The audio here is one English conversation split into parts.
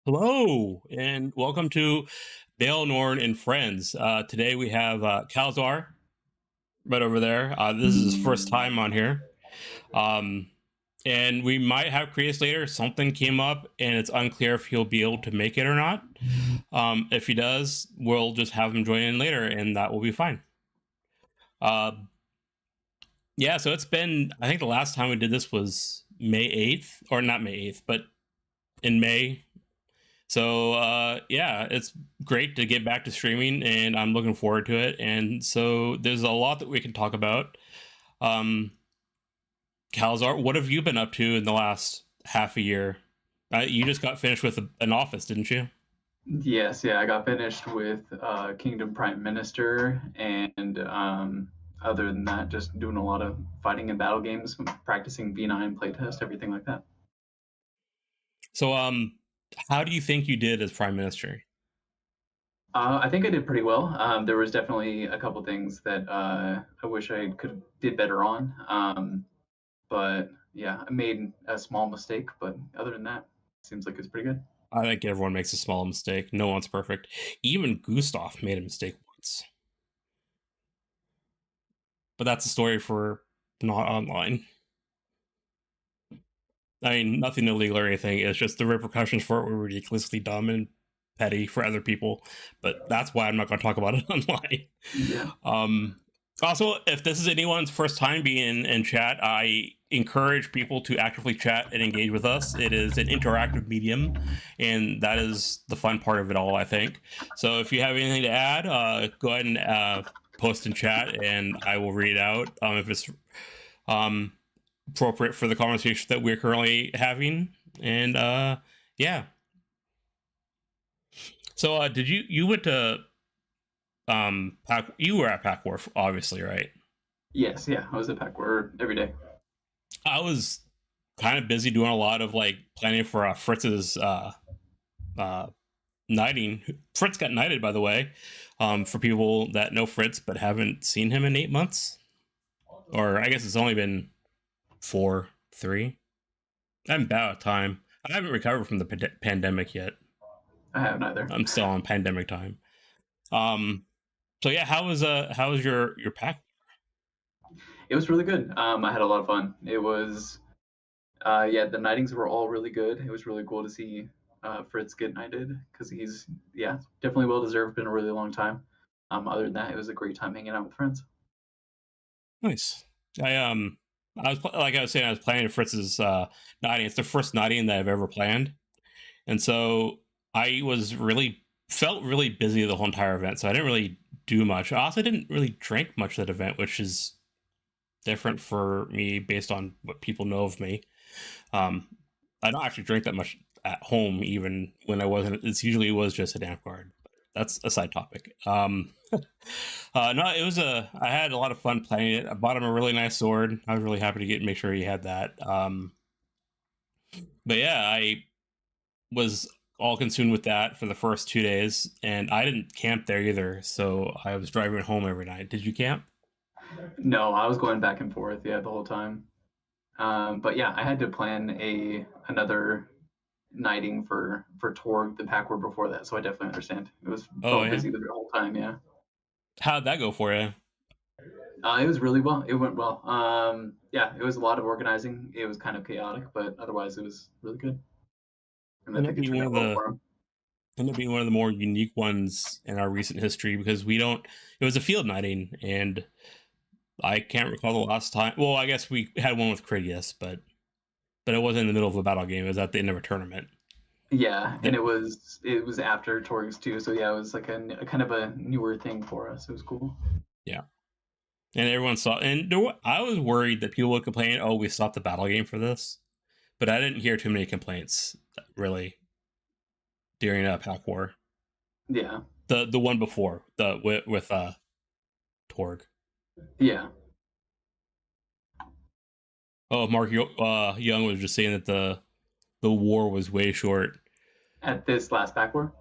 Hello, and welcome to Baelnorn and Friends. Today we have Calzar right over there. This is his first time on here. Um, and we might have Creus later. Something came up, and it's unclear if he'll be able to make it or not. If he does, we'll just have him join in later, and that will be fine. Uh, yeah, so it's been, I think the last time we did this was May 8th, or not May 8th, but in May. So yeah, it's great to get back to streaming, and I'm looking forward to it. And so there's a lot that we can talk about. Um, Calzar, what have you been up to in the last half a year? You just got finished with an office, didn't you? Yes, yeah, I got finished with Kingdom Prime Minister, and other than that, just doing a lot of fighting and battle games, practicing V9 playtest, everything like that. So how do you think you did as prime minister? I think I did pretty well. There was definitely a couple things that I wish I could did better on, but yeah, I made a small mistake, but other than that, seems like it's pretty good. I think everyone makes a small mistake. No one's perfect. Even Gustav made a mistake once, but that's a story for not online. I mean, nothing illegal or anything. It's just the repercussions for it were ridiculously dumb and petty for other people. But that's why I'm not going to talk about it online. Yeah. Um, Also, if this is anyone's first time being in chat, I encourage people to actively chat and engage with us. It is an interactive medium, and that is the fun part of it all, I think. So if you have anything to add, go ahead and post in chat, and I will read it out if it's um, appropriate for the conversation that we're currently having. And yeah. So did you went to Pack, you were at Pack War, obviously, right? Yes, yeah, I was at Pack Word every day. I was kind of busy doing a lot of like planning for Fritz's uh knighting. Fritz got knighted, by the way. For people that know Fritz but haven't seen him in 8 months, or I guess it's only been 4, 3. I'm about time. I haven't recovered from the pandemic yet. I haven't either. I'm still on pandemic time. Um, so yeah, how was your pack? It was really good. I had a lot of fun. It was yeah, the knightings were all really good. It was really cool to see Fritz get knighted because he's yeah definitely well deserved. Been a really long time. Other than that, it was a great time hanging out with friends. Nice. I was like I was saying, I was planning Fritz's knighting. It's the first knighting that I've ever planned, and so I was really felt really busy the whole entire event. So I didn't really do much. I also didn't really drink much that event, which is different for me based on what people know of me. Um, I don't actually drink that much at home, even when I wasn't. It's usually was just at Amtgard. That's a side topic. No, it was a. I had a lot of fun playing it. I bought him a really nice sword. I was really happy to make sure he had that. But yeah, I was all consumed with that for the first 2 days, and I didn't camp there either. So I was driving home every night. Did you camp? No, I was going back and forth yeah the whole time. But yeah, I had to plan a another knighting for Torg the Packward before that, so I definitely understand. It was Oh felt yeah. busy the whole time. Yeah, How'd that go for you? it was really well. It went well. Yeah, it was a lot of organizing. It was kind of chaotic, but otherwise it was really good. And I Ended up think it being turned one out of well the for him. ended up being one of the more unique ones in our recent history because we don't. It was a field knighting, and I can't recall the last time. Well, I guess we had one with Critias, but it wasn't in the middle of a battle game. It was at the end of a tournament. Yeah, and That, it was after Torg's too, so yeah, it was like a kind of a newer thing for us. It was cool. yeah, and everyone saw. And I was worried that people would complain, "Oh, we stopped the battle game for this," but I didn't hear too many complaints really during Pack War. Yeah, The one before the with Torg. yeah. Oh, Mark Young was just saying that the war was way short. At this last back war,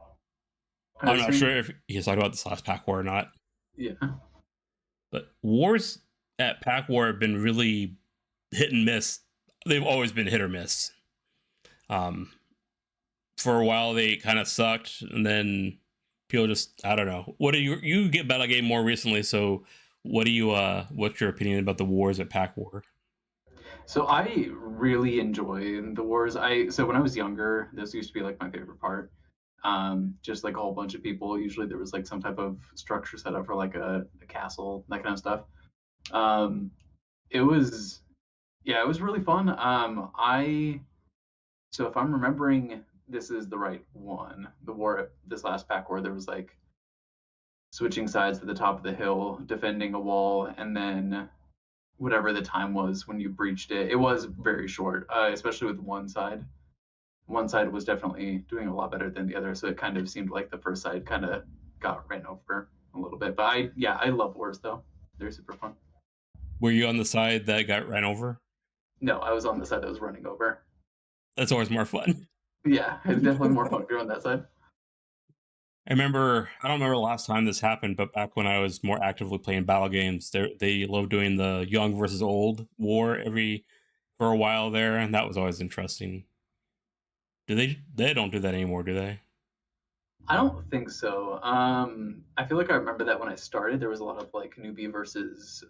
I I'm not assume. sure if he's talking about this last Pack War or not, Yeah, but wars at Pack War have been really hit and miss. They've always been hit or miss. Um, for a while they kind of sucked, and then people just, I don't know. What do you get Battle Game more recently? So what do you what's your opinion about the wars at Pack War? So I really enjoy the wars. So when I was younger, this used to be like my favorite part. Just like a whole bunch of people. Usually there was like some type of structure set up for like a castle, that kind of stuff. Um, it was Yeah, it was really fun. I So if I'm remembering this is the right one, the war this last pack war, there was like switching sides to the top of the hill, defending a wall, and then whatever the time was when you breached it. It was very short, especially with one side. One side was definitely doing a lot better than the other, so it kind of seemed like the first side kind of got ran over a little bit. But I love wars though; they're super fun. Were you on the side that got ran over? No, I was on the side that was running over. That's always more fun. Yeah, it's definitely more fun if you're on that side. I don't remember the last time this happened, but back when I was more actively playing battle games, they love doing the young versus old war every for a while there, and that was always interesting. Do they don't do that anymore, do they? I don't think so. I feel like I remember that when I started, there was a lot of like newbie versus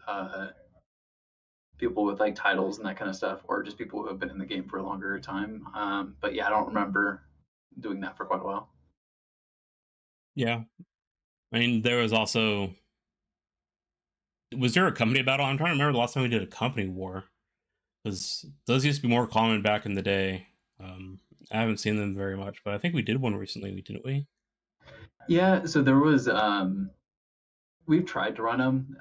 people with like titles and that kind of stuff, or just people who have been in the game for a longer time. But yeah, I don't remember doing that for quite a while. Yeah. I mean, there was also was there a company battle? I'm trying to remember the last time we did a company war. Because those used to be more common back in the day. I haven't seen them very much, but I think we did one recently, didn't we? Yeah, so there was we've tried to run them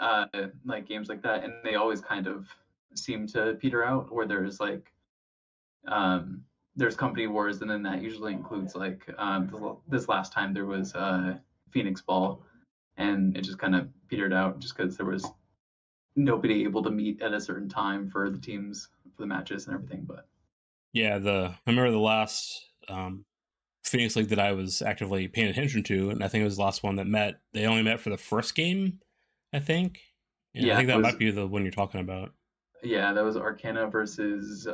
like games like that, and they always kind of seem to peter out. Where um, there's company wars, and then that usually includes like this last time there was Phoenix Ball, and it just kind of petered out just because there was nobody able to meet at a certain time for the teams for the matches and everything. But Yeah, I remember the last Phoenix League that I was actively paying attention to, and I think it was the last one that met. They only met for the first game, I think. Yeah, I yeah, think it that was might be the one you're talking about. yeah, that was Arcana versus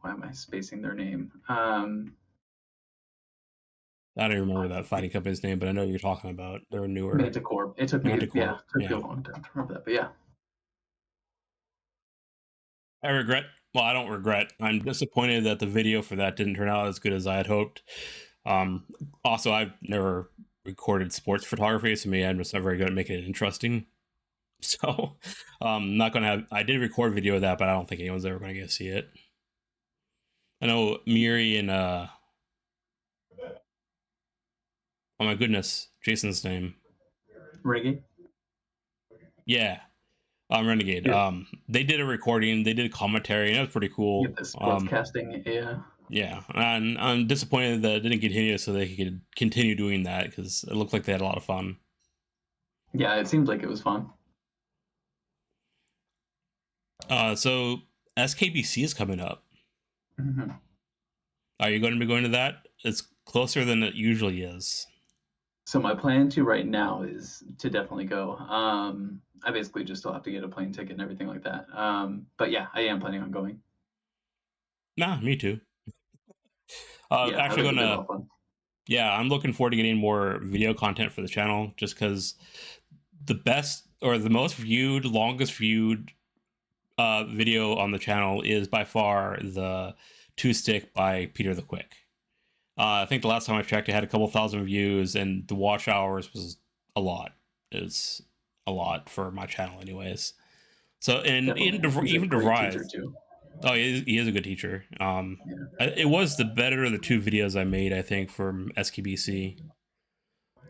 why am I spacing their name? I don't even remember that fighting company's name, but I know what you're talking about. They're newer. Manticore. It took me Manticore. a Yeah. long time to remember that, but yeah. I regret. Well, I don't regret. I'm disappointed that the video for that didn't turn out as good as I had hoped. Um, Also, I've never recorded sports photography, so me, I'm just not very good at making it interesting. So, not gonna have. I did record video of that, but I don't think anyone's ever gonna get to see it. I know Miri and oh my goodness, Jason's name. Renegade. Yeah, Renegade. Yeah, They did a recording. They did commentary, and it was pretty yeah, cool. the sports casting. Yeah, Yeah, and I'm disappointed that it didn't continue so they could continue doing that because it looked like they had a lot of fun. yeah. It seemed like it was fun. So SKBC is coming up. Hmm. Are you going to be going to that? It's closer than it usually is. So my plan to right now is to definitely go. I basically just still have to get a plane ticket and everything like that. But yeah, I am planning on going. Nah, me too. Yeah, I Actually, think it'll be a lot gonna of fun. yeah, I'm looking forward to getting more video content for the channel just because the best or the most viewed, longest viewed video on the channel is by far the Two Stick by Peter the Quick. I think the last time I checked, it had a couple thousand views, and the watch hours was a lot. It's a lot for my channel, anyways. So, and Definitely, he's a even great teacher DeVries, too. oh, he is a good teacher. Yeah, It was the better of the two videos I made, I think, from SKBC.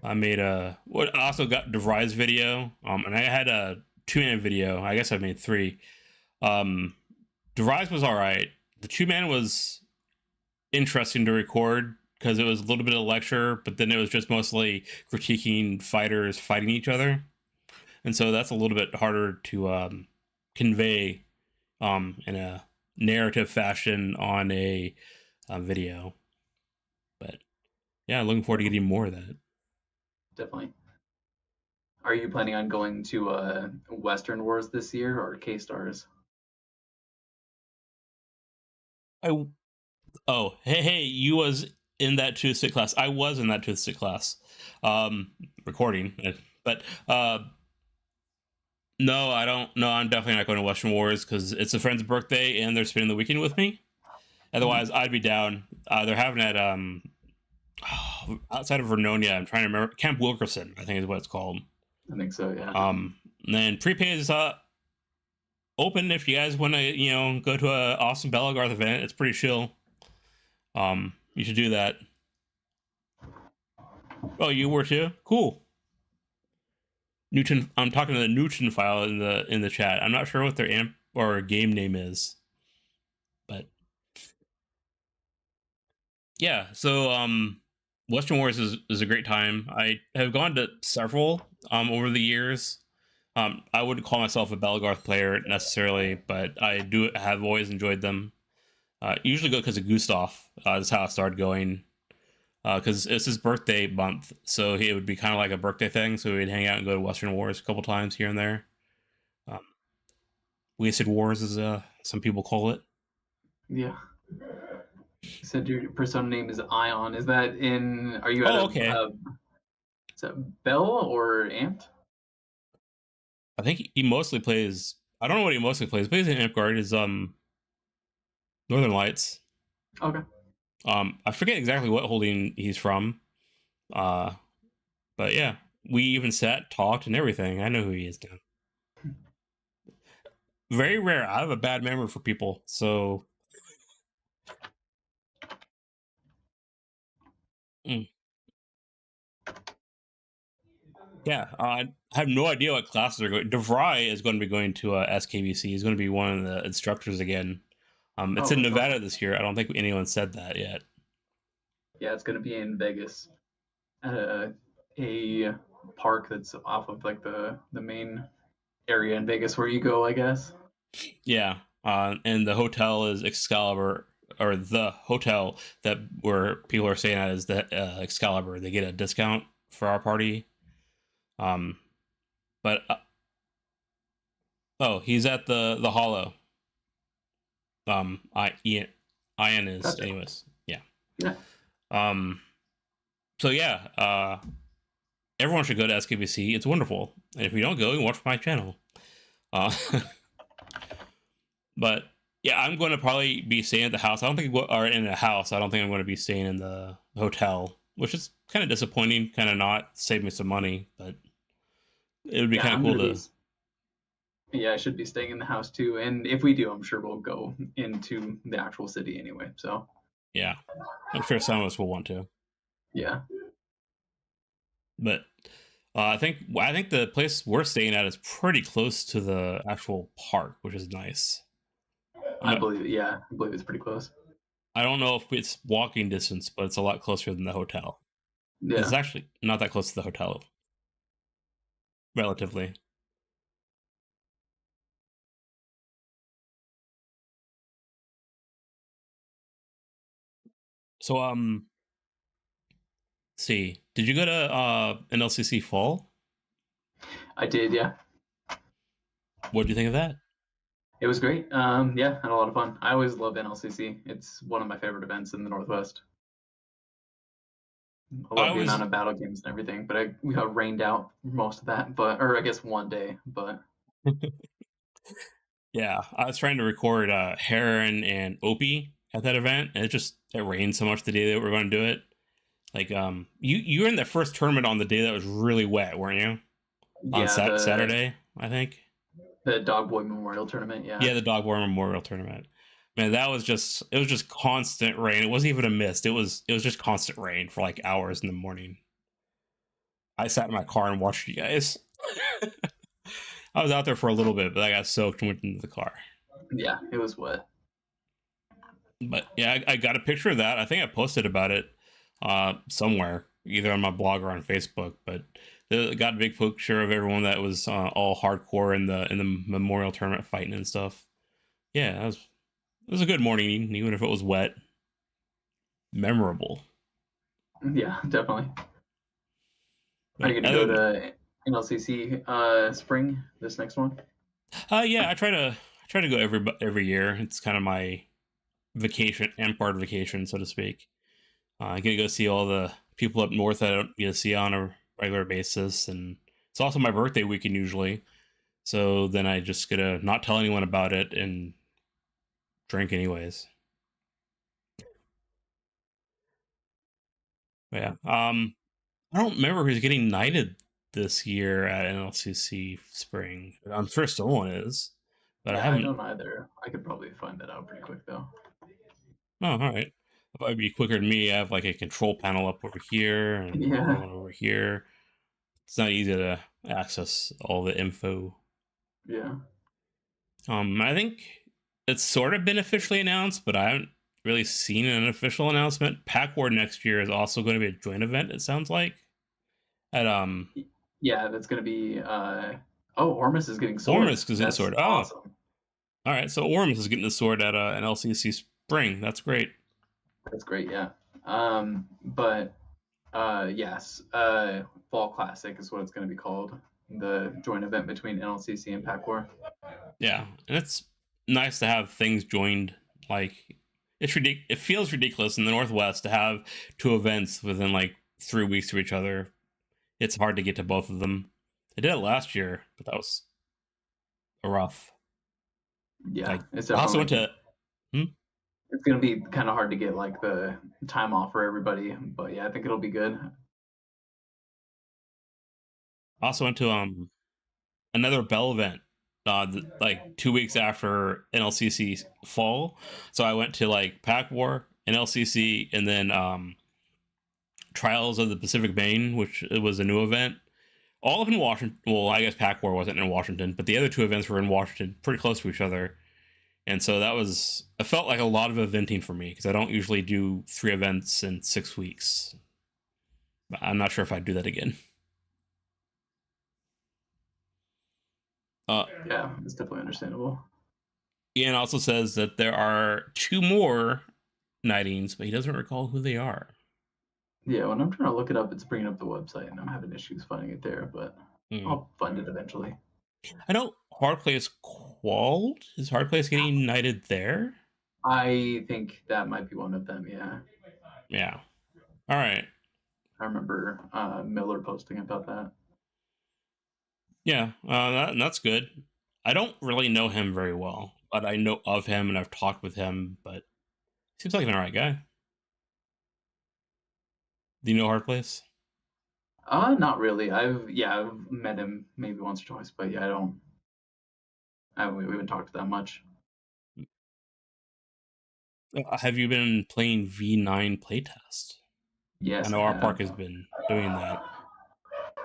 I made I also got DeVries video, and I had a 2-man video. I guess I made three. Um, DeVries was all right. The 2-man was interesting to record because it was a little bit of a lecture, but then it was just mostly critiquing fighters fighting each other, and so that's a little bit harder to convey in a narrative fashion on a video. But yeah, looking forward to getting more of that. definitely. Are you planning on going to Western Wars this year or K Stars? I Oh, hey, you was in that tooth stick class. I was in that tooth stick class. Um, recording, but no, I don't. No, I'm definitely not going to Western Wars because it's a friend's birthday and they're spending the weekend with me. Otherwise, I'd be down. They're having it outside of Vernonia. I'm trying to remember Camp Wilkerson, I think is what it's called. I think so. Yeah. And then prepay is open if you guys want to, go to a awesome Bellegarth event. It's pretty chill. You should do that. Oh, you were too? Cool. Newton, I'm talking to the Newton file in the chat. I'm not sure what their amp or game name is, but yeah. So Western Wars is a great time. I have gone to several over the years. I wouldn't call myself a Bellegarth player necessarily, but I do have always enjoyed them. Usually go because of Gustav. That's how I started going. Because it's his birthday month, so it would be kind of like a birthday thing. So we'd hang out and go to Western Wars a couple times here and there. Um, Wasted Wars, as some people call it. Yeah. You said your persona name is Ion. Is that in? Are you at Okay. is that Bell or Amped? I think he mostly plays. I don't know what he mostly plays. He plays in Amtgard. Is Northern Lights. Okay. I forget exactly what holding he's from. But yeah, we even sat, talked, and everything. I know who he is now. Very rare. I have a bad memory for people, so. Yeah, I have no idea what classes are going. DeVry is going to be going to SKBC. He's going to be one of the instructors again. It's in That's Nevada awesome. this year. I don't think anyone said that yet. Yeah, it's gonna be in Vegas, a park that's off of like the main area in Vegas where you go, I guess. Yeah, and the hotel is Excalibur, or the hotel that where people are staying at is the Excalibur. They get a discount for our party. Um, but oh, he's at the Hollow. Ian is Gotcha. anyways. Yeah. Yeah. So yeah, everyone should go to SKBC. It's wonderful. And if you don't go, you can watch my channel. Uh, but yeah, I'm going to probably be staying at the house. I don't think, or in a house. I don't think I'm going to be staying in the hotel, which is kind of disappointing. Kind of not save me some money, but it would be Yeah, kind of I'm cool gonna to. be. Yeah, I should be staying in the house too. And if we do, I'm sure we'll go into the actual city anyway. So Yeah, I'm sure some of us will want to. yeah, But I think the place we're staying at is pretty close to the actual park, which is nice. I'm I not, believe. Yeah, I believe it's pretty close. I don't know if it's walking distance, but it's a lot closer than the hotel. It's Yeah, actually not that close to the hotel, relatively. So see, did you go to NLCC Fall? I did. Yeah, What did you think of that? it was great. Yeah, had a lot of fun. I always love NLCC. It's one of my favorite events in the Northwest. I I love the amount was of battle games and everything, but we got rained out most of that, but or I guess one day, but yeah, I was trying to record Heron and Opie at that event, and it rained so much the day that we were going to do it. Like you were in the first tournament on the day that was really wet, weren't you? On yeah, Saturday, I think. the Dog Boy Memorial Tournament, yeah. Yeah, the Dog War Memorial Tournament. Man, it was just constant rain. It wasn't even a mist. It was just constant rain for like hours in the morning. I sat in my car and watched you guys. I was out there for a little bit, but I got soaked and went into the car. Yeah, it was wet. But yeah, I got a picture of that. I think I posted about it somewhere, either on my blog or on Facebook. But got a big picture of everyone that was all hardcore in the memorial tournament fighting and stuff. Yeah, it was a good morning, even if it was wet. Memorable. Yeah, definitely. Are But you going to go to NLCC spring, this next one? yeah, I try to go every year. It's kind of my vacation, Amtgard vacation, so to speak. I get to go see all the people up north that I don't get to see on a regular basis, and it's also my birthday weekend usually. So then I just get to not tell anyone about it and drink anyways. But yeah. I don't remember who's getting knighted this year at NLCC Spring. I'm sure someone is, but I Yeah, I haven't. don't either. I could probably find that out pretty quick though. Oh, all right. If I'd be quicker than me, I have like a control panel up over here and another Yeah, one over here. It's not easy to access all the info. yeah. I think it's sort of been officially announced, but I haven't really seen an official announcement. Pack War next year is also going to be a joint event. It sounds like at Yeah, that's gonna be. Oh, Ormus is getting sword. Ormus is getting the That's sword. Oh, awesome. all right. So Ormus is getting the sword at an LCC Spring. That's great. That's great. Yeah. But yes, Fall Classic is what it's gonna be called. The joint event between NLCC and Pack War. Yeah, and it's nice to have things joined. Like it feels ridiculous in the Northwest to have two events within like 3 weeks of each other. It's hard to get to both of them. I did it last year, but that was rough. Yeah, Like it's I also went definitely to hmm? it's gonna be kind of hard to get like the time off for everybody. But yeah, I think it'll be good. I also went to another Bell event like 2 weeks after NLCC fall. So I went to like Pack War, NLCC, and then Trials of the Pacific Main, which was a new event. All up in Washington. Well, I guess Pack War wasn't in Washington, but the other two events were in Washington, pretty close to each other. And so that was, it felt like a lot of eventing for me because I don't usually do 3 events in 6 weeks. But I'm not sure if I'd do that again. Uh, Yeah, it's definitely understandable. Ian also says that there are two more knightings, but he doesn't recall who they are. Yeah, when I'm trying to look it up, it's bringing up the website, and I'm having issues finding it there. But Hmm. I'll find it eventually. I know Hardplace Qualled. Is Hardplace getting knighted there? I think that might be one of them. Yeah, Yeah. All right. I remember Miller posting about that. Yeah, that's good. I don't really know him very well, but I know of him and I've talked with him. But seems like an alright guy. Do you know Hardplace? Not really. I've met him maybe once or twice, but yeah, I don't. We haven't talked that much. Have you been playing V9 playtest? I Yes, I know our park have. has been doing that.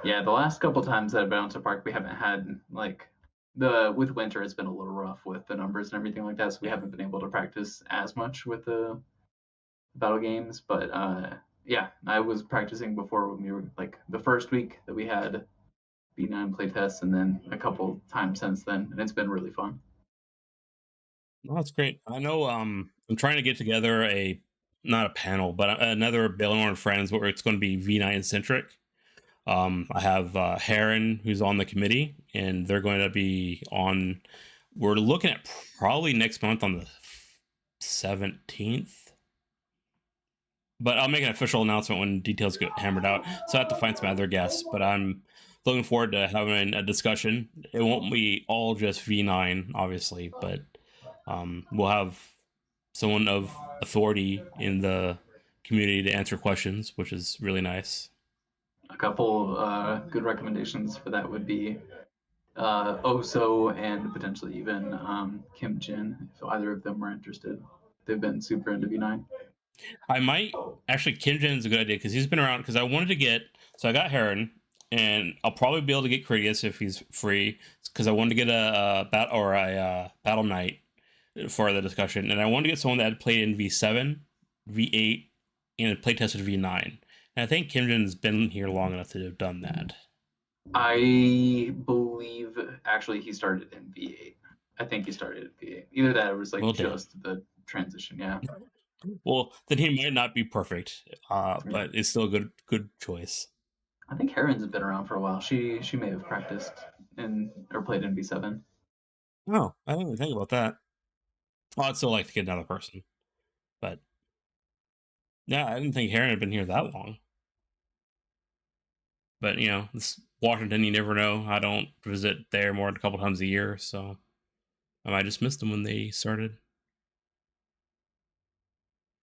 Yeah, the last couple times that I've been out to park, we haven't had like the with winter. It's been a little rough with the numbers and everything like that, so we Yeah. haven't been able to practice as much with the battle games. But yeah, I was practicing before when we were like the first week that we had B9 playtests, and then a couple times since then, and it's been really fun. Well, that's great. I know I'm trying to get together a not a panel, but another Baelnorn and Friends where it's going to be V9 centric. I have Heron, who's on the committee, and they're going to be on. We're looking at probably next month on the 17th, but I'll make an official announcement when details get hammered out. So I have to find some other guests, but I'm looking forward to having a discussion. It won't be all just V9, obviously, but we'll have someone of authority in the community to answer questions, which is really nice. A couple good recommendations for that would be Oso and potentially even Kim Jin, if either of them were interested. They've been super into V9. I might actually Kimjin is a good idea because he's been around. Because I wanted to get I got Heron, and I'll probably be able to get Critias if he's free. Because I wanted to get a battle knight for the discussion, and I wanted to get someone that had played in V7, V8, and had play tested V9. And I think Kimjin's been here long enough to have done that. I believe actually he started in V8. I think he started in V8. Either that or it was like Well, damn. just the transition. Yeah. Well, then he might not be perfect, Yeah. but it's still a good choice. I think Heron's been around for a while. She may have practiced in or played in V7. Oh, I didn't even think about that. Well, I'd still like to get another person. But yeah, I didn't think Heron had been here that long. But this Washington, you never know. I don't visit there more than a couple times a year, so I might just missed them when they started.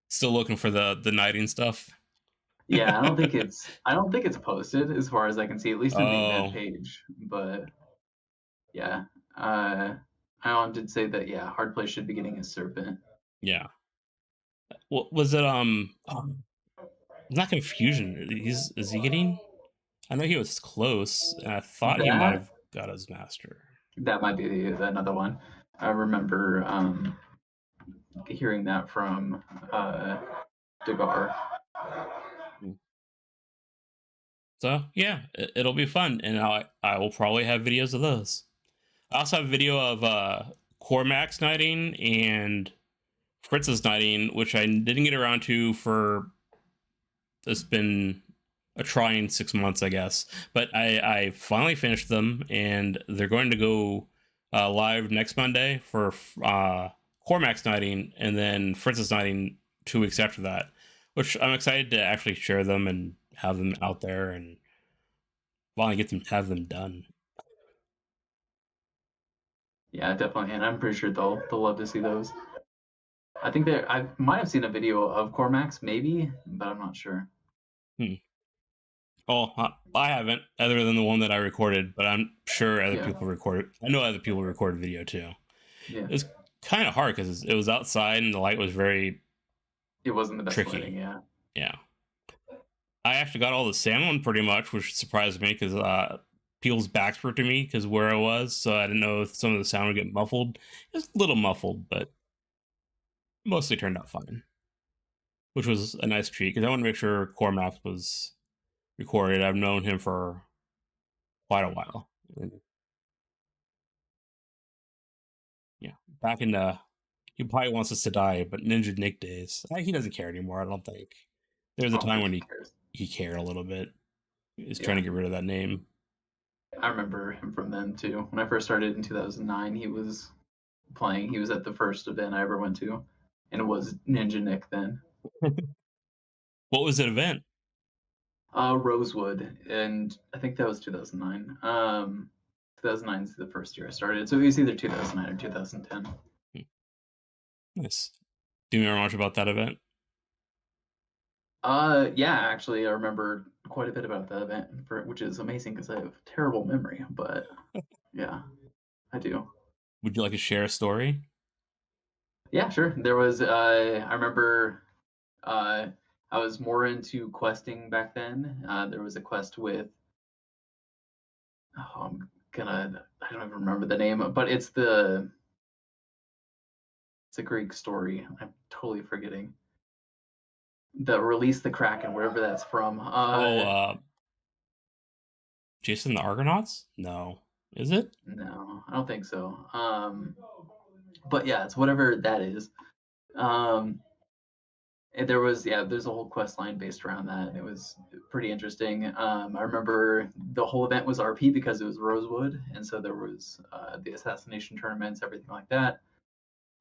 Still looking for the knighting stuff. Yeah, I don't think it's posted as far as I can see, at least in the event Oh, page. But yeah, uh, I did say that yeah, hard play should be getting a serpent. yeah. What was it? Not confusion. Is he getting? I know he was close, and I thought he might That have got his master. that might be another one. I remember hearing that from Degar. Hmm. So yeah, it'll be fun, and I will probably have videos of those. I also have a video of Cormac's knighting and Fritz's knighting, which I didn't get around to for. It's been a trying 6 months, I guess, but I finally finished them, and they're going to go live next Monday for Cormac's knighting, and then Fritz's knighting 2 weeks after that, which I'm excited to actually share them and have them out there and finally have them done. Yeah, definitely, and I'm pretty sure they'll love to see those. I think I might have seen a video of Cormax, maybe, but I'm not sure. Hmm. Oh, I haven't, other than the one that I recorded, but I'm sure other Yeah, people recorded. I know other people recorded video too. yeah. It was kind of hard because it was outside and the light was very It wasn't the best lighting, tricky. yeah. Yeah. I actually got all the sound one pretty much, which surprised me because people's backs were to me because where I was, so I didn't know if some of the sound would get muffled. It was a little muffled, but mostly turned out fine, which was a nice treat because I want to make sure Cormac was recorded. I've known him for quite a while. And, yeah, back in the he probably wants us to die, but Ninja Nick days, he doesn't care anymore. I don't think. There was I a don't time think when he cares. he cared a little bit. He was trying Yeah, to get rid of that name. I remember him from then too. When I first started in 2009, he was playing. He was at the first event I ever went to, and it was Ninja Nick then. What was the event? Rosewood, and I think that was 2009. 2009 is the first year I started, so it was either 2009 or 2010. Nice. Do you remember much about that event? Yeah, actually, I remember quite a bit about that event, which is amazing because I have terrible memory. But yeah, I do. Would you like to share a story? Yeah, sure. There was. I remember. Uh, I was more into questing back then. There was a quest with. Oh, I don't even remember the name, but it's a Greek story. I'm totally forgetting. The Release the Kraken, wherever that's from. Oh, Jason the Argonauts? No. Is it? No, I don't think so. But yeah, it's whatever that is. Um, and there's a whole quest line based around that, and it was pretty interesting. I remember the whole event was RP because it was Rosewood, and so there was the assassination tournaments, everything like that.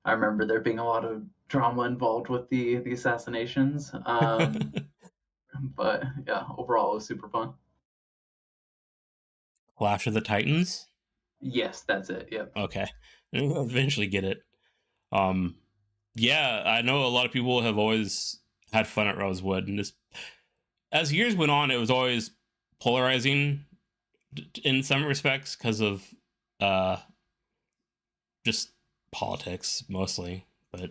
I remember there being a lot of drama involved with the assassinations. But yeah, overall it was super fun. Clash of the Titans? Yes, that's it. Yep. Okay. I'll eventually get it. Um yeah, I know a lot of people have always had fun at Rosewood, and as years went on, it was always polarizing in some respects because of uh just politics mostly, but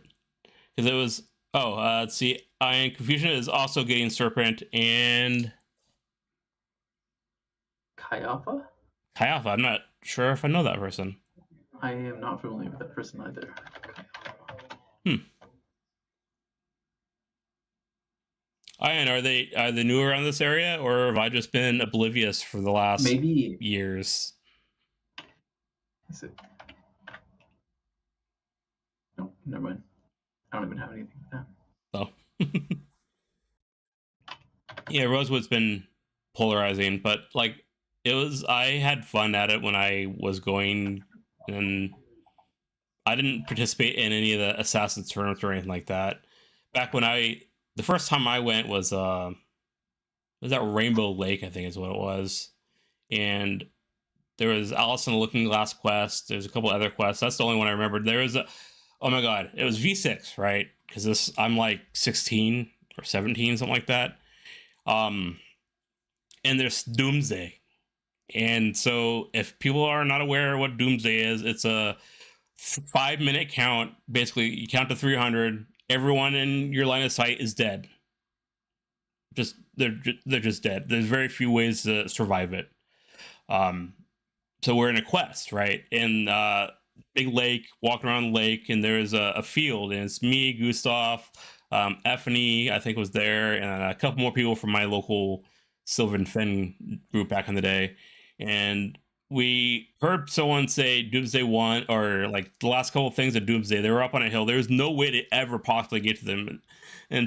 because it was let's see, and Confusion is also getting Serpent and Kayafa? Kayava. I'm not sure if I know that person. I am not familiar with that person either. Hmm. And are they new around this area, or have I just been oblivious for the last Maybe years? is it? No, never mind. I don't even have anything with that. So yeah, Rosewood's been polarizing, but like I had fun at it when I was going, and I didn't participate in any of the Assassin's tournaments or anything like that. back when the first time I went was at Rainbow Lake, I think is what it was. And there was Alice in the Looking Glass quest. There's a couple other quests. That's the only one I remembered. There was oh my god, it was V6, right? Because I'm like 16 or 17, something like that. Um, and there's Doomsday. And so if people are not aware what Doomsday is, it's a 5 minute count. Basically, you count to 300. Everyone in your line of sight is dead. They're just dead. There's very few ways to survive it. Um, so we're in a quest, right? In big lake, walking around the lake, and there's a field, and it's me, Gustav, Effany, I think was there, and a couple more people from my local Sylvan Fen group back in the day. And we heard someone say Doomsday 1, or like the last couple of things of Doomsday. They were up on a hill. There was no way to ever possibly get to them.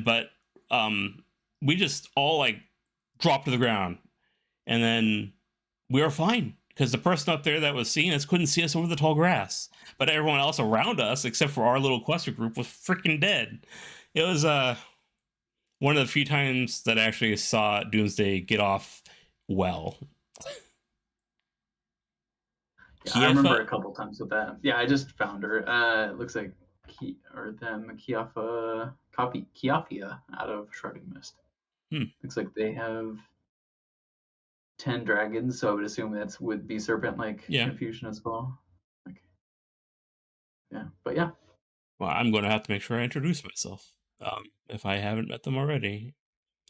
But we just all like dropped to the ground. And then we were fine because the person up there that was seeing us couldn't see us over the tall grass. But everyone else around us, except for our little quester group, was freaking dead. It was one of the few times that I actually saw Doomsday get off well. Yeah, I remember Kiefa? a couple times with that. Yeah, I just found her. It looks like Kiafia out of Shrouding Mist. Hmm. Looks like they have 10 dragons, so I would assume that's would be serpent-like Yeah. infusion as well. Like, yeah, but yeah, Well, I'm going to have to make sure I introduce myself if I haven't met them already.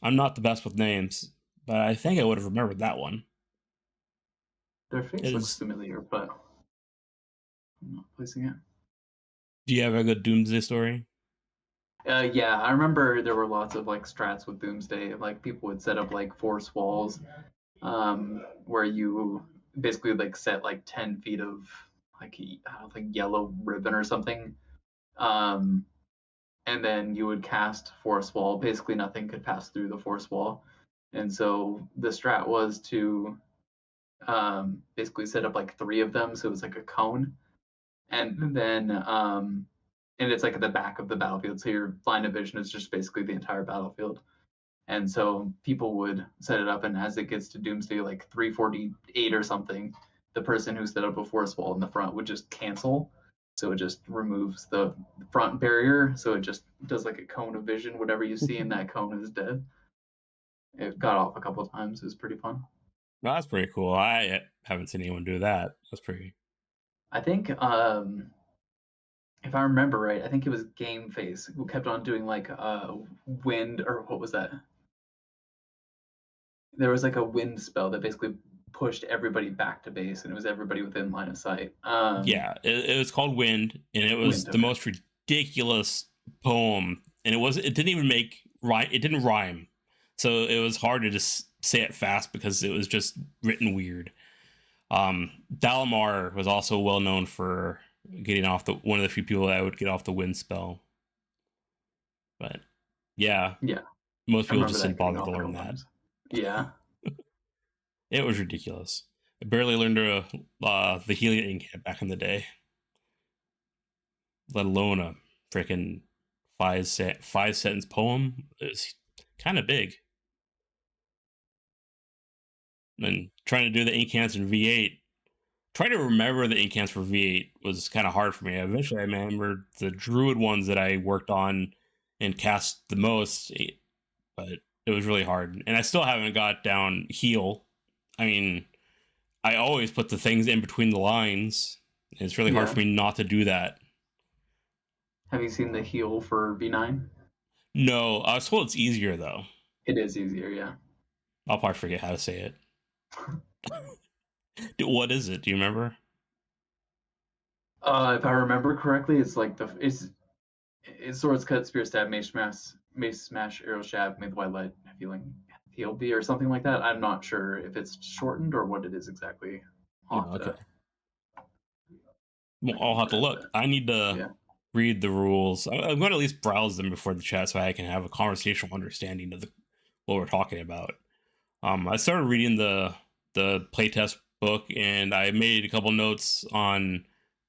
I'm not the best with names, but I think I would have remembered that one. their It face looks is. familiar, but I'm not placing it. Do you have a good Doomsday story? Yeah, I remember there were lots of like strats with Doomsday. Like people would set up like force walls, where you basically like set like 10 feet of like yellow ribbon or something, um, and then you would cast force wall. Basically, nothing could pass through the force wall, and so the strat was to basically set up like three of them, so it was like a cone, and then and it's like at the back of the battlefield, so your line of vision is just basically the entire battlefield. And so people would set it up, and as it gets to Doomsday, like 348 or something, the person who set up a force wall in the front would just cancel. So it just removes the front barrier. So it just does like a cone of vision. Whatever you see in that cone is dead. It got off a couple of times. It was pretty fun. Well, that's pretty cool. I haven't seen anyone do that. That's pretty. I think, if I remember right, I think it was Game Face who kept on doing like wind, or what was that? There was like a wind spell that basically pushed everybody back to base, and it was everybody within line of sight. Yeah, it was called Wind, and it was Wind, the okay. most ridiculous poem, and it didn't even make rhyme. It didn't rhyme, so it was hard to just say it fast because it was just written weird. Dalamar was also well known for getting off the one of the few people that would get off the wind spell. But yeah, Yeah, most I people remember just that didn't getting bother off to a learn couple that. times. Yeah, It was ridiculous. I barely learned the healing incant back in the day, let alone a freaking five sentence poem. It's kind of big. And trying to do the incants in V8, trying to remember the incants for V8 was kind of hard for me. Eventually, I remembered the druid ones that I worked on and cast the most, but it was really hard. And I still haven't got down heal. I mean, I always put the things in between the lines. And it's really hard yeah. for me not to do that. Have you seen the heal for V9? No, I was told it's easier though. It is easier, yeah. I'll probably forget how to say it. What is it? Do you remember? If I remember correctly, it's like it's swords cut, spear stab, mace smash, arrow stab, made the white light heal B or something like that. I'm not sure if it's shortened or what it is exactly. I'll No, have okay. to, Well, I can I'll look have to at look. that. I need to Yeah, read the rules. I'm going to at least browse them before the chat so I can have a conversational understanding of what we're talking about. I started reading the playtest book and I made a couple notes on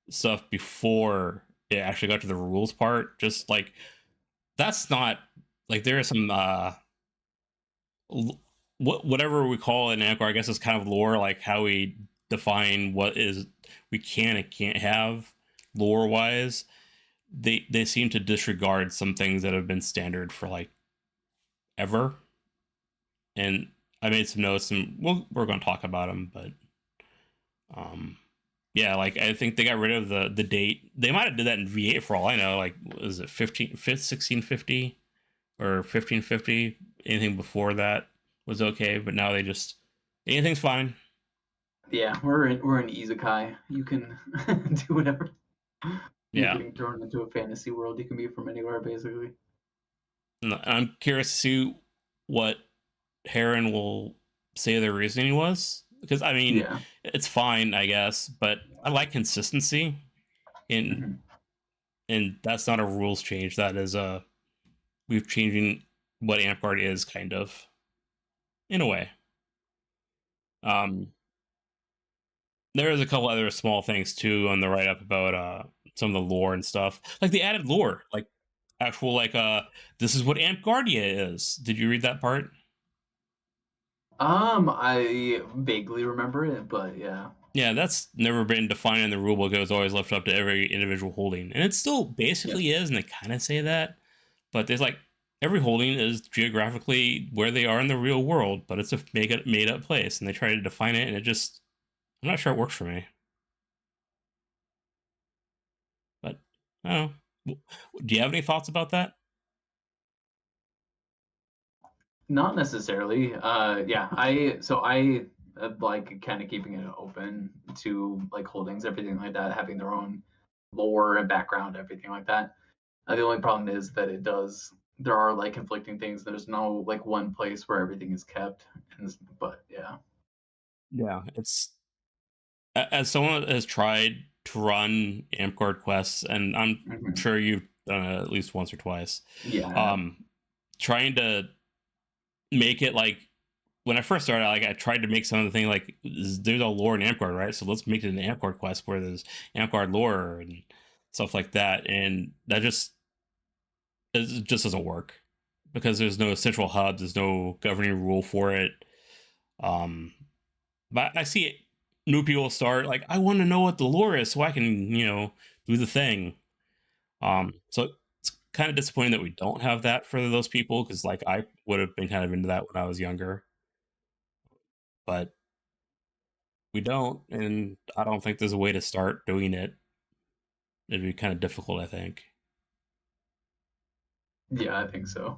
stuff before it actually got to the rules part. Just like that's not like there are some whatever we call it in Amtgard, I guess it's kind of lore, like how we define what is we can and can't have lore wise. They seem to disregard some things that have been standard for like ever. And I made some notes, and we're going to talk about them. But um, yeah, like I think they got rid of the date. They might have did that in V8 for all I know. Like, was it 1650 or 1550? Anything before that was okay, but now they just anything's fine. Yeah, we're in Isekai. You can do whatever. You're Yeah, getting thrown into a fantasy world. You can be from anywhere, basically. and I'm curious to see what Heron will say their reasoning was, because I mean Yeah. it's fine, I guess, but I like consistency in Hmm. and that's not a rules change. That is a we've changing what Amtgard is kind of in a way. Um, there is a couple other small things too on the write up about some of the lore and stuff, like the added lore, like actual like this is what Amtgardia is. Did you read that part? I vaguely remember it, but yeah. Yeah, that's never been defined in the rulebook. It was always left up to every individual holding, and it still Yep. basically is. And they kind of say that, but there's like every holding is geographically where they are in the real world, but it's a made up place, and they try to define it, and it just I'm not sure it works for me. But I don't know. Do you have any thoughts about that? Not necessarily. Yeah, I like kind of keeping it open to like holdings, everything like that, having their own lore and background, everything like that. The only problem is that there are like conflicting things. There's no like one place where everything is kept. But yeah. Yeah, it's as someone that has tried to run Amtgard quests, and I'm Hmm. sure you've done it at least once or twice. Yeah, I have. Um, trying to make it like when I first started, like I tried to make some of the thing like there's a lore in Amtgard, right? So let's make it an Amtgard quest where there's Amtgard lore and stuff like that, and that it just doesn't work because there's no central hub, there's no governing rule for it. Um, but I see it, new people start like I want to know what the lore is so I can do the thing. So it's kind of disappointing that we don't have that for those people because like I would have been kind of into that when I was younger, but we don't, and I don't think there's a way to start doing it. It'd be kind of difficult, I think. Yeah, I think so.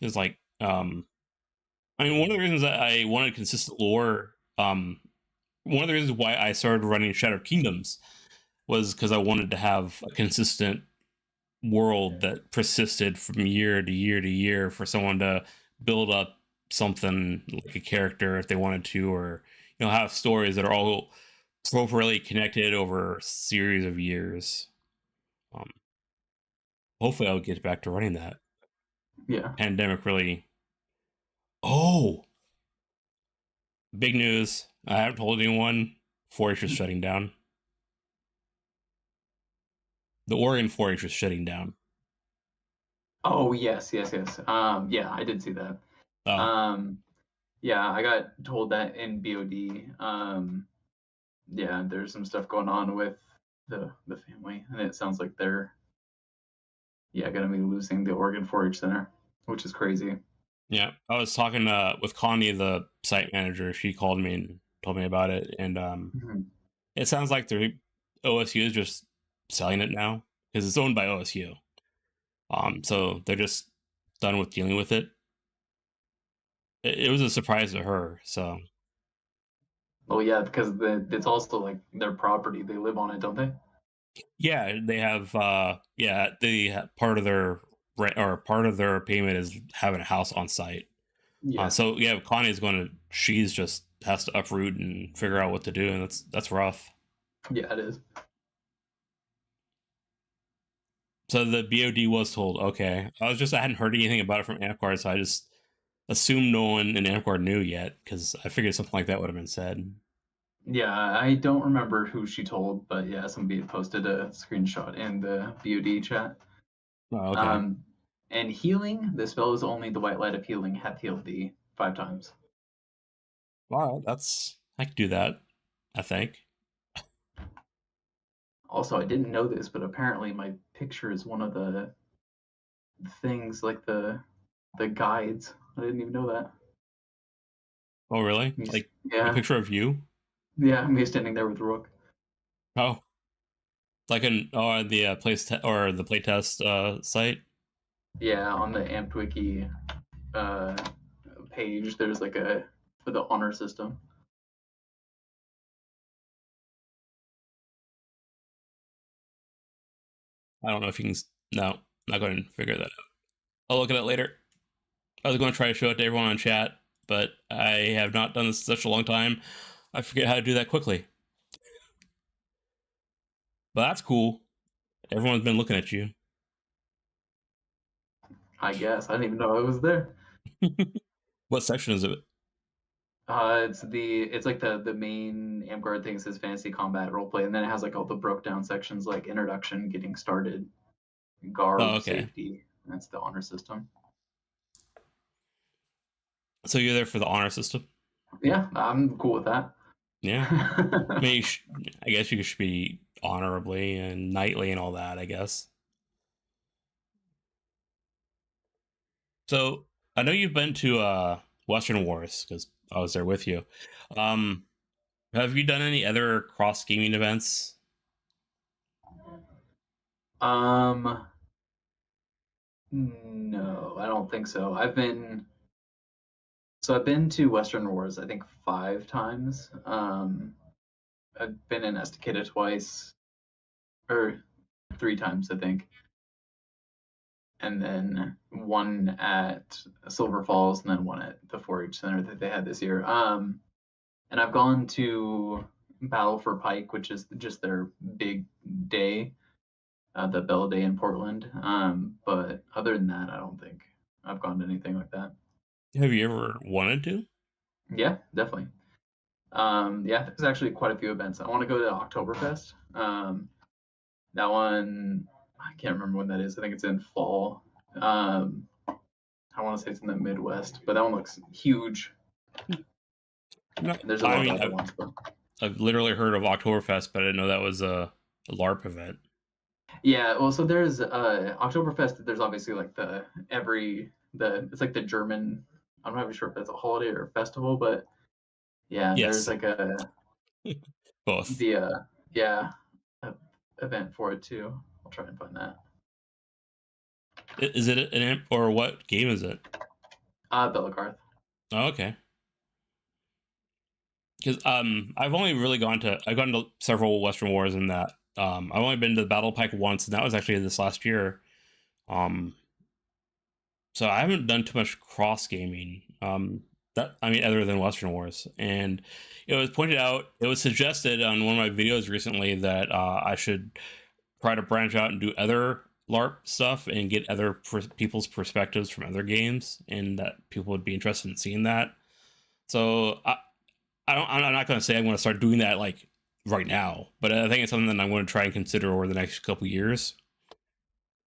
It's like, I mean, one of the reasons that I wanted consistent lore, one of the reasons why I started running Shattered Kingdoms was because I wanted to have a consistent world that persisted from year to year to year for someone to build up something like a character if they wanted to, or have stories that are all appropriately connected over a series of years. Um, hopefully, I'll get back to running that. Yeah. Pandemic really. Oh, big news! I haven't told anyone. 4-H is shutting down. The Oregon 4-H is shutting down. Oh yes, yes, yes. Yeah, I did see that. Oh, Um, yeah, I got told that in BOD. Yeah, there's some stuff going on with the family, and it sounds like they're yeah gonna be losing the Oregon 4-H Center, which is crazy. yeah. I was talking with Connie, the site manager. She called me and told me about it, and Mhm. it sounds like the OSU is just selling it now because it's owned by OSU. So they're just done with dealing with it. It was a surprise to her. So Well, yeah, because it's also like their property; they live on it, don't they? yeah, they have part of their rent or part of their payment is having a house on site. Yeah, So yeah, Connie's going to she's just has to uproot and figure out what to do, and that's rough. yeah, it is. So the BOD was told, okay. I hadn't heard anything about it from Amtgard, so I just assumed no one in Amtgard knew yet because I figured something like that would have been said. Yeah, I don't remember who she told, but yeah, somebody had posted a screenshot in the BOD chat. Oh, okay. Um, and healing, the spell is only the white light of healing hath healed thee 5 times. All right, I could do that, I think. Also, I didn't know this, but apparently my picture is one of the things like the guides. I didn't even know that. Oh, really? Like a Yeah, picture of you? yeah, me standing there with the rook. Oh, like an the or the playtest site. Yeah, on the Amtwiki uh, page, there's like a for the honor system. I don't know if you can. No, not going to figure that out. I'll look at it later. I was going to try to show it to everyone on chat, but I have not done this in such a long time. I forget how to do that quickly. But that's cool. Everyone's been looking at you. I guess I didn't even know I was there. What section is it? It's like the main Amtgard thing says fantasy combat roleplay, and then it has like all the broke down sections like introduction, getting started, Oh, garb, okay. safety. That's the honor system. So you're there for the honor system? Yeah, I'm cool with that. Yeah. I mean, I guess you should be honorably and knightly and all that, I guess. So I know you've been to Western Wars because I was there with you. Um, have you done any other cross gaming events? um, no, I don't think so. I've been to Western Wars, I think 5 times. I've been in Estacada twice, or 3 times, I think, and then one at Silver Falls, and then one at the 4-H center that they had this year. And I've gone to Battle for Pike, which is just their big day, the Bell Day in Portland. But other than that, I don't think I've gone to anything like that. Have you ever wanted to? Yeah, definitely. Yeah, there's actually quite a few events. I want to go to Oktoberfest. That one, I can't remember when that is. I think it's in fall. I want to say it's in the Midwest, but that one looks huge. No, There's a I lot of mean, other ones, but I've literally heard of Oktoberfest, but I didn't know that was a LARP event. yeah. Well, so there's Oktoberfest. There's obviously like it's like the German. I'm not even sure if that's a holiday or a festival, but yeah, there's Yes, like both. the yeah a, event for it too. I'll try and find that. Is it an imp or what game is it? Bellacarth. Oh, okay. Because I've gone to several Western Wars in that. I've only been to the Battle Pack once, and that was actually this last year. Um, so I haven't done too much cross gaming. That I mean, other than Western Wars, and it was pointed out, it was suggested on one of my videos recently that I should try to branch out and do other LARP stuff and get other people's perspectives from other games, and that people would be interested in seeing that. So I'm not going to say I'm going to start doing that like right now, but I think it's something that I'm going to try and consider over the next couple years.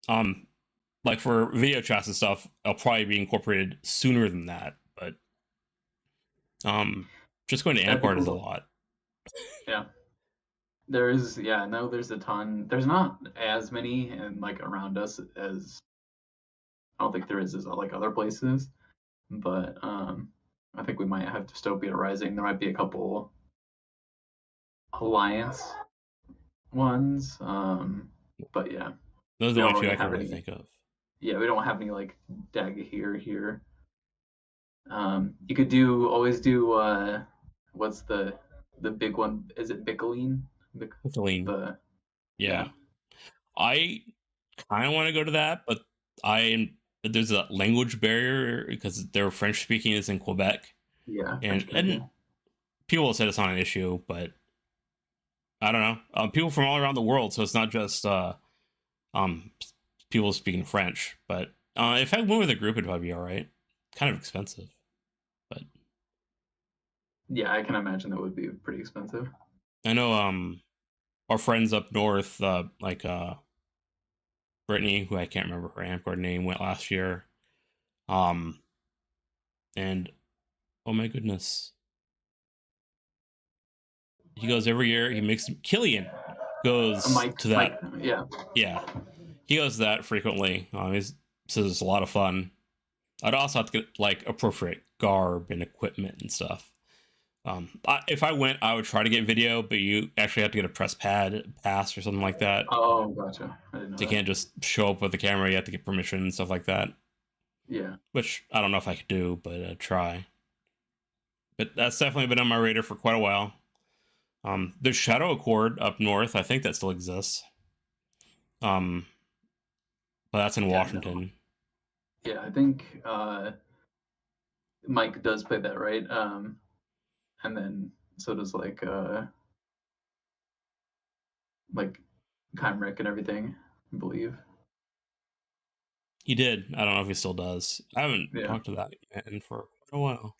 Um, like for video chats and stuff, I'll probably be incorporated sooner than that. But just going to That'd be Amtgard is a cool. lot. Yeah. There's yeah, no, there's a ton. There's not as many and like around us as I don't think there is as like other places, but I think we might have Dystopia Rising. There might be a couple alliance ones, but yeah, Those are we the don't only two really I can have really any. think of. Yeah, we don't have any like Dagahir. You could do always do what's the big one? Is it Bickeline? Celine, The yeah, yeah I kind of want to go to that, but there's a language barrier because their French speaking is in Quebec, yeah French and Canadian. people have said it's not an issue, but I don't know. People from all around the world, so it's not just um, people speaking French. But if I went with a group, it'd probably be all right. Kind of expensive, but Yeah, I can imagine that would be pretty expensive. I know our friends up north, Brittany, who I can't remember her Amtgard name, went last year. And oh my goodness, he goes every year. He makes Killian goes Mike, to Mike, that. yeah. Yeah, he goes to that frequently. He says it's a lot of fun. I'd also have to get like appropriate garb and equipment and stuff. If I went, I would try to get video, but you actually have to get a press pad pass or something like that. Oh, gotcha. I didn't know So you that. can't just show up with the camera. You have to get permission and stuff like that. Yeah. Which I don't know if I could do, but try. But that's definitely been on my radar for quite a while. There's Shadow Accord up north. I think that still exists. But that's in Yeah, no. Washington. Yeah, I think Mike does play that, right? And then so does like Kymrick and everything, I believe. He did. I don't know if he still does. I haven't Yeah. talked to that man for quite a while.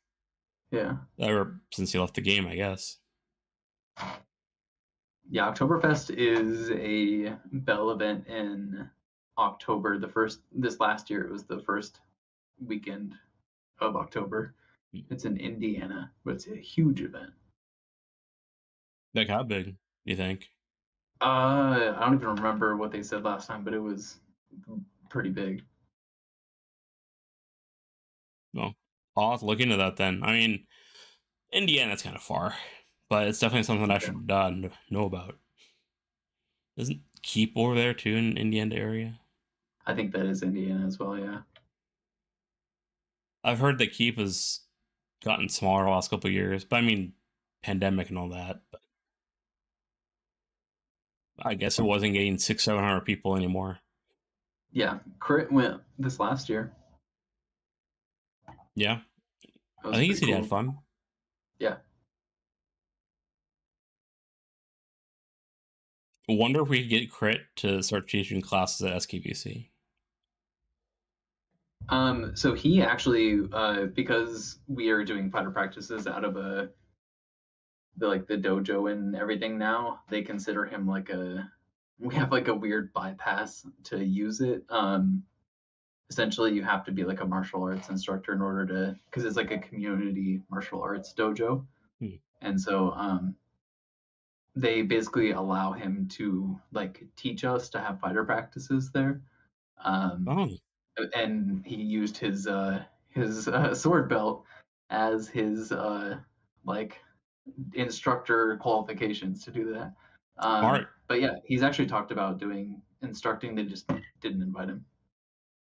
Yeah. Ever since he left the game, I guess. Yeah, Oktoberfest is a Bell event in October. This last year it was the first weekend of October. It's in Indiana, but it's a huge event. Like how big do you think? I don't even remember what they said last time, but it was pretty big. Well, I'll have to look into that then. I mean, Indiana's kind of far, but it's definitely something I Yeah. should know about. Isn't Keep over there too in Indiana area? I think that is Indiana as well, yeah. I've heard that Keep has gotten smaller the last couple of years, but I mean, pandemic and all that. But I guess it wasn't getting 700 people anymore. Yeah, Crit went this last year. Yeah, That I was think he pretty said he had cool. fun. Yeah. Wonder if we could get Crit to start teaching classes at SKBC. So he actually, because we are doing fighter practices out of the dojo and everything now, they consider him we have like a weird bypass to use it. Essentially you have to be like a martial arts instructor in order to, because it's like a community martial arts dojo. Hmm. And so they basically allow him to like teach us to have fighter practices there. Um, Oh, and he used his sword belt as his like instructor qualifications to do that. smart. But yeah, he's actually talked about doing instructing. They just didn't invite him.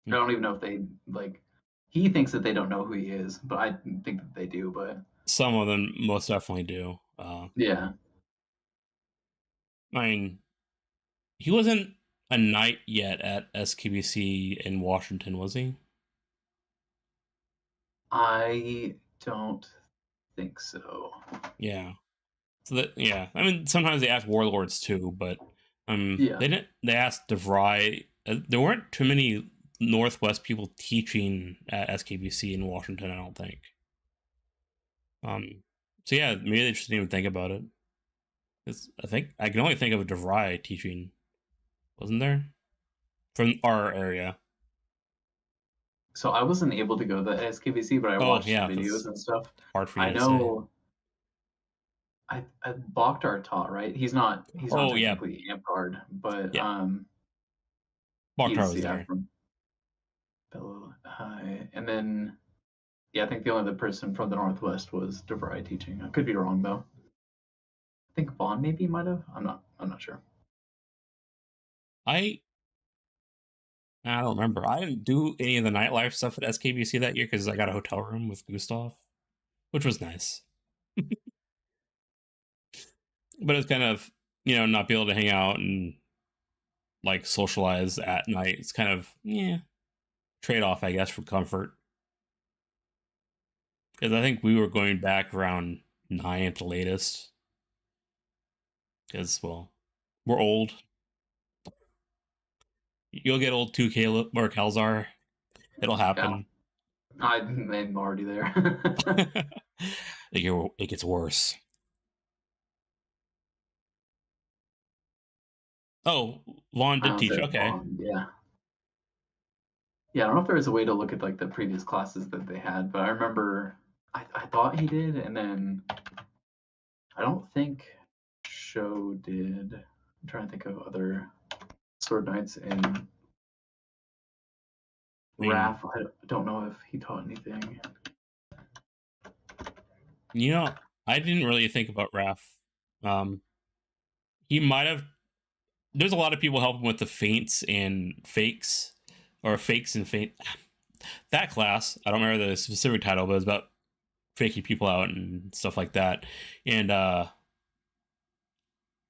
I Hmm. don't even know if they like. He thinks that they don't know who he is, but I think that they do. But Some of them most definitely do. yeah, I mean, he wasn't a knight yet at SKBC in Washington, was he? I don't think so. Yeah. So that yeah, I mean sometimes they ask warlords too, but Yeah, they didn't. They asked DeVry. There weren't too many Northwest people teaching at SKBC in Washington. I don't think. Um, so yeah, maybe they just didn't even think about it. 'Cause I think I can only think of DeVry teaching, wasn't there, from our area? so I wasn't able to go to the SKVC, but I Oh watched yeah, videos that's and stuff. hard for you I to say. know I Bakhtar taught, right? He's not Oh yeah, technically Amtgard, but yeah. Mokhtar he's was there. from Bellow High. And then yeah, I think the only other person from the Northwest was DeVry teaching. I could be wrong though. I think Vaughn maybe might have. I'm not sure. I I don't remember. I didn't do any of the nightlife stuff at SKBC that year because I got a hotel room with Gustav, which was nice. But it's kind of not be able to hang out and like socialize at night. It's kind of trade off, I guess, for comfort. Because I think we were going back around 9 at the latest. Because we're old. You'll get old too, Caleb or Calzar. It'll Yeah. happen. I'm already there. It gets worse. Oh, Vaughn I did don't teach. say Okay. Vaughn. Yeah. Yeah, I don't know if there was a way to look at like the previous classes that they had, but I remember I thought he did, and then I don't think Show did. I'm trying to think of other sword knights in I mean, Raph. I don't know if he taught anything. you know, I didn't really think about Raph. Um, he might have. There's a lot of people helping with the feints and fakes, or fakes and feint. That class, I don't remember the specific title, but it's about faking people out and stuff like that. And I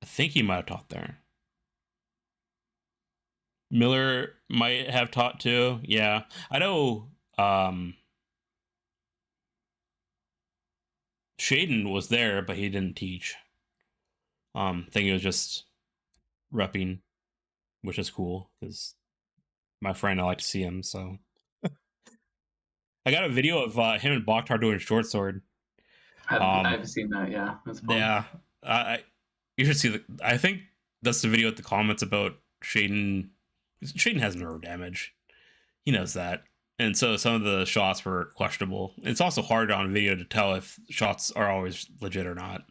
think he might have taught there. Miller might have taught too. Yeah, I know. Shaden was there, but he didn't teach. I think he was just repping, which is cool because my friend, I like to see him. So I got a video of him and Bakhtar doing short sword. Um, I've seen that. Yeah, that's fun. yeah, I you should see the. I think that's the video with the comments about Shaden. Shaden has nerve damage. He knows that. And so some of the shots were questionable. It's also hard on video to tell if shots are always legit or not.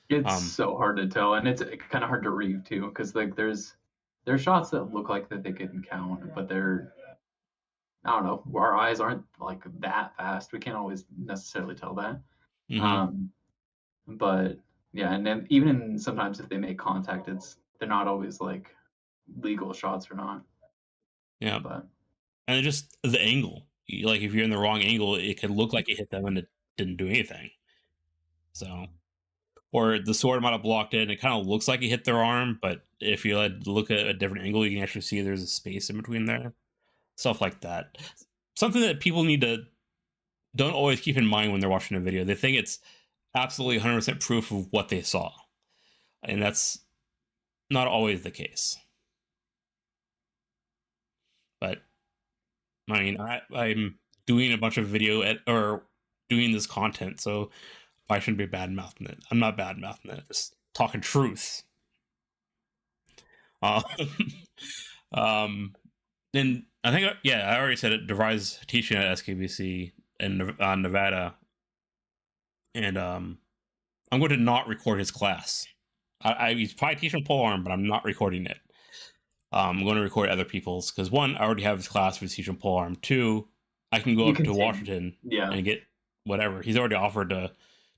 It's Um, so hard to tell, and it's kind of hard to read too, because like there's shots that look like that they can count, but they're I don't know. Our eyes aren't like that fast. We can't always necessarily tell that. hmm Um, but yeah, and then even sometimes if they make contact, they're not always like legal shots or not. Yeah, But and just the angle. Like if you're in the wrong angle, it could look like it hit them and it didn't do anything. So, or the sword might have blocked it, and it kind of looks like it hit their arm, but if you look at a different angle, you can actually see there's a space in between there. Stuff like that. Something that people need to don't always keep in mind when they're watching a video. They think it's absolutely 100% proof of what they saw, and that's not always the case. But I mean, I'm doing a bunch of or doing this content, so I shouldn't be bad mouthing it. I'm not bad mouthing it. Just talking truth. Uh, um, and I think yeah, I already said it. Devise teaching at SKBC in Nevada, and I'm going to not record his class. He's probably teaching polearm, but I'm not recording it. I'm going to record other people's because one, I already have his class for teaching polearm. Two, I can go you up can to take Washington yeah, and get whatever. He's already offered to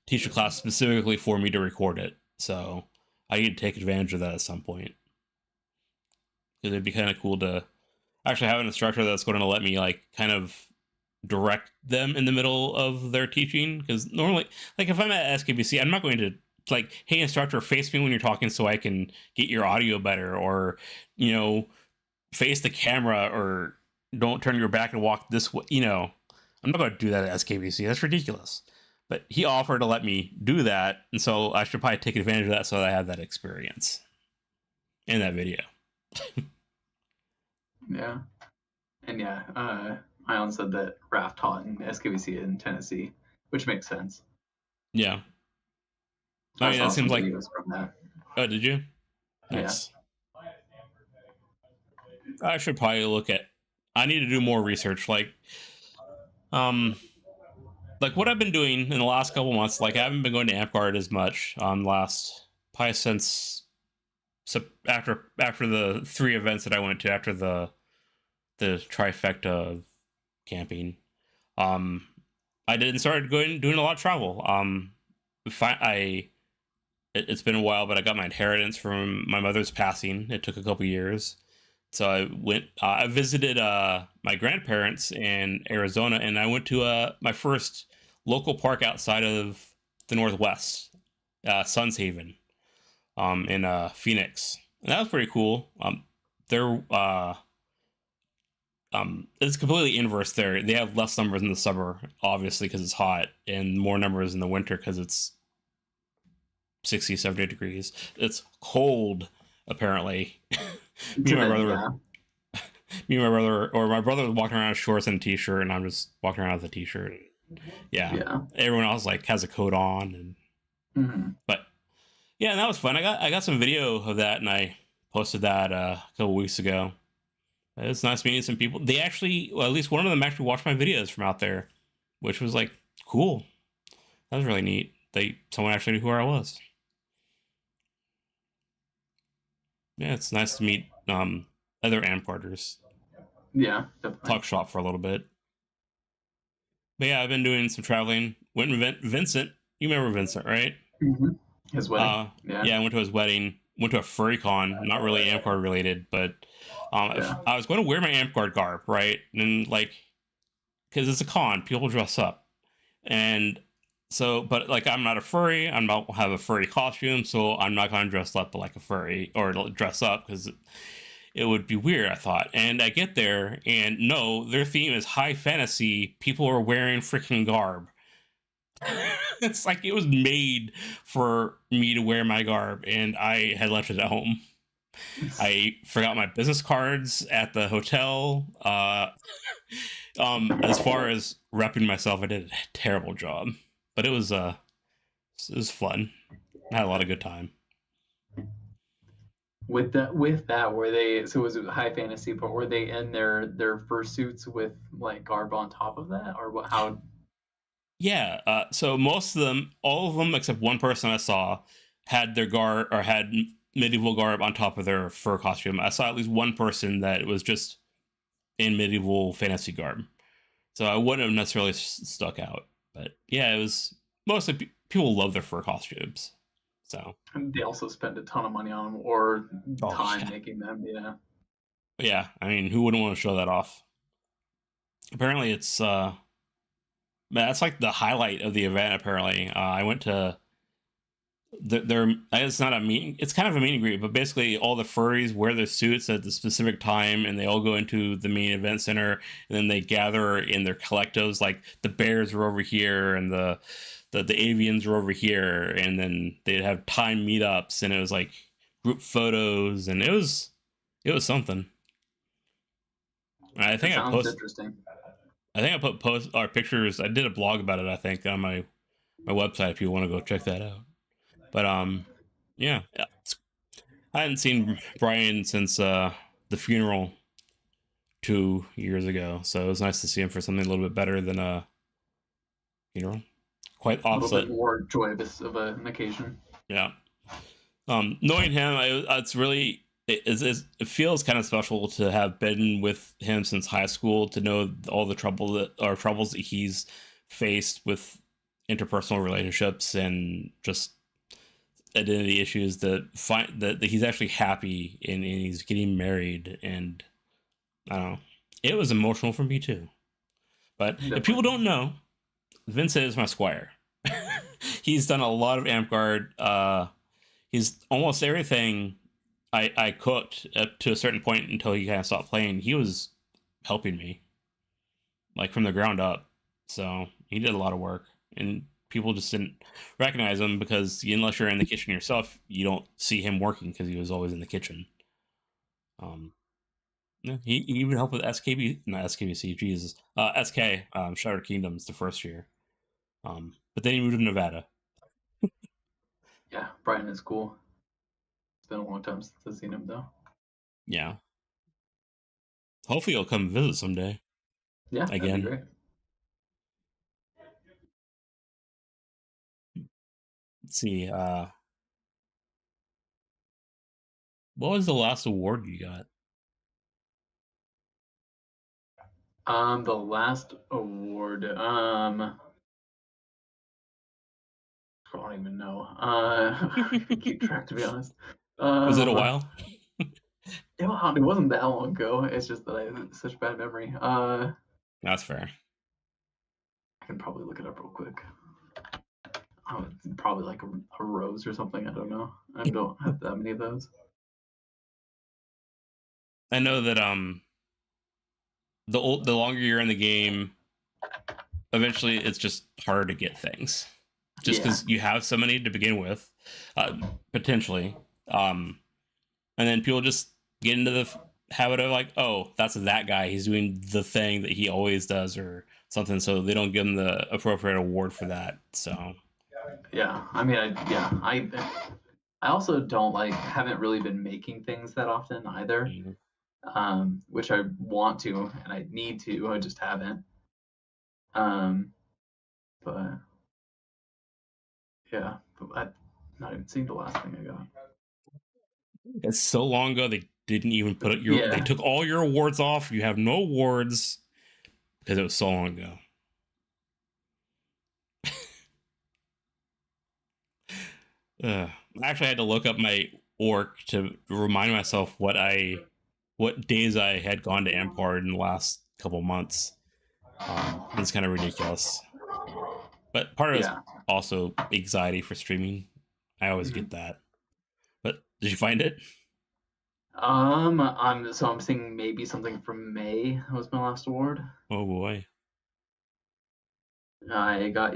teach a class specifically for me to record it, so I need to take advantage of that at some point because it'd be kind of cool to actually have an instructor that's going to let me like kind of direct them in the middle of their teaching because normally like if I'm at SKBC I'm not going to like hey instructor face me when you're talking so I can get your audio better or you know face the camera or don't turn your back and walk this way I'm not going to do that at SKBC. That's ridiculous. But he offered to let me do that and so I should probably take advantage of that so that I have that experience in that video. yeah, and yeah. Ion said that Raph taught in SKVC in Tennessee, which makes sense. Yeah, I I mean saw that seems some like videos from that. oh did you Yeah, nice. I should probably look at. I need to do more research. Um, like what I've been doing in the last couple months. Like I haven't been going to Amtgard as much. Last probably since after the three events that I went to after the trifecta of camping. Um, I didn't start doing a lot of travel. It's been a while, but I got my inheritance from my mother's passing. It took a couple years. So I went. I visited my grandparents in Arizona, and I went to my first local park outside of the Northwest, Suns Haven, in Phoenix. And that was pretty cool. They're it's completely inverse there. They have less numbers in the summer, obviously, because it's hot, and more numbers in the winter because it's 60, 70 degrees. It's cold, apparently. me and my today, brother yeah, or my brother was walking around in shorts and a t-shirt, and I'm just walking around with a t-shirt. Yeah, yeah. everyone else like has a coat on, and Hmm. but yeah, and that was fun. I got some video of that, and I posted that a couple weeks ago. It's nice meeting some people. They actually, well, at least one of them actually watched my videos from out there, which was like cool. That was really neat. Someone actually knew who I was. Yeah, it's nice to meet other Amtgarders. Yeah, definitely. Talk shop for a little bit. But yeah, I've been doing some traveling. Went and Vincent. You remember Vincent, right? Hmm. His wedding. Yeah. Yeah, I went to his wedding. Went to a furry con, not really Amtgard related, but Yeah. I was going to wear my Amtgard garb, right? And like, because it's a con, people dress up, and so, but like, I'm not a furry. I'm not have a furry costume, so I'm not going to dress up like a furry or dress up because it would be weird, I thought. And I get there, and no, their theme is high fantasy. People are wearing freaking garb. It's like it was made for me to wear my garb, and I had left it at home. I forgot my business cards at the hotel. As far as repping myself, I did a terrible job, but it was fun. I had a lot of good time. With that, were they? So was it high fantasy, but were they in their fursuits with like garb on top of that, or what? How? Yeah. So most of them, all of them except one person I saw, had their garb or had medieval garb on top of their fur costume. I saw at least one person that was just in medieval fantasy garb. So I wouldn't have necessarily stuck out. But yeah, it was mostly people love their fur costumes. So They also spend a ton of money on them or oh time yeah, making them. Yeah. yeah. I mean, who wouldn't want to show that off? Apparently, that's like the highlight of the event. Apparently, I went to they're it's not a meeting, it's kind of a meet and greet, but basically all the furries wear their suits at the specific time and they all go into the main event center, and then they gather in their collectives. Like the bears are over here and the avians are over here, and then they'd have time meetups, and it was like group photos, and it was something. I That think sounds interesting. I put post or pictures. I did a blog about it, I think, on my website if you want to go check that out. But yeah, I hadn't seen Brian since the funeral 2 years ago, so it was nice to see him for something a little bit better than a funeral. Quite A little bit opposite. more joyous of an occasion. Yeah. Knowing him, it's really it feels kind of special to have been with him since high school, to know all the troubles that he's faced with interpersonal relationships and just identity issues, that he's actually happy and he's getting married, and I don't know. It was emotional for me too. But if people Definitely. don't know, Vincent is my squire. He's done a lot of Amtgard. He's almost everything I cooked up to a certain point until he kind of stopped playing. He was helping me like from the ground up. So he did a lot of work, and people just didn't recognize him because unless you're in the kitchen yourself, you don't see him working because he was always in the kitchen. Um, yeah, he even helped with SKB, not SKBC, Jesus, SK, Shattered Kingdoms the first year. But then he moved to Nevada. Yeah, Brian is cool. It's been a long time since I've seen him though. Yeah, hopefully he'll come visit someday Yeah, that'd be again. great. Let's see. What was the last award you got? The last award. I don't even know. I could keep track to be honest. Was it a Um, while? it wasn't that long ago. It's just that I have such bad memory. That's fair. I can probably look it up real quick. Oh, it's probably like a rose or something. I don't know. I don't have that many of those. I know that the longer you're in the game, eventually it's just harder to get things, just Yeah, because you have so many to begin with, uh, potentially. And then people just get into the habit of like, oh, that's that guy. He's doing the thing that he always does, or something. So they don't give him the appropriate award for that. So yeah. I mean, I also don't like haven't really been making things that often either. mm, which I want to and I need to. I just haven't. Um, but yeah, but I've not even seen the last thing I got. It's so long ago they didn't even put it your. They Yeah, took all your awards off. You have no awards because it was so long ago. I actually had to look up my orc to remind myself what days I had gone to Amtgard in the last couple months. It's kind of ridiculous, but part of it's yeah. also anxiety for streaming. I always Mhm. get that. But did you find it? I'm seeing maybe something from May was my last award. Oh boy, I got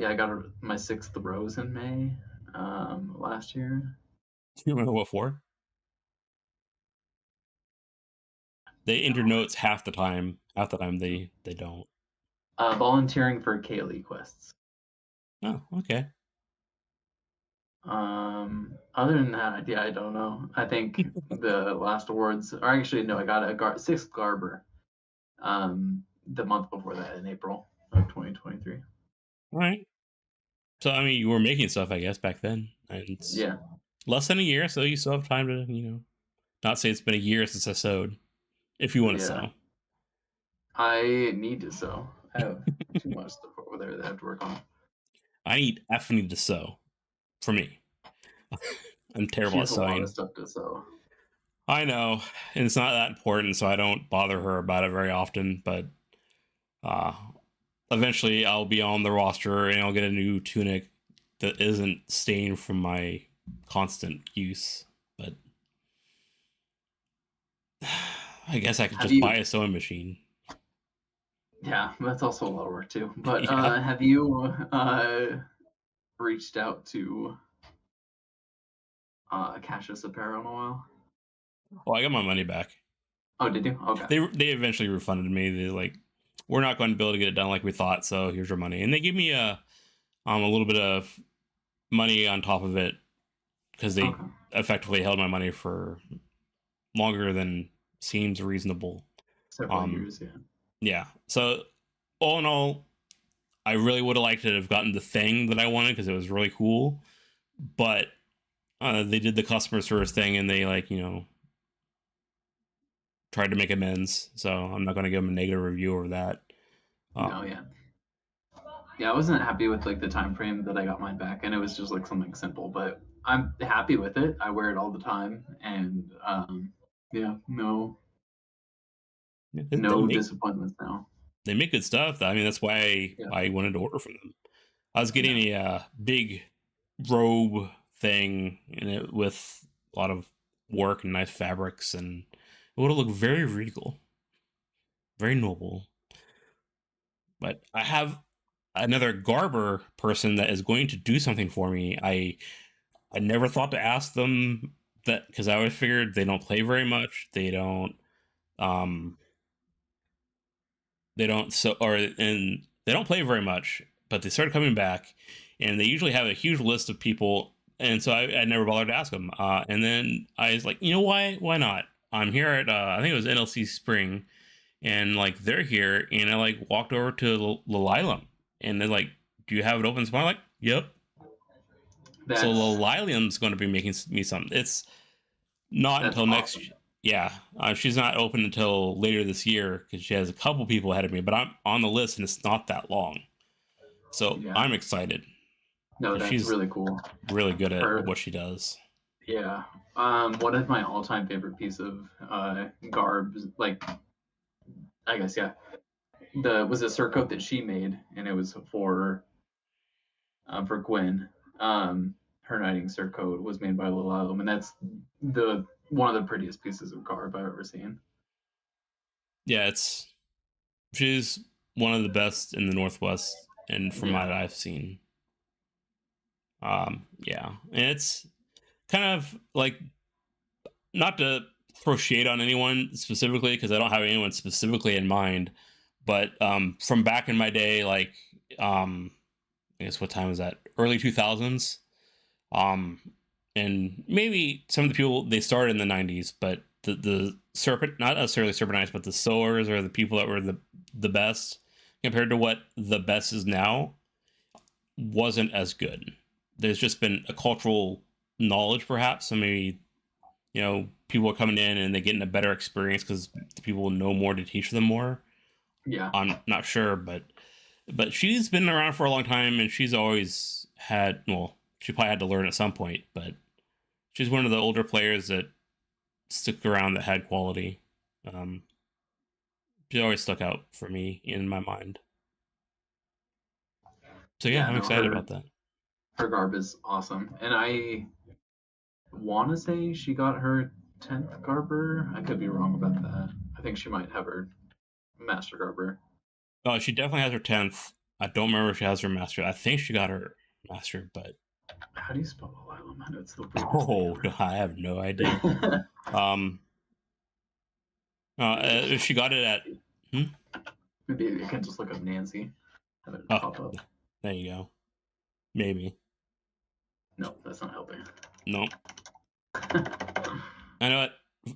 my sixth rose in May, last year. do you remember what for? They enter notes half the time. Half the time they don't. Volunteering for Kaylee quests. Oh, okay. Other than that, yeah, I don't know. I think the last awards, or actually no, I got a sixth Garber, the month before that in April of 2023. All right. So I mean, you were making stuff, I guess, back then, and it's Yeah, less than a year, so you still have time to, not say it's been a year since I sewed, if you want to yeah. sew. I need to sew. I have too much stuff over there that I have to work on. I need to sew for me. I'm She terrible at has a lot of sewing. stuff to sew. I know, and it's not that important, so I don't bother her about it very often. But uh, eventually, I'll be on the roster and I'll get a new tunic that isn't stained from my constant use. But I guess I could Have just buy you? a sewing machine. Yeah, that's also a lot of work too. But Yeah. have you reached out to Cassius Apparel in a while? Well, I got my money back. Oh, did you? Okay. They eventually refunded me. They like, we're not going to be able to get it done like we thought, so here's your money. And they gave me a little bit of money on top of it because they Okay. effectively held my money for longer than seems reasonable. Several Um, years, yeah. yeah. So all in all, I really would have liked to have gotten the thing that I wanted because it was really cool. But they did the customer service thing and they like tried to make amends. So I'm not going to give them a negative review over that. No, Um, yeah. Yeah, I wasn't happy with like the time frame that I got mine back, and it was just like something simple, but I'm happy with it. I wear it all the time, and yeah, no, they no make disappointments now. good stuff. I mean, that's why Yeah, I wanted to order from them. I was yeah, getting a big robe thing in it with a lot of work and nice fabrics, and it would have looked very regal, very noble. But I have another Garber person that is going to do something for me. I never thought to ask them that because I always figured they don't play very much. Um they don't so or and they don't play very much, but they started coming back, and they usually have a huge list of people, and so I never bothered to ask them. And then I was like, why not? I'm here at I think it was NLC Spring, and like they're here, and I like walked over to Lilium, and they're like, "Do you have it open?" So I'm like, "Yep." So that's Lilium's going to be making me something. It's not that's until next. awesome. Yeah, she's not open until later this year because she has a couple people ahead of me. But I'm on the list, and it's not that long, so Yeah, I'm excited no, because that's she's really cool. really good at Her, what she does. yeah. One of my all-time favorite piece of garb, like I guess, yeah, the was a surcoat that she made, and it was for Gwen. Um, her knighting surcoat was made by Lil Album, and that's the one of the prettiest pieces of garb I've ever seen. Yeah, it's she's one of the best in the Northwest, and from Yeah, what I've seen, yeah, and it's kind of like not to throw shade on anyone specifically because I don't have anyone specifically in mind, but from back in my day, like um, I guess what time was that? Early 2000s. Um, and maybe some of the people they started in the 90s, but the serpent, not necessarily serpent but the sowers or the people that were the best compared to what the best is now wasn't as good. There's just been a cultural knowledge, perhaps. So maybe people are coming in and they're getting a better experience because the people know more to teach them more. Yeah. I'm not sure, but she's been around for a long time and she's always had, well, she probably had to learn at some point, but she's one of the older players that stuck around that had quality. Um, she always stuck out for me in my mind. So yeah, Yeah, I'm no, excited about that. her garb is awesome, and I want to say she got her 10th garber. I could be wrong about that. I think she might have her master garber. She definitely has her 10th. I don't remember if she has her master. I think she got her master, but How do you spell Oilum? I know it's the weirdest thing oh, I have no idea. ever. Um, she got it at. Hmm? Maybe you can just look up Nancy. Have it Oh, pop up. there you go. Maybe. No, that's not helping. No. I know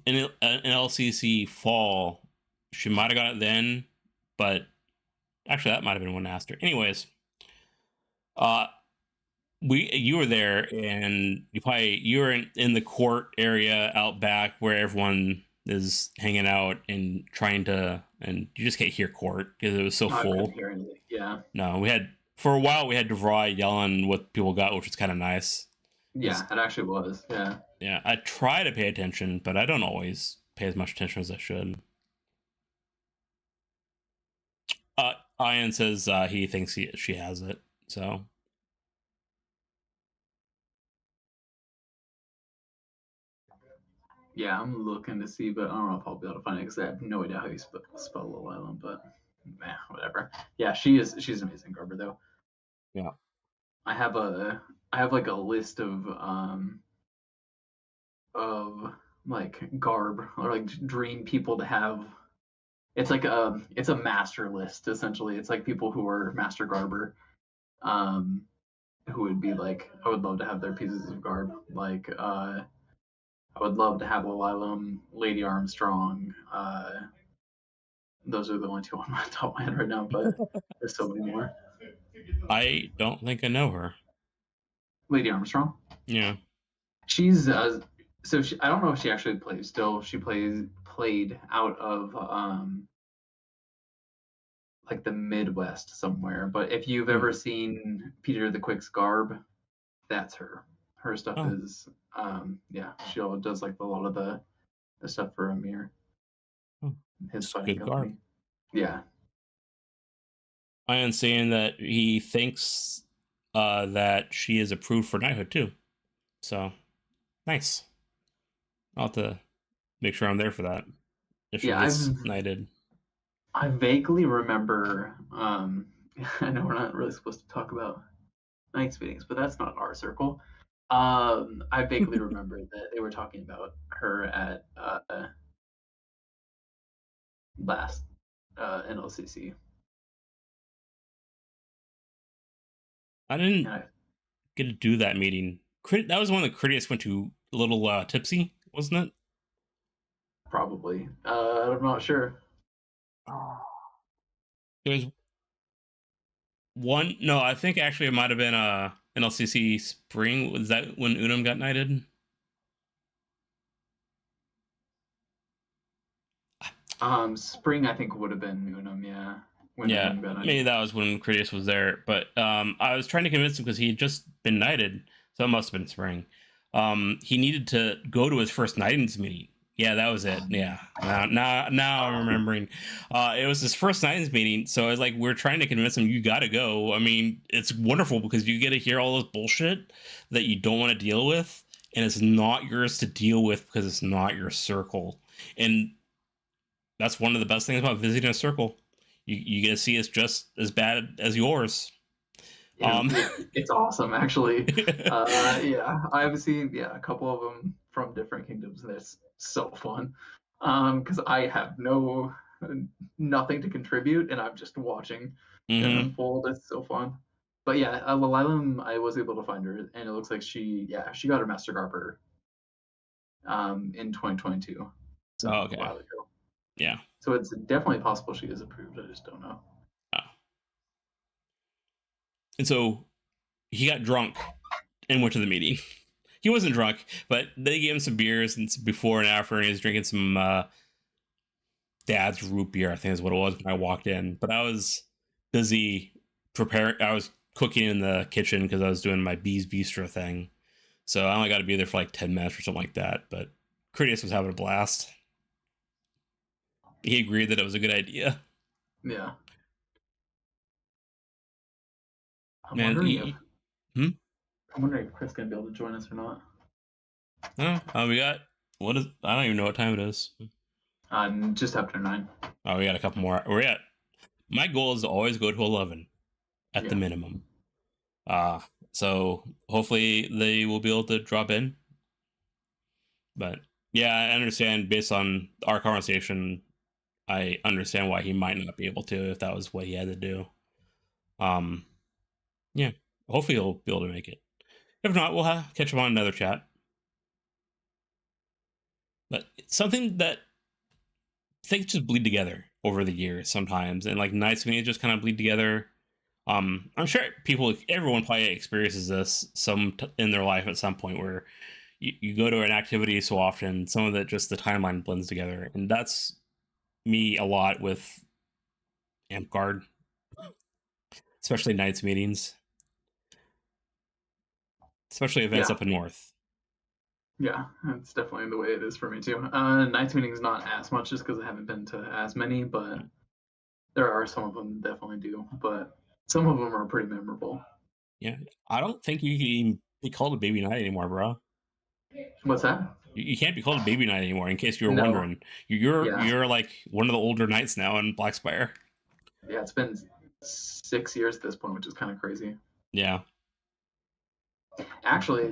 in LCC fall, she might have got it then, but actually that might have been one after. Anyways, uh, you were there and you were in the court area out back where everyone is hanging out and trying to, and you just can't hear court because it was so I couldn't full. hear anything. Yeah. No, for a while we had DeVry yelling what people got, which was kind of nice. Yeah, it actually was. Yeah. Yeah, I try to pay attention, but I don't always pay as much attention as I should. Ian says he thinks she has it. So Yeah, I'm looking to see, but I don't know if I'll be able to find it because I have no idea how you spell Little Island. But whatever. Yeah, she's an amazing garber though. yeah. I have a I have like a list of like garb or like dream people to have. It's like it's a master list essentially. It's like people who are master garber, um, who would be like I would love to have their pieces of garb. Like I would love to have Lililum, Lady Armstrong. Those are the only two on my top of my head right now, but there's so many more. I don't think I know her. Lady Armstrong. Yeah. She's so I don't know if she actually plays still. She played out of like the Midwest somewhere. But if you've Hmm. ever seen Peter the Quick's garb, that's her. Her stuff Oh, is yeah. She does like a lot of the stuff for Amir, oh, his it's fighting good garb. company. Yeah, Ian's saying that he thinks that she is approved for knighthood too. So nice. I'll have to make sure I'm there for that if she yeah. gets knighted. I vaguely remember. I know we're not really supposed to talk about Knights meetings, but that's not our circle. I vaguely remember that they were talking about her at last NLCC. I didn't And I get to do that meeting. That was one that Critias went to a little tipsy, wasn't it? probably, I'm not sure. There was one. No, I think actually it might have been NLCC spring. Was that when Unum got knighted? Spring I think would have been Unum, yeah, when Yeah, Unum got maybe knighted. that was when Critias was there. But I was trying to convince him because he had just been knighted, so it must have been spring. He needed to go to his first knightings meeting. Yeah, that was it. Yeah, now I'm remembering. It was his first knightings meeting, so I was like, we're trying to convince him you got to go. I mean, it's wonderful because you get to hear all this bullshit that you don't want to deal with, and it's not yours to deal with because it's not your circle. And that's one of the best things about visiting a circle. You get to see it's just as bad as yours. Um, It's awesome actually. Yeah, I've seen a couple of them from different kingdoms, and it's so fun. Because I have nothing to contribute, and I'm just watching it mm-hmm. unfold. It's so fun. But yeah, Lilium, I was able to find her, and it looks like she got her Master Garper in 2022. So Oh, a okay. while ago. Yeah. So it's definitely possible she is approved. I just don't know. Oh. And so he got drunk and went to the meeting. He wasn't drunk, but they gave him some beers and before and after, and he was drinking some dad's root beer, I think is what it was when I walked in. But I was busy preparing. I was cooking in the kitchen because I was doing my Bees Bistro thing. So I only got to be there for like 10 minutes or something like that. But Critias was having a blast. He agreed that it was a good idea. Yeah. I'm Man, wondering if hmm? I'm wondering if Chris gonna be able to join us or not. No, we got, what is, I don't even know what time it is. Just after 9. Oh, we got a couple more. We're at, my goal is to always go to 11 at the Yeah. minimum. Uh, so hopefully they will be able to drop in. But yeah, I understand based on our conversation, I understand why he might not be able to if that was what he had to do. Um, yeah, hopefully he'll be able to make it. If not, we'll catch him on another chat. But something that things just bleed together over the years sometimes, and like nights when you just kind of bleed together. I'm sure everyone probably experiences this in their life at some point where you go to an activity so often, some of it just the timeline blends together, and that's me a lot with Amtgard, especially nights meetings, especially events Yeah. up in north. Yeah. That's definitely the way it is for me too. Nights meetings not as much just because I haven't been to as many, but there are some of them that definitely do. But some of them are pretty memorable. Yeah, I don't think you can even be called a baby night anymore, bro. What's that? You can't be called a baby night anymore. In case you were No. wondering, you're Yeah. you're like one of the older knights now in Black Spire. Yeah. It's been 6 years at this point, which is kind of crazy. Yeah, Actually, I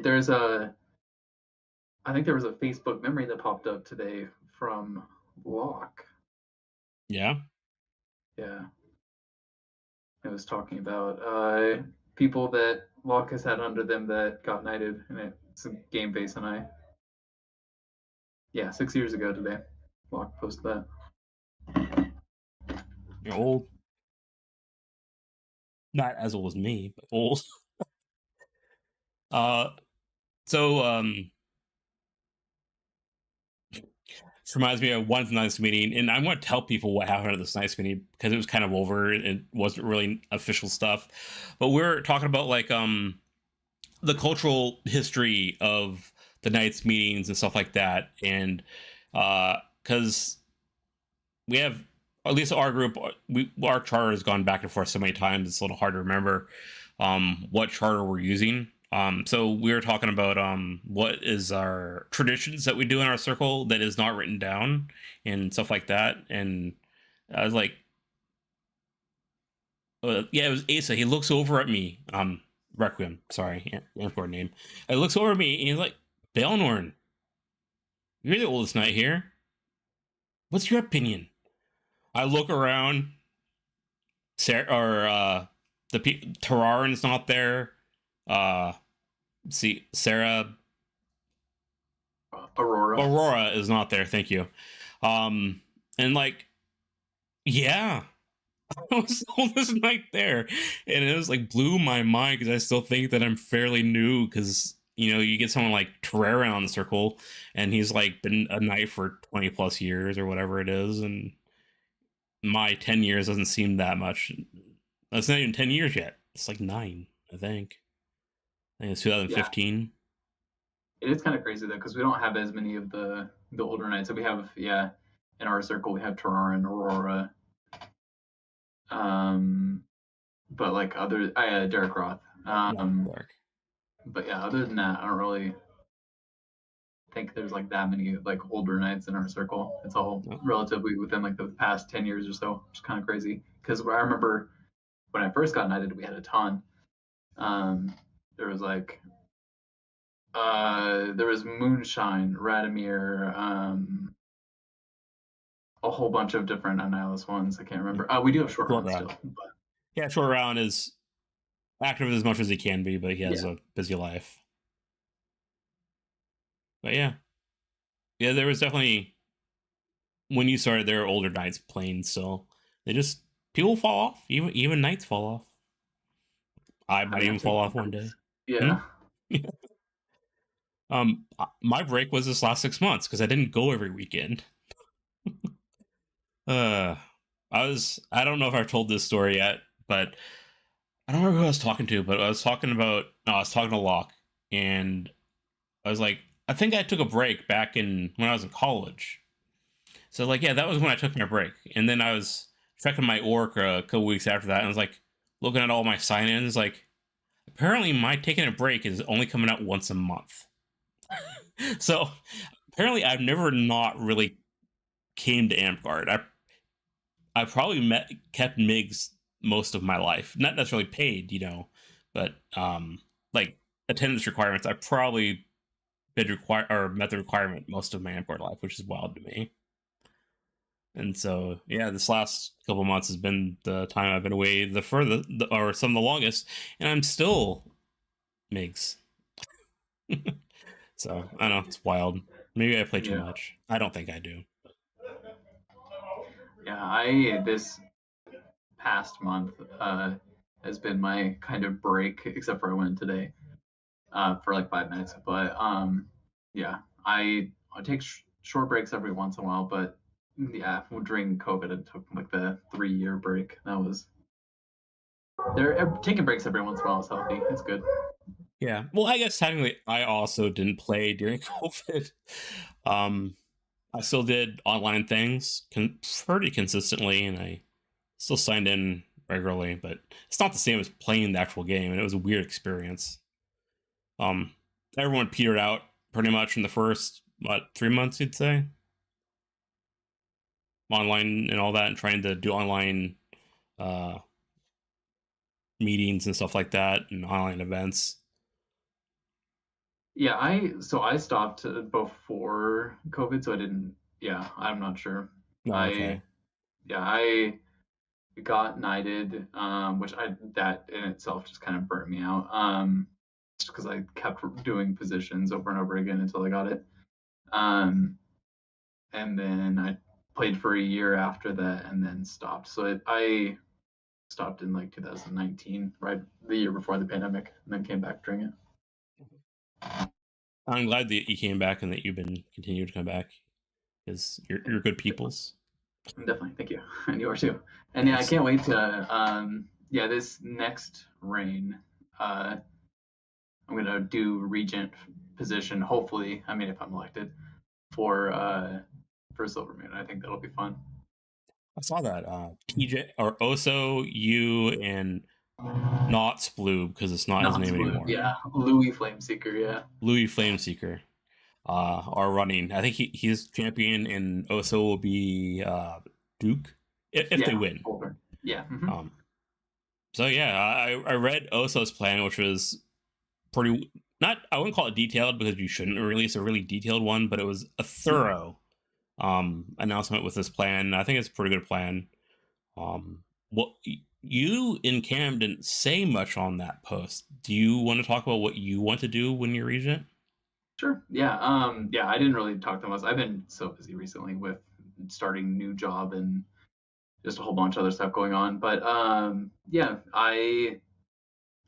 think there was a Facebook memory that popped up today from Locke. yeah. Yeah. It was talking about people that Locke has had under them that got knighted, and it's a game face, and yeah, 6 years ago today, Locke posted that. You're old. Not as old as me, but old. Uh, so this reminds me of one nice meeting, and I want to tell people what happened at this nice meeting because it was kind of over. It wasn't really official stuff, but we're talking about like the cultural history of the Knights meetings and stuff like that, and because we have at least our group, our charter has gone back and forth so many times it's a little hard to remember what charter we're using. So we were talking about what is our traditions that we do in our circle that is not written down and stuff like that. And I was like, yeah, it was Asa. He looks over at me. Requiem, sorry, Amtgard name. He looks over at me and he's like, Baelnorn, you're the oldest knight here. What's your opinion? I look around. Sarah or Tararan's not there. Uh, see, Sarah Aurora. Aurora is not there. Thank you. And like, yeah, I was the oldest knight there, and it was like blew my mind because I still think that I'm fairly new because you get someone like Terrera on the circle, and he's like been a knight for 20 plus years or whatever it is, and my 10 years doesn't seem that much. That's not even 10 years yet. It's like 9, I think. I think it's Yeah, 2015. it is kind of crazy though because we don't have as many of the older knights. So we have, yeah, in our circle we have Tararan, Aurora, um, but like other, Derek Roth. Yeah, dark. But yeah, other than that, I don't really think there's like that many like older knights in our circle. It's all No. relatively within like the past 10 years or so, which is kind of crazy. Because I remember when I first got knighted, we had a ton. Um, there was like there was Moonshine, Radomir, a whole bunch of different Annihilus ones. I can't remember. We do have short Short rounds round. still, but Yeah, short round is active as much as he can be, but he has yeah, a busy life. But yeah, there was definitely when you started, there were older knights playing, so they just people fall off. Even knights fall off. I I might mean, even I've taken fall a off one day. break. Yeah. My break was this last 6 months because I didn't go every weekend. Uh, I don't know if I've told this story yet, but I don't remember who I was talking to, but I was talking about, no, I was talking to Locke, and I was like, I think I took a break back in when I was in college. So like, yeah, that was when I took my break, and then I was checking my orc a couple weeks after that, and I was like, looking at all my sign-ins, like, apparently my taking a break is only coming out once a month. So apparently, I've never not really came to Amtgard. I probably kept MIGs most of my life, not necessarily paid, but like attendance requirements. I probably met the requirement most of my Amtgard life, which is wild to me. And so, yeah, this last couple months has been the time I've been away the furthest, or some of the longest, and I'm still MIGs. So I don't know, it's wild. Maybe I play too Yeah. much. I don't think I do. Yeah. I this past month has been my kind of break, except for I went today for like 5 minutes. But yeah, I take short breaks every once in a while. But yeah, during COVID, it took like the 3 year break. That was they're taking breaks every once in a while is healthy. It's good. Yeah. Well, I guess technically I also didn't play during COVID. Um, I still did online things pretty consistently, and I still signed in regularly, but it's not the same as playing the actual game, and it was a weird experience. Um, Everyone petered out pretty much in the first, 3 months, you'd say, online and all that, and trying to do online uh, meetings and stuff like that, and online events. Yeah, I stopped before COVID, so I didn't. Yeah, I'm not sure. Oh, I okay. yeah I got knighted, which I that in itself just kind of burnt me out. Just because I kept doing positions over and over again until I got it. Um, and then I played for a year after that, and then stopped. So I stopped in like 2019, right the year before the pandemic, and then came back during it. I'm glad that you came back and that you've been continuing to come back because you're good peoples. Definitely, thank you, and you are too. And yeah, I Yes. can't wait to yeah, this next reign, I'm gonna do regent position. Hopefully, I mean, if I'm elected for Silver Moon, I think that'll be fun. I saw that. TJ or Oso, you, and not Sploob because it's not his Not name Blue, anymore. yeah, Louis Flameseeker, yeah, Louis Flameseeker are running. I think he's champion, and Oso will be Duke if they yeah, win. over, yeah. Um, so yeah, I read Oso's plan, which was pretty not I wouldn't call it detailed because you shouldn't release a really detailed one, but it was a Yeah. thorough announcement with this plan. I think it's a pretty good plan. What you in Cam didn't say much on that post. Do you want to talk about what you want to do when you're regent? Sure. Yeah. Yeah. I didn't really talk to much. I've been so busy recently with starting new job and just a whole bunch of other stuff going on. But yeah, I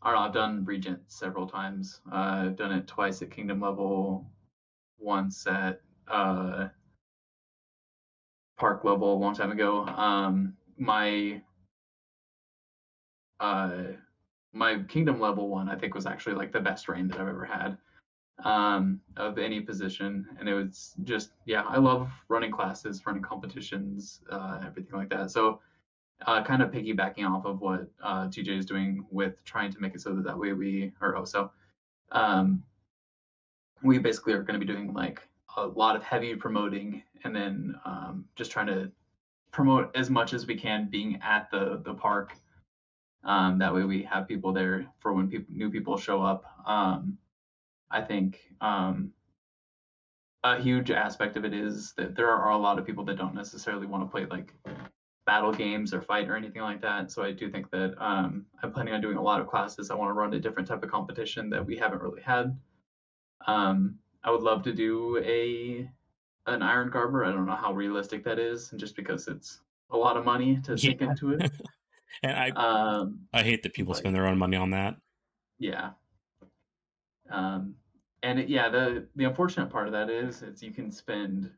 don't know. I've done Regent several times. I've done it twice at Kingdom level, once at Park level a long time ago. Uh, my Kingdom level one, I think, was actually like the best reign that I've ever had of any position, and it was just yeah. I love running classes, running competitions, everything like that. So kind of piggybacking off of what TJ is doing with trying to make it so that way we or also um, we basically are going to be doing like a lot of heavy promoting and then just trying to promote as much as we can being at the park. That way we have people there for when new people show up. I think a huge aspect of it is that there are a lot of people that don't necessarily want to play like battle games or fight or anything like that. So I do think that I'm planning on doing a lot of classes. I want to run a different type of competition that we haven't really had. I would love to do an Iron Garber. I don't know how realistic that is, just because it's a lot of money to Yeah, sink into it. and Um, I hate that people but spend their own money on that. yeah, um, and yeah, the unfortunate part of that is you can spend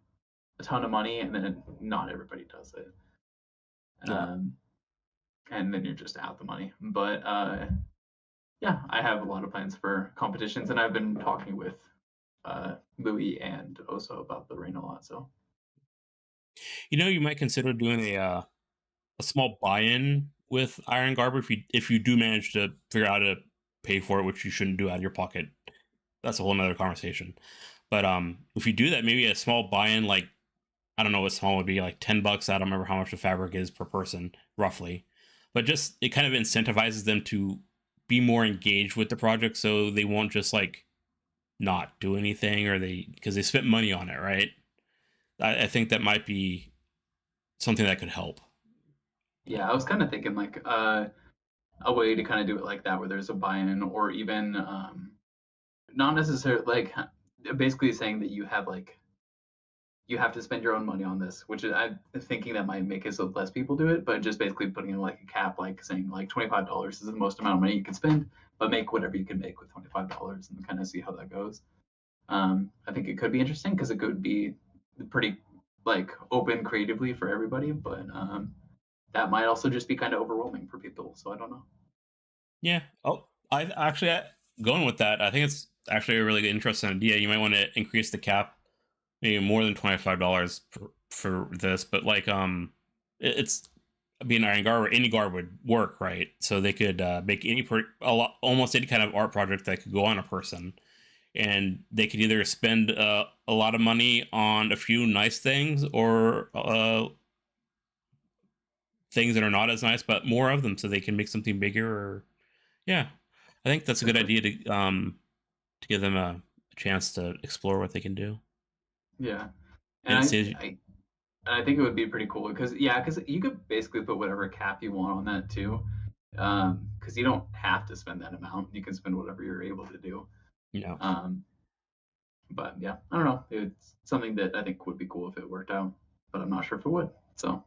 a ton of money and then not everybody does it, Yeah. um, and then you're just out the money. But yeah, I have a lot of plans for competitions, and I've been talking with Louis and Oso about the ring a lot. So You know, you might consider doing a small buy-in with Iron Garber if you do manage to figure out how to pay for it, which you shouldn't do out of your pocket. That's a whole nother conversation. But if you do that, maybe a small buy-in, like I don't know what small would be, like $10. I don't remember how much the fabric is per person, roughly. But just it kind of incentivizes them to be more engaged with the project, so they won't just like not do anything, or they because they spent money on it, right? I think that might be something that could help. yeah, I was kind of thinking like a way to kind of do it like that, where there's a buy-in, or even not necessarily like basically saying that you have like you have to spend your own money on this, which is, I'm thinking that might make it so less people do it, but just basically putting in like a cap, like saying like $25 is the most amount of money you can spend, but make whatever you can make with $25 and kind of see how that goes. I think it could be interesting because it could be pretty like open creatively for everybody, but that might also just be kind of overwhelming for people. So I don't know. Yeah. Oh, I actually going with that. I think it's actually a really interesting idea. You might want to increase the cap, maybe more than $25 for this, but like it's being Iron Guard or any guard would work, right? So they could make almost any kind of art project that could go on a person, and they could either spend a lot of money on a few nice things or things that are not as nice, but more of them, so they can make something bigger. Or yeah, I think that's a good Definitely. idea to give them a chance to explore what they can do, Yeah. And and it saves. I think it would be pretty cool because yeah, because you could basically put whatever cap you want on that too, because you don't have to spend that amount. You can spend whatever you're able to do. You know, Um, but yeah, I don't know. It's something that I think would be cool if it worked out, but I'm not sure if it would. So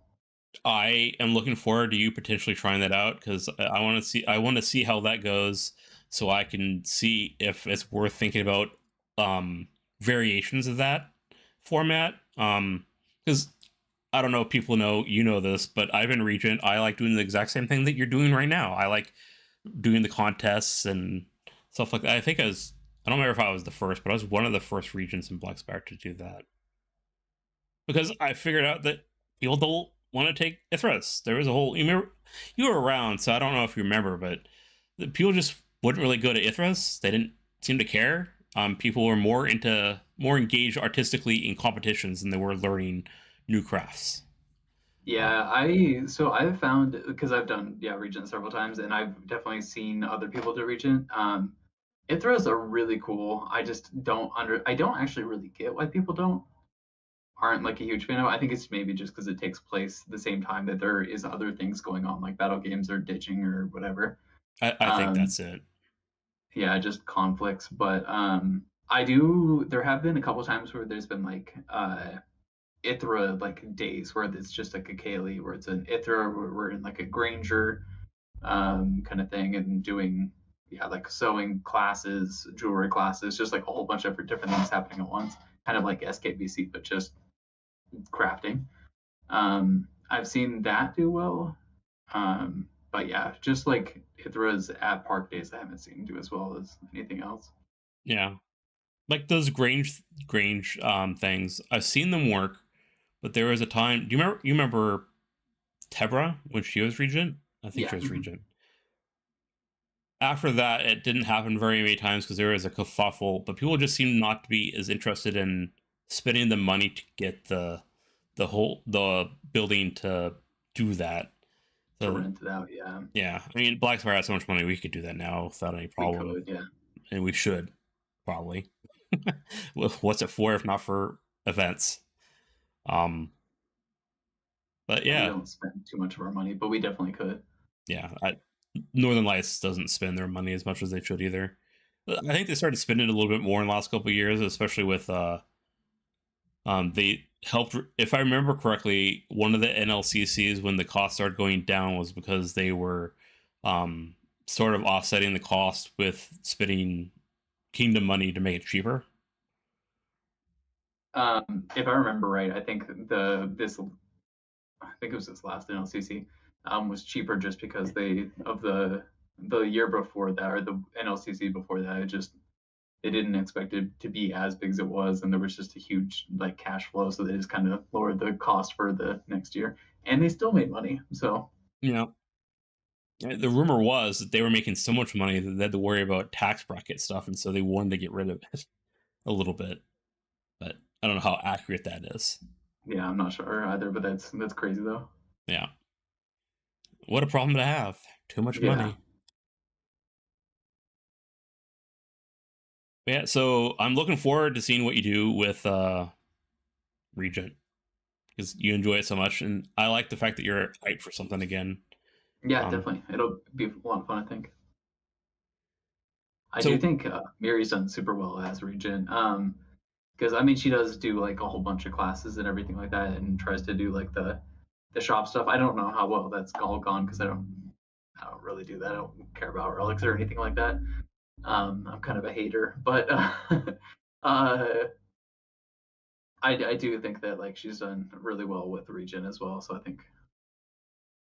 I am looking forward to you potentially trying that out because I want to see. I want to see how that goes, so I can see if it's worth thinking about um, variations of that format. Because I don't know if people know you know this, but I've been Regent. I like doing the exact same thing that you're doing right now. I like doing the contests and stuff like that. I don't remember if I was the first, but I was one of the first Regents in Black Spire to do that because I figured out that people don't want to take Ithras. There was a whole you remember you were around, so I don't know if you remember, but the people just wouldn't really go to Ithras. They didn't seem to care. People were more engaged artistically in competitions than they were learning new crafts. yeah, Um, I've found because I've done yeah Regent several times, and I've definitely seen other people do Regent. Ithras are really cool. I don't actually really get why people don't aren't like a huge fan of it. I think it's maybe just because it takes place the same time that there is other things going on, like battle games or ditching or whatever. I think Um, that's it. yeah, just conflicts. But I do. There have been a couple times where there's been like Ithra like days where it's just like a Kaylee, where it's an Ithra, where we're in like a Granger kind of thing, and doing yeah like sewing classes, jewelry classes, just like a whole bunch of different things happening at once, kind of like SKBC, but just crafting. I've seen that do well. But yeah, just like Ithra's at Park Days, I haven't seen do as well as anything else. Yeah, like those Grange things. I've seen them work, but there was a time. Do you remember Tebra when she was regent? I think Yeah. she was Mhm. regent. After that, it didn't happen very many times because there was a kerfuffle. But people just seemed not to be as interested in spending the money to get the building to do that. To So rent it out, yeah. yeah, I mean, Black Spire has so much money, we could do that now without any We problem, could, yeah. and we should probably. What's it for if not for events? Um, but Yeah, we yeah, don't spend too much of our money, but we definitely could. yeah. Northern Lights doesn't spend their money as much as they should either. I think they started spending a little bit more in the last couple of years, especially with They helped, if I remember correctly, one of the NLCCs when the cost started going down was because they were um, sort of offsetting the cost with spending Kingdom money to make it cheaper. If I remember right, I think I think it was this last NLCC was cheaper just because the year before that, or the NLCC before that, they didn't expect it to be as big as it was, and there was just a huge like cash flow, so they just kind of lowered the cost for the next year, and they still made money. So You know, the rumor was that they were making so much money that they had to worry about tax bracket stuff, and so they wanted to get rid of it a little bit. But I don't know how accurate that is. yeah, I'm not sure either, but that's crazy though. Yeah, what a problem to have. Too much Yeah, money. Yeah, so I'm looking forward to seeing what you do with Regent because you enjoy it so much, and I like the fact that you're hyped for something again. yeah, Um, definitely. It'll be a lot of fun, I think. I do so think Miri's done super well as Regent. Because I mean, she does do like a whole bunch of classes and everything like that, and tries to do like the shop stuff. I don't know how well that's all gone because I don't really do that. I don't care about relics or anything like that. I'm kind of a hater, but uh, I do think that like she's done really well with Region as well. So I think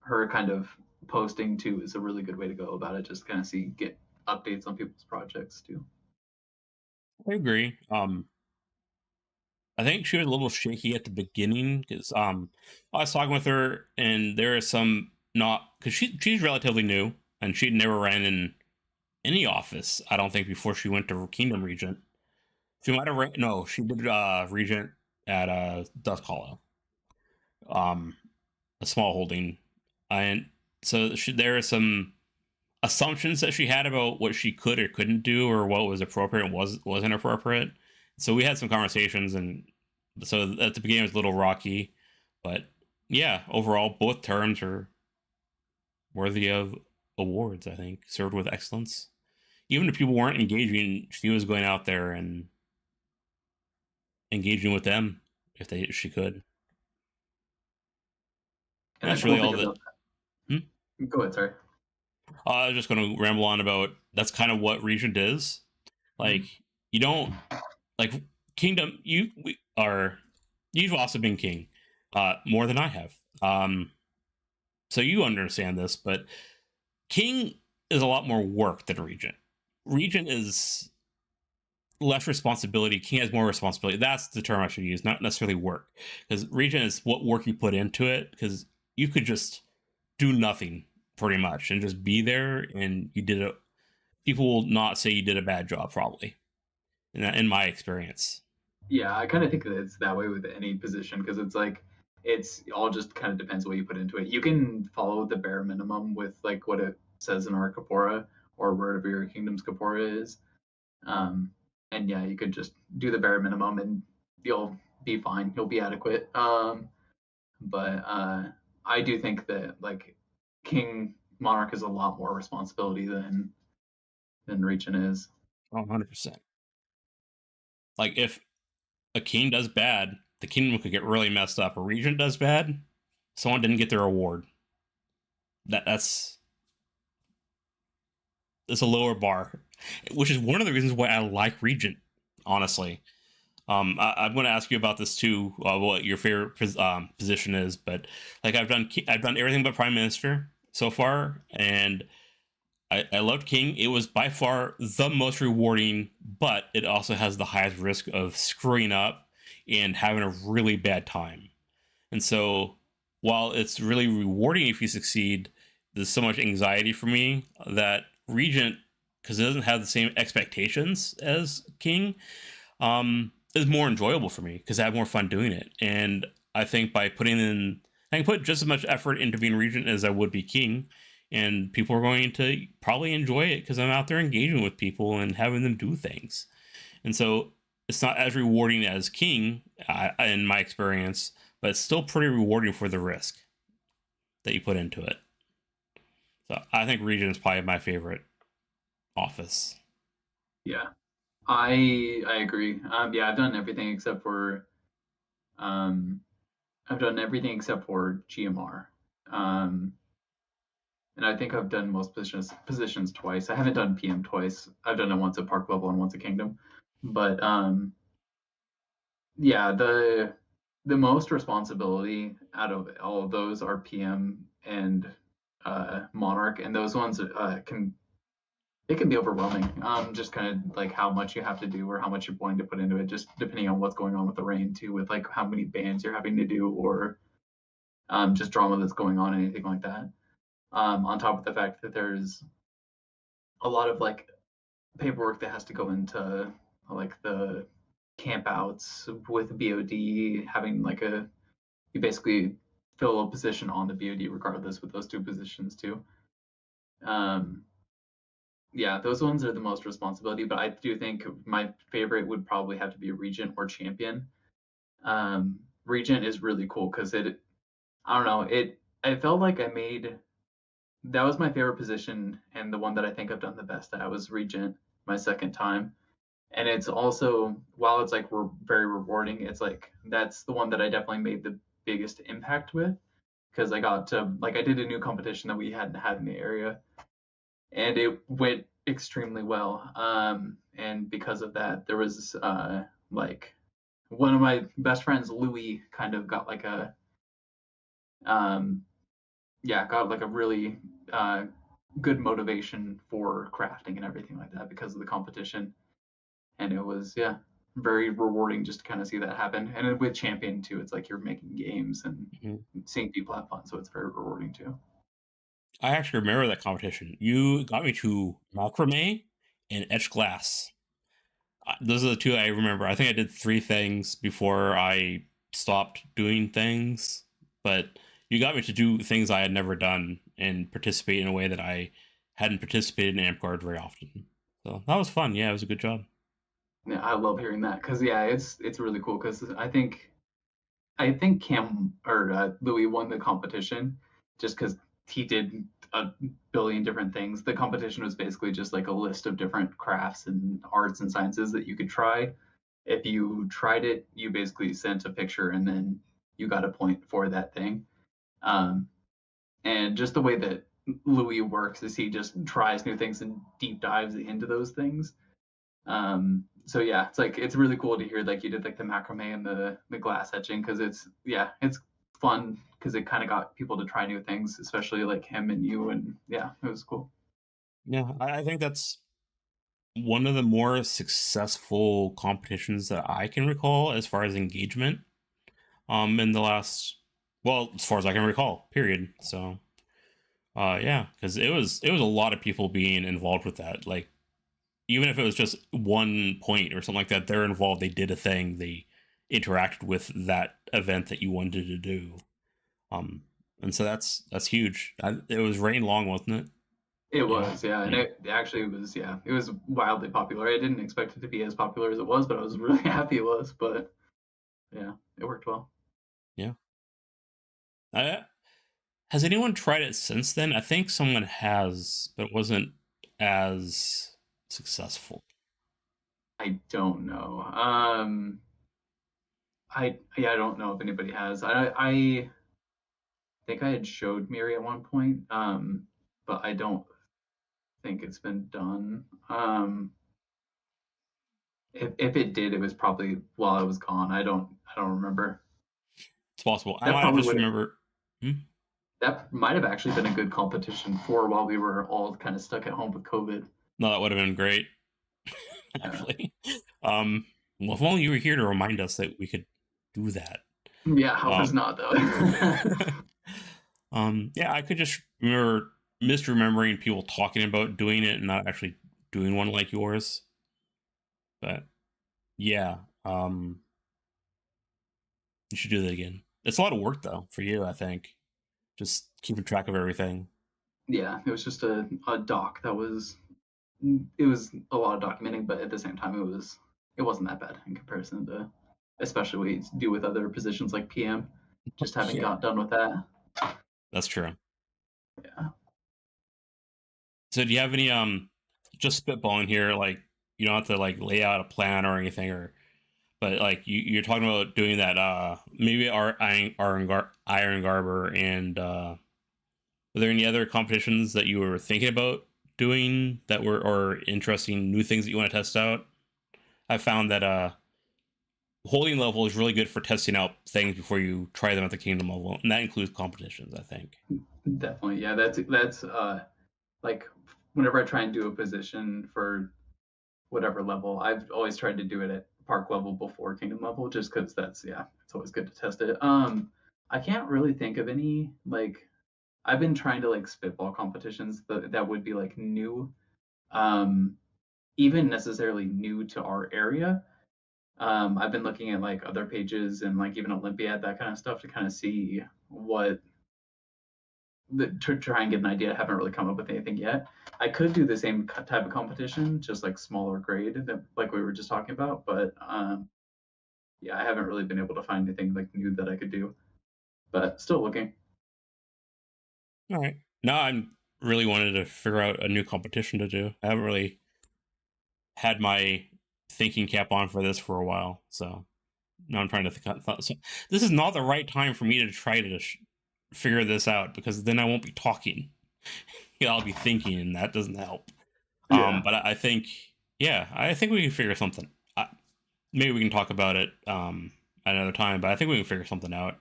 her kind of posting too is a really good way to go about it. Just kind of get updates on people's projects too. I agree. I think she was a little shaky at the beginning because I was talking with her, and there is some not because she's relatively new and she'd never ran in any office. I don't think before she went to Kingdom Regent. She might have ran. No, she did Regent at Dusk Hollow, um, a small holding, and so there are some assumptions that she had about what she could or couldn't do, or what was appropriate and wasn't appropriate. So we had some conversations, and so at the beginning it was a little rocky, but yeah, overall both terms are worthy of awards. I think served with excellence. Even if people weren't engaging, she was going out there and engaging with them if she could. And And the that's really cool all thing that. about Hmm? that, go ahead, sorry. I was just going to ramble on about that's kind of what Regent is. Like Mhm. you don't like Kingdom. You've also been king, more than I have. So you understand this, but king is a lot more work than regent. Regent is less responsibility. King has more responsibility. That's the term I should use, not necessarily work, because regent is what work you put into it. Because you could just do nothing pretty much and just be there, and you did it. People will not say you did a bad job, probably. In my experience. Yeah, I kind of think that it's that way with any position because it's like it's all just kind of depends what you put into it. You can follow the bare minimum with like what it says in our Kapora or wherever your kingdom's Kapora is. Um, and yeah, you could just do the bare minimum and you'll be fine. You'll be adequate. But I do think that like King Monarch is a lot more responsibility than Regent is. 100%. Like if a king does bad, the kingdom could get really messed up. A regent does bad, someone didn't get their award. That's a lower bar, which is one of the reasons why I like regent. Honestly, I'm going to ask you about this too. What your favorite position is, but like I've done everything but prime minister so far, and I loved king. It was by far the most rewarding, but it also has the highest risk of screwing up and having a really bad time. And so, while it's really rewarding if you succeed, there's so much anxiety for me that Regent, because it doesn't have the same expectations as King, is more enjoyable for me because I have more fun doing it. And I think by putting in, I can put just as much effort into being Regent as I would be King, and people are going to probably enjoy it because I'm out there engaging with people and having them do things. And so it's not as rewarding as King in my experience, but it's still pretty rewarding for the risk that you put into it. So I think Regent is probably my favorite office. Yeah, I agree. Yeah, I've done everything except for Um, I've done everything except for GMR. Um, and I think I've done most positions twice. I haven't done PM twice. I've done it once at park level and once at Kingdom. But yeah, the most responsibility out of all of those are PM and Monarch, and those ones can be overwhelming. Just kind of like how much you have to do or how much you're willing to put into it, just depending on what's going on with the rain too, with like how many bands you're having to do or just drama that's going on, anything like that. On top of the fact that there's a lot of like paperwork that has to go into like the campouts with BOD, having like you basically fill a position on the BOD regardless with those two positions too. Um, yeah, those ones are the most responsibility, but I do think my favorite would probably have to be Regent or Champion. Regent is really cool because I don't know, I felt like that was my favorite position and the one that I think I've done the best at was Regent my second time. And it's also, while it's like very rewarding, it's like that's the one that I definitely made the biggest impact with because I got to like I did a new competition that we hadn't had in the area, and it went extremely well. And because of that, there was like one of my best friends, Louis, kind of got like um, got like a really uh, good motivation for crafting and everything like that because of the competition. And it was very rewarding just to kind of see that happen. And with Champion too, it's like you're making games and Mhm. seeing people have fun, so it's very rewarding too. I actually remember that competition. You got me to macrame and etch glass. Those are the two I remember. I think I did three things before I stopped doing things, but you got me to do things I had never done and participate in a way that I hadn't participated in Amtgard very often. So that was fun. Yeah, it was a good job. Yeah, I love hearing that because it's really cool because I think Cam or Louis won the competition just because he did a billion different things. The competition was basically just like a list of different crafts and arts and sciences that you could try. If you tried it, you basically sent a picture and then you got a point for that thing. Um, and just the way that Louis works is he just tries new things and deep dives into those things. So yeah, it's like it's really cool to hear like you did like the macrame and the glass etching because it's fun because it kind of got people to try new things, especially like him and you, and yeah, it was cool. Yeah, I think that's one of the more successful competitions that I can recall as far as engagement. In the last, well, as far as I can recall, period. So, yeah, because it was a lot of people being involved with that. Like, even if it was just 1 point or something like that, they're involved. They did a thing. They interacted with that event that you wanted to do. Um, and so that's huge. It was Rain Long, wasn't it? It Yeah, was, yeah, and yeah, it actually was, yeah, it was wildly popular. I didn't expect it to be as popular as it was, but I was really happy it was. But yeah, it worked well. yeah. Has anyone tried it since then? I think someone has, but it wasn't as successful. I don't know. I don't know if anybody has. I think I had showed Miri at one point, but I don't think it's been done. If it did, it was probably while I was gone. I don't remember. It's possible. I That might have probably just would have remember. Hmm? that might have actually been a good competition for while we were all kind of stuck at home with COVID. No, that would have been great, Yeah, actually. Um, well, if only you were here to remind us that we could do that. yeah, I was Um, not though. yeah, I could just remember misremembering people talking about doing it and not actually doing one like yours. But yeah, you should do that again. It's a lot of work though for you, I think. Just keeping track of everything. Yeah, it was just a doc that was it was a lot of documenting, but at the same time it wasn't that bad in comparison to especially what you do with other positions like PM. Just having Yeah, got done with that. that's true. Yeah. So do you have any just spitballing here, like you don't have to like lay out a plan or anything, or But like you're talking about doing that, maybe our Iron Garber, and were there any other competitions that you were thinking about doing that were or interesting new things that you want to test out? I found that holding level is really good for testing out things before you try them at the kingdom level, and that includes competitions, I think. Definitely, yeah. That's like whenever I try and do a position for whatever level, I've always tried to do it at park level before kingdom level, just because that's yeah, it's always good to test it. I can't really think of any like I've been trying to like spitball competitions that would be like new, um, even necessarily new to our area. I've been looking at like other pages and like even Olympiad, that kind of stuff to kind of see what to try and get an idea. I haven't really come up with anything yet. I could do the same type of competition, just like smaller grade, that, like we were just talking about. But yeah, I haven't really been able to find anything like new that I could do. But still looking. All right. Now I'm really wanted to figure out a new competition to do. I haven't really had my thinking cap on for this for a while, so now I'm trying to think. So this is not the right time for me to try to figure this out because then I won't be talking. I'll be thinking, and that doesn't help. Yeah, But I think, yeah, I think we can figure something. Maybe we can talk about it at another time, but I think we can figure something out.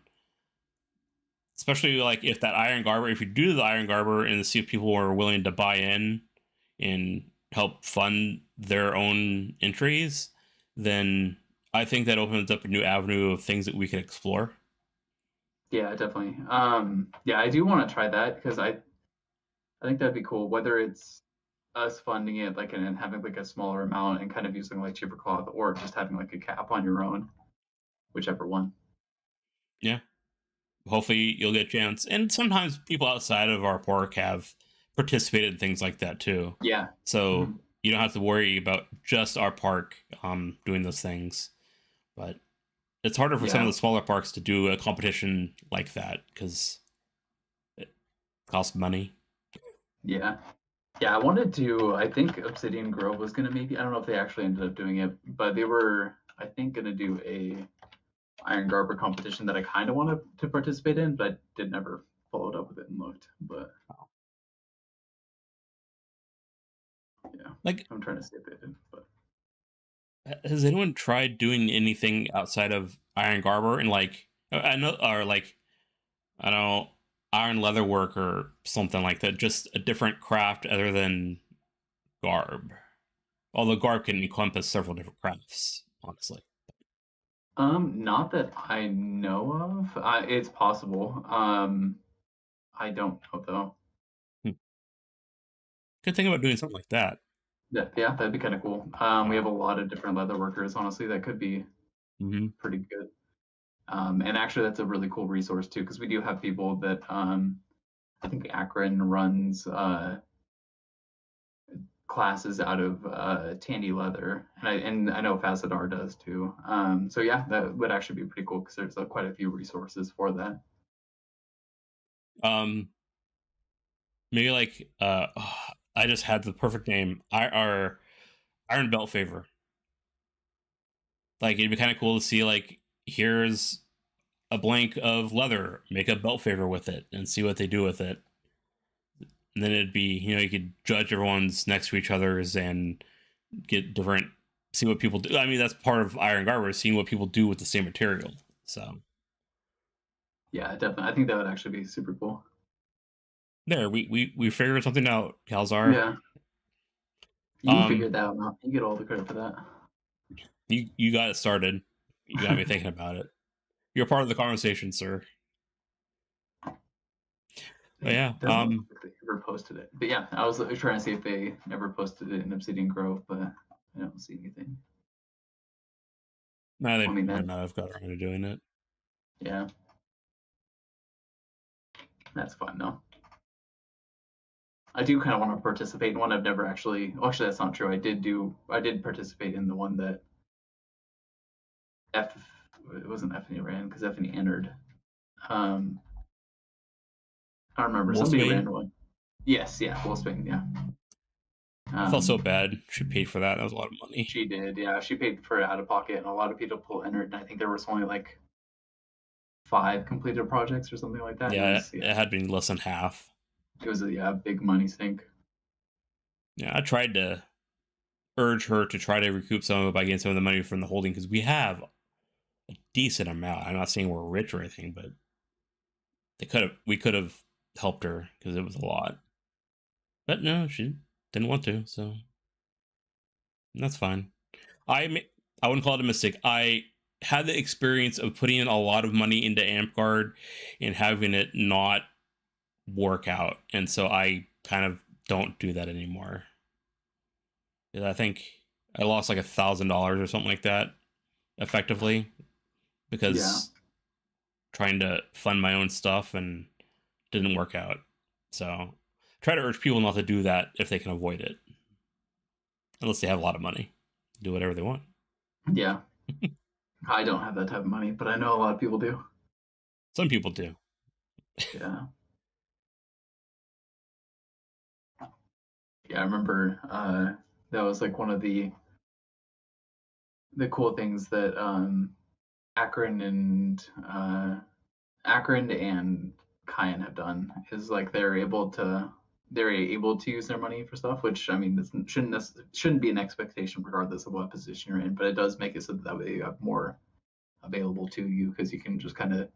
Especially like if that Iron Garber, if you do the Iron Garber and see if people are willing to buy in and help fund their own entries, then I think that opens up a new avenue of things that we can explore. yeah, definitely. Yeah, I do want to try that because I think that'd be cool. Whether it's us funding it like and having like a smaller amount and kind of using like cheaper cloth, or just having like a cap on your own, whichever one. Yeah, hopefully you'll get a chance. And sometimes people outside of our park have participated in things like that too. Yeah. So Mhm. you don't have to worry about just our park doing those things. But it's harder for some of Yeah. the smaller parks to do a competition like that because it costs money. Yeah. Yeah, I wanted to. I think Obsidian Grove was gonna maybe. I don't know if they actually ended up doing it, but they were. I think gonna do a Iron Garber competition that I kind of wanted to participate in, but I did never followed up with it and looked. But yeah, Like, I'm trying to see if they did. But has anyone tried doing anything outside of Iron Garber and like I know or like I don't know iron leatherwork or something like that? Just a different craft other than garb. Although garb can encompass several different crafts, honestly. not that I know of. It's possible. I don't know though. Hmm. Good thing about doing something like that. Yeah, that'd be kind of cool. We Yeah. have a lot of different leather workers. Honestly, that could be Hmm. pretty good. And actually, that's a really cool resource too, because we do have people that I think Akron runs classes out of Tandy Leather, and I know Facedar does too. So yeah, that would actually be pretty cool because there's quite a few resources for that. Um, maybe like I just had the perfect name. Our Iron Belt favor. Like it'd be kind of cool to see like here's a blank of leather, make a belt favor with it, and see what they do with it. And then it'd be you could judge everyone's next to each other's and get different, see what people do. I mean that's part of Iron Garber, seeing what people do with the same material. So Yeah, definitely. I think that would actually be super cool. there, we figured something out, Calzar. Yeah, you Um, figured that one out. You get all the credit for you got it started. You got me that. thinking about it. You're part of the conversation, sir. But It yeah, doesn't look like they ever posted it. But yeah, I was trying to see if they ever posted it in Obsidian Grove, but I don't see anything. no, I they mean, might that, not have got around to doing it. yeah, that's fun though. I do kind of want to participate in one I've never actually. Well, actually, that's not true. I did participate in the one that F. It wasn't Effany ran because Effany entered. Um, I don't remember. Somebody Wolfsbane. ran one. Yes, yeah, Wolfsbane, yeah. I felt so Um, bad. She paid for that. That was a lot of money. she did, yeah. She paid for it out of pocket, and a lot of people entered. And I think there was only like 5 completed projects or something like that. And Yeah, it had been less than half. it was a big money sink. Yeah, I tried to urge her to try to recoup some of it by getting some of the money from the holding because we have a decent amount. I'm not saying we're rich or anything, but we could have helped her because it was a lot. But no, she didn't want to, so that's fine. I wouldn't call it a mistake. I had the experience of putting in a lot of money into Amtgard and having it not work out, and so I kind of don't do that anymore. I think I lost like $1,000 or something like that effectively Yeah, because trying to fund my own stuff and didn't work out. So try to urge people not to do that if they can avoid it, unless they have a lot of money. Do whatever they want. yeah. I don't have that type of money, but I know a lot of people do. Some people do. Yeah, yeah. I remember that was like one of the cool things that Akron and Akron and Cayenne have done is like they're able to use their money for stuff, which I mean this shouldn't be an expectation regardless of what position you're in, but it does make it so that way you have more available to you because you can just kind of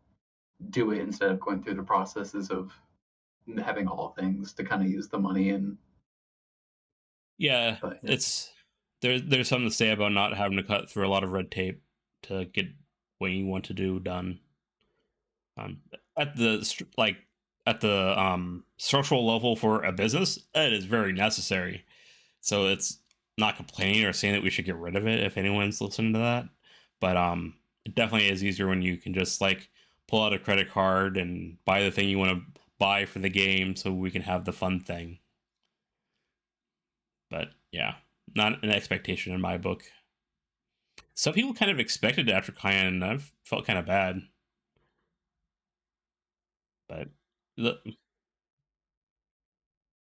do it instead of going through the processes of having all things to kind of use the money and Yeah, but yeah. it's there's something to say about not having to cut through a lot of red tape to get what you want to do done. Um, at the like at the structural level for a business, it is very necessary. So it's not complaining or saying that we should get rid of it if anyone's listening to that. But it definitely is easier when you can just like pull out a credit card and buy the thing you want to buy for the game so we can have the fun thing. But yeah, not an expectation in my book. Some people kind of expected it after Cayenne, and I've felt kind of bad. But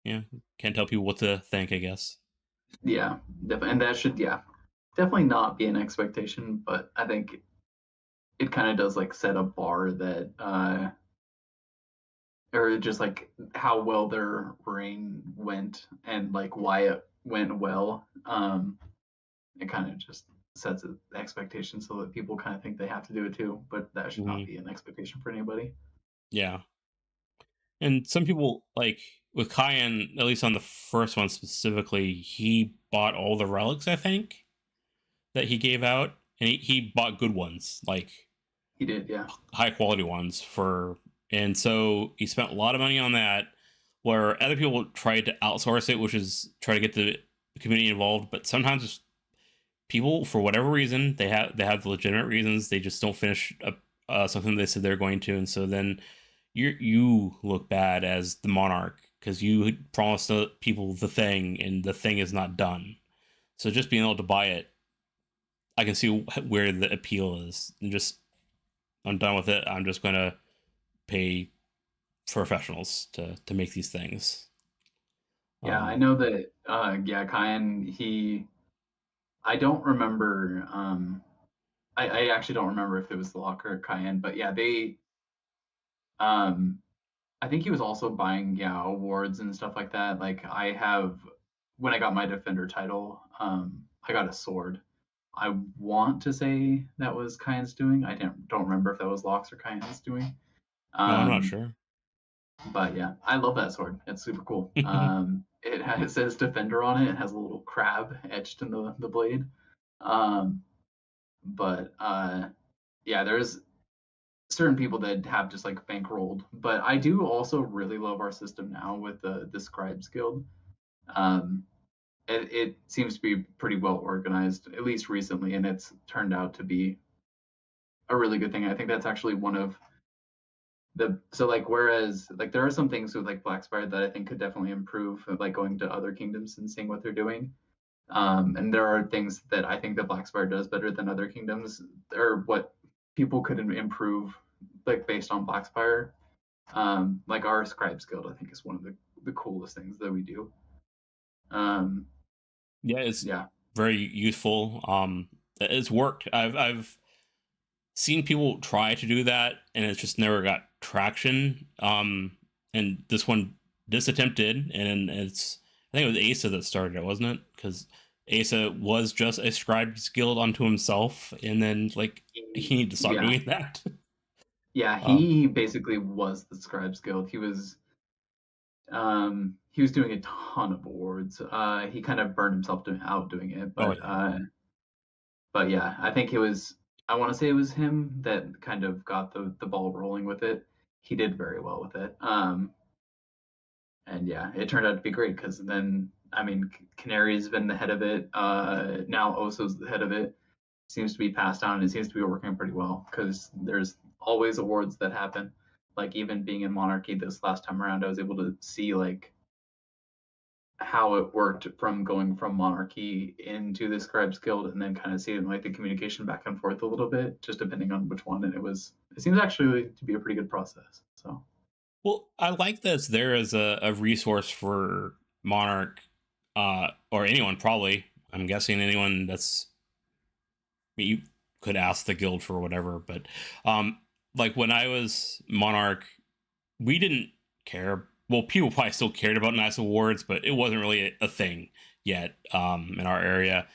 yeah, can't tell people what to think, I guess. Yeah, definitely, and that should definitely not be an expectation, but I think it kind of does like set a bar that or just like how well their reign went and like why it went well. It kind of just sets an expectation so that people kind of think they have to do it too, but that should not Hmm. be an expectation for anybody. Yeah, and some people like with Cayenne, at least on the first one specifically, he bought all the relics. I think that he gave out, and he bought good ones, like He did, yeah. high quality ones for, and so he spent a lot of money on that. Where other people tried to outsource it, which is try to get the community involved, but sometimes people for whatever reason they have legitimate reasons they just don't finish up something they said they're going to, and so then you look bad as the monarch because you promised the people the thing and the thing is not done. So just being able to buy it, I can see where the appeal is. And just I'm done with it. I'm just going to pay professionals to make these things. Yeah, I Um, know that yeah, Kyan, I don't remember I actually don't remember if it was the Locker or Cayenne, but yeah, they um I think he was also buying awards and stuff like that. Like I have when I got my defender title, I got a sword. I want to say that was Cayenne's doing. I don't remember if that was Locke's or Cayenne's doing. no, I'm not Um, sure. but yeah, I love that sword. It's super cool. It says defender on it. It has a little crab etched in the blade. Um, but yeah, there's certain people that have just like bankrolled. But I do also really love our system now with the Scribes Guild. Um, it seems to be pretty well organized, at least recently, and it's turned out to be a really good thing. I think that's actually one of the so like whereas like there are some things with like Blackspire that I think could definitely improve, like going to other kingdoms and seeing what they're doing. And there are things that I think that Blackspire does better than other kingdoms, or what people could improve, like based on Blackspire. Like our Scribes Guild, I think is one of the coolest things that we do. Yeah, it's Yeah, very useful. It's worked. I've seen people try to do that, and it's just never got traction. And this attempt did, and it's I think it was Asa that started it, wasn't it? Because Asa was just a scribe guild unto himself, and then like he needed to stop yeah, doing that. yeah. um, He basically was the Scribes Guild. He was doing a ton of awards. He kind of burned himself out doing it, oh yeah. but yeah, I think it was. I want to say it was him that kind of got the ball rolling with it. He did very well with it. And yeah, it turned out to be great because then I mean, Canary's been the head of it. Now Oso's the head of it. Seems to be passed down and it seems to be working pretty well because there's always awards that happen. Like even being in Monarchy this last time around, I was able to see like how it worked from going from Monarchy into the Scribes Guild and then kind of seeing like the communication back and forth a little bit, just depending on which one. And it seems actually to be a pretty good process. So Well, I like that it's there as a resource for Monarch, or anyone probably. I'm guessing anyone that's you could ask the guild for whatever, but um, like when I was Monarch, we didn't care. Well, people probably still cared about nice awards, but it wasn't really a thing yet in our area.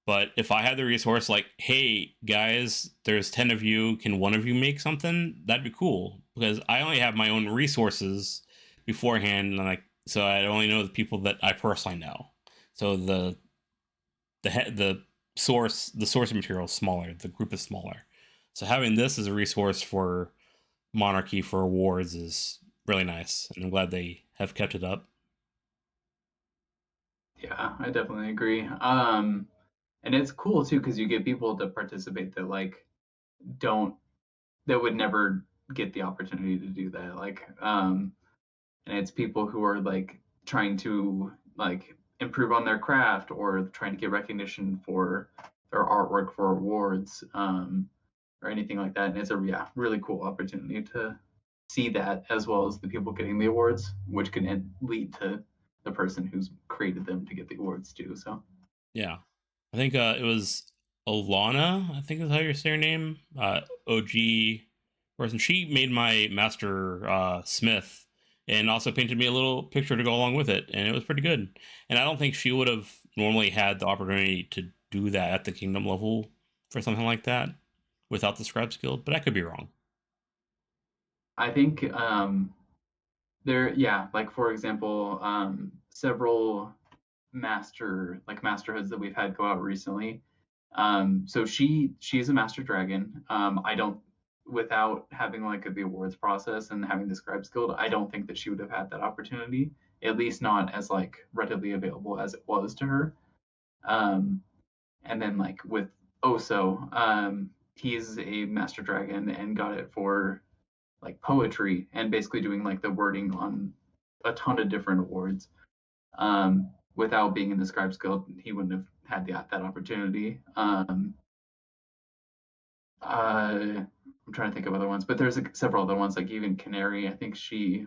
But if I had the resource, like, hey guys, there's 10 of you, can one of you make something? That'd be cool because I only have my own resources beforehand, and like, so I only know the people that I personally know. So the source material is smaller, the group is smaller. So having this as a resource for Monarchy for awards is really nice, and I'm glad they have kept it up. yeah, I definitely agree. And it's cool too because you get people to participate that like don't that would never get the opportunity to do that. Like, and it's people who are like trying to like improve on their craft or trying to get recognition for their artwork for awards, or anything like that. And it's a yeah really cool opportunity to see that as well as the people getting the awards, which can lead to the person who's created them to get the awards too. So Yeah, I think it was Alana. I think is how you say her name. OG person. She made my master Smith, and also painted me a little picture to go along with it, and it was pretty good. And I don't think she would have normally had the opportunity to do that at the kingdom level for something like that without the scribe skill. But I could be wrong. I think there yeah like for example several masterhoods that we've had go out recently. So she's a master dragon. I don't without having like the awards process and having the scribes guild, I don't think that she would have had that opportunity, at least not as like readily available as it was to her. Um, and then like with Oso, he's a master dragon and got it for like poetry and basically doing like the wording on a ton of different awards. Without being in the Scribes Guild, he wouldn't have had that opportunity. I'm trying to think of other ones, but there's like, several other ones, like even Canary. I think she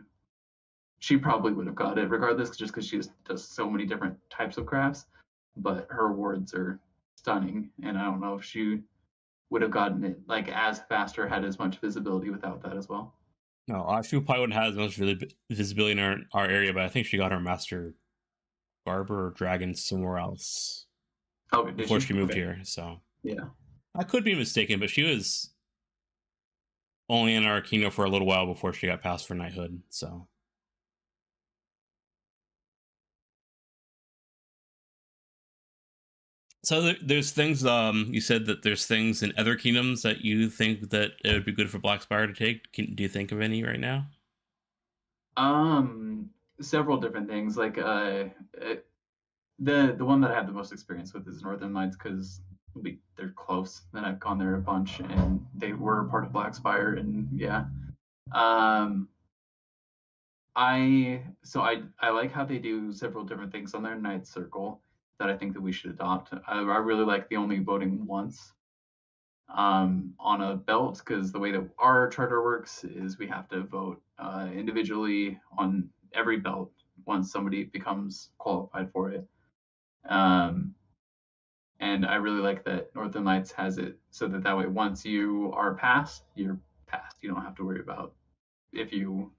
probably would have got it regardless, just because she does so many different types of crafts. But her awards are stunning, and I don't know if she would have gotten it like as fast or had as much visibility without that as well. No, she probably wouldn't have as much visibility in our area, but I think she got her master barber or dragon somewhere else Oh, did before she? she moved Okay, here. So yeah. I could be mistaken, but she was only in our kingdom for a little while before she got passed for knighthood. So there's things. You said that there's things in other kingdoms that you think that it would be good for Black Spire to take. Do you think of any right now? Um, Several different things. Like the one that I have the most experience with is Northern Lights because they're close and I've gone there a bunch and they were part of Black Spire and yeah. Um, I like how they do several different things on their Night Circle that I think that we should adopt. I really like the only voting once on a belt because the way that our charter works is we have to vote individually on every belt once somebody becomes qualified for it. Um, and I really like that Northern Lights has it so that way once you are passed, you're passed. You don't have to worry about if you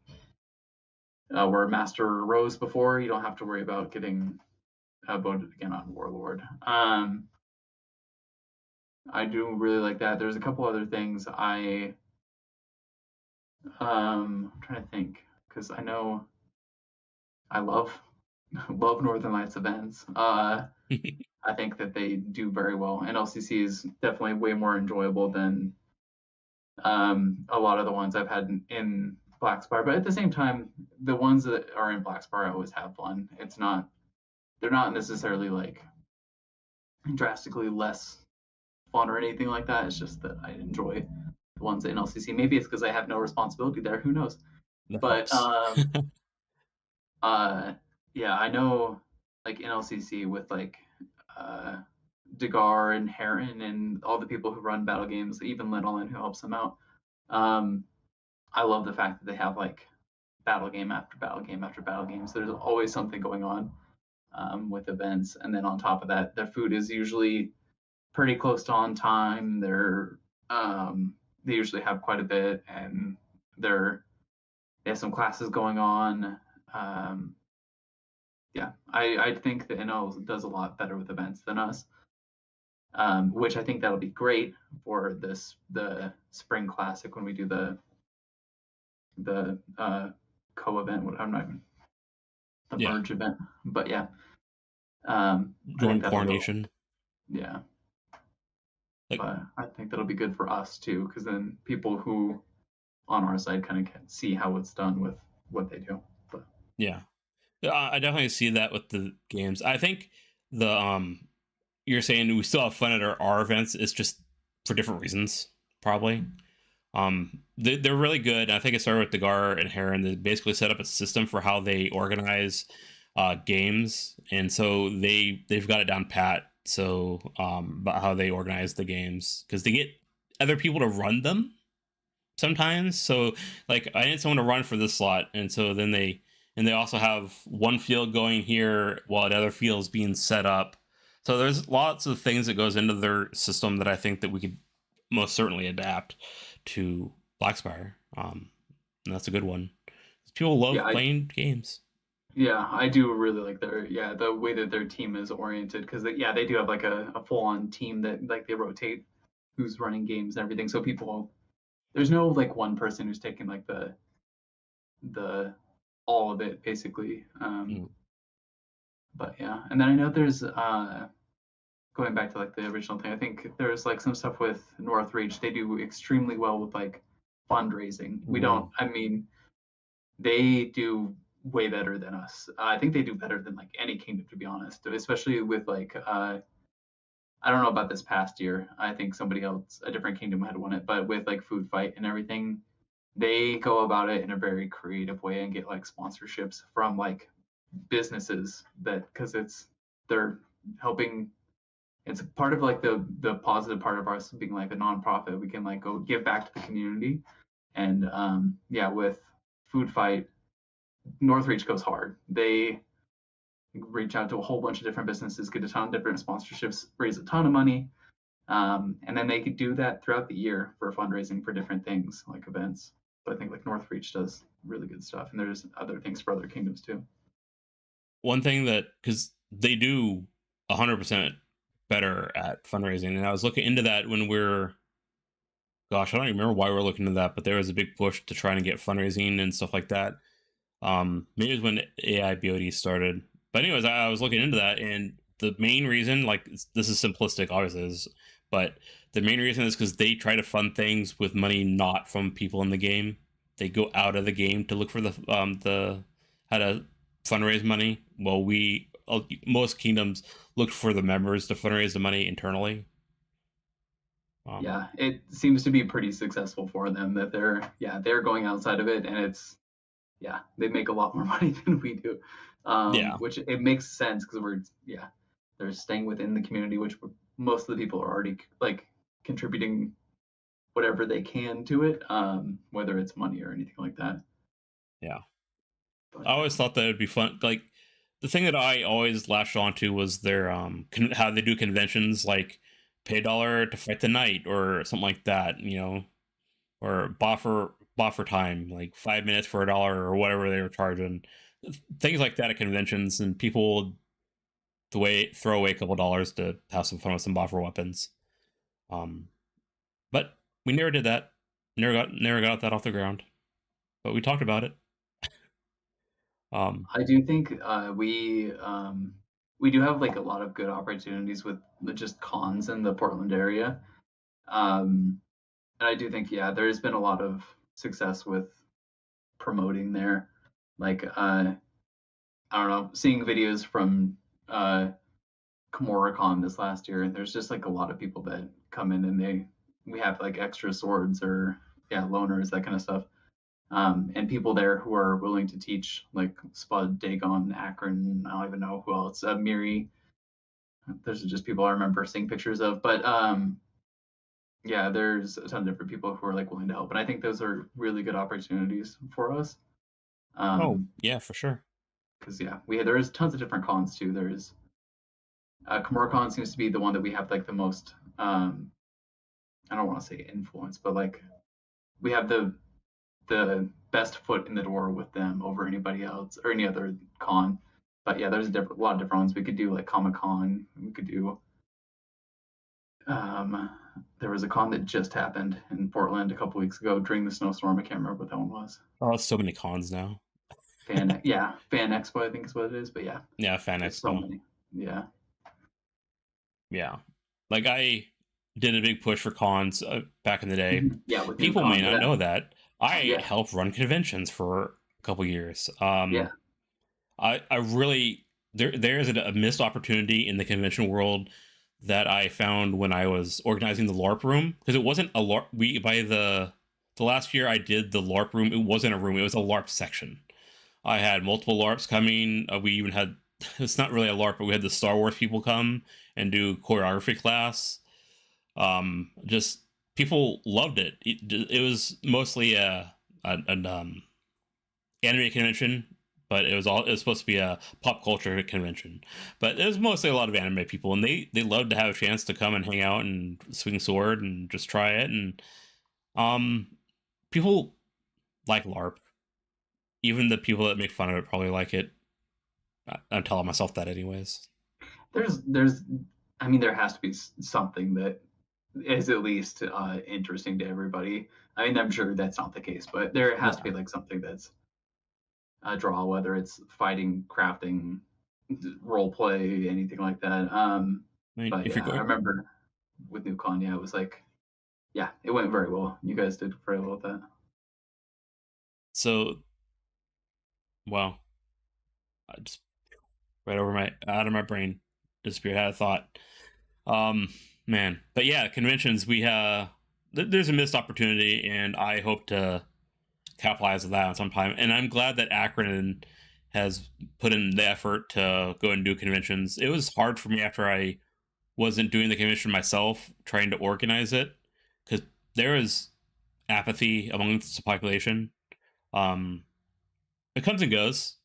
were Master Rose before. You don't have to worry about getting voted again on Warlord. I do really like that. There's a couple other things I'm trying to think because I know I love Northern Lights events. I think that they do very well, and LCC is definitely way more enjoyable than a lot of the ones I've had in Black Spire. But at the same time, the ones that are in Black Spire always have fun. They're not necessarily like drastically less fun or anything like that. It's just that I enjoy the ones in LCC. Maybe it's because I have no responsibility there. Who knows? That But helps. yeah, I know like in LCC with like uh, Degar and Heron and all the people who run battle games, even Linolin who helps them out. Um, I love the fact that they have like battle game after battle game after battle game. So there's always something going on with events, and then on top of that, their food is usually pretty close to on time. They usually have quite a bit, and they have some classes going on. Um, yeah, I think that NL does a lot better with events than us, which I think that'll be great for the spring classic when we do the co-event. I'm not even the Yeah. merge event, but yeah, I think Join that'll go. coronation. Yeah, Like, but I think that'll be good for us too, because then people who on our side kind of can see how it's done with what they do. But yeah. I definitely see that with the games. I think the you're saying we still have fun at our events. It's just for different reasons, probably. They're really good. I think it started with Degar and Heron. They basically set up a system for how they organize games, and so they've got it down pat. So about how they organize the games because they get other people to run them sometimes. So like I need someone to run for this slot, and so then they also have one field going here while another field is being set up. So there's lots of things that goes into their system that I think that we could most certainly adapt to Blackspire. And that's a good one. People yeah, love playing games. I do really like the way that their team is oriented because they do have like a full on team that like they rotate who's running games and everything. So people there's no like one person who's taking like the all of it basically. Mm. But yeah, and then I know there's going back to like the original thing. I think there's like some stuff with Northreach. They do extremely well with like fundraising. We don't. Mm. I mean, they do way better than us. I think they do better than like any kingdom, to be honest. Especially with like I don't know about this past year. I think somebody else, a different kingdom, had won it. But with like food fight and everything, they go about it in a very creative way and get like sponsorships from like businesses that because they're helping. It's part of like the positive part of us being like a nonprofit. We can like go give back to the community, and yeah, with food fight, Northreach goes hard. They reach out to a whole bunch of different businesses, get a ton of different sponsorships, raise a ton of money, and then they could do that throughout the year for fundraising for different things like events. So I think like Northreach does really good stuff, and there's other things for other kingdoms too. One thing that because they do 100% better at fundraising, and I was looking into that when we're gosh, I don't even remember why we are looking into that, but there was a big push to try and get fundraising and stuff like that. Maybe it was when AI BOD started. But anyways, I was looking into that, and the main reason, like this is simplistic, obviously, but the main reason is because they try to fund things with money not from people in the game. They go out of the game to look for the how to fundraise money. Well, most kingdoms look for the members to fundraise the money internally. Um, Yeah, it seems to be pretty successful for them that they're going outside of it, and they make a lot more money than we do, yeah, which it makes sense because they're staying within the community, which most of the people are already like contributing whatever they can to it, whether it's money or anything like that. yeah. But I always thought that would be fun. Like the thing that I always latched onto was their how they do conventions, like pay a dollar to fight the knight or something like that. Or buffer time, like 5 minutes for a dollar or whatever they were charging. Things like that at conventions, and people throw away a couple dollars to have some fun with some buffer weapons. Um, but we never did that. Never got that off the ground. But we talked about it. Um, I do think we do have like a lot of good opportunities with just cons in the Portland area. Um, and I do think, yeah, there's been a lot of success with promoting there. Like, I don't know, seeing videos from uh, KomuraCon this last year, there's just like a lot of people that come in and we have like extra swords or yeah, loaners, that kind of stuff. And people there who are willing to teach, like Spud, Dagon, Akron, I don't even know who else, Miri. There's just people I remember seeing pictures of. But yeah, there's a ton of different people who are like willing to help. And I think those are really good opportunities for us. oh yeah, for sure. Because yeah, there's tons of different cons too. There's KomuraCon seems to be the one that we have like the most, I don't want to say influence, but like we have the best foot in the door with them over anybody else or any other con. But yeah, there's a lot of different ones. We could do like Comic Con. We could do. Um, there was a con that just happened in Portland a couple weeks ago during the snowstorm. I can't remember what that one was. Oh, so many cons now. Fan Expo, I think is what it is. But yeah, Yeah, Fan there's so Expo. many. Yeah. Yeah, like I did a big push for cons back in the day. Yeah, with People may NewCon. not Yeah. know that I Yeah. helped run conventions for a couple years. Yeah. I really there is a missed opportunity in the convention world that I found when I was organizing the LARP room, because it wasn't a LARP. We by the last year I did the LARP room, it wasn't a room, it was a LARP section. I had multiple LARPs coming. We even had it's not really a LARP, but we had the Star Wars people come and do choreography class. Just people loved it. It was mostly an anime convention, but it was supposed to be a pop culture convention. But it was mostly a lot of anime people, and they loved to have a chance to come and hang out and swing sword and just try it. And um, people like LARP. Even the people that make fun of it probably like it. I'm telling myself that anyways. There's I mean there has to be something that is at least interesting to everybody. I mean I'm sure that's not the case, but there has to Yeah, be like something that's a draw, whether it's fighting, crafting, role play, anything like that. I mean, But if you're yeah, I going, remember with NewCon, yeah, it was like yeah, it went very well. You guys did very well with that. so well, I just right over my out of my brain disappeared. Had a thought. Um, man, but yeah, conventions. There's a missed opportunity, and I hope to capitalize on that on some time. And I'm glad that Akron has put in the effort to go and do conventions. It was hard for me after I wasn't doing the convention myself, trying to organize it, because there is apathy amongst the population. Um, it comes and goes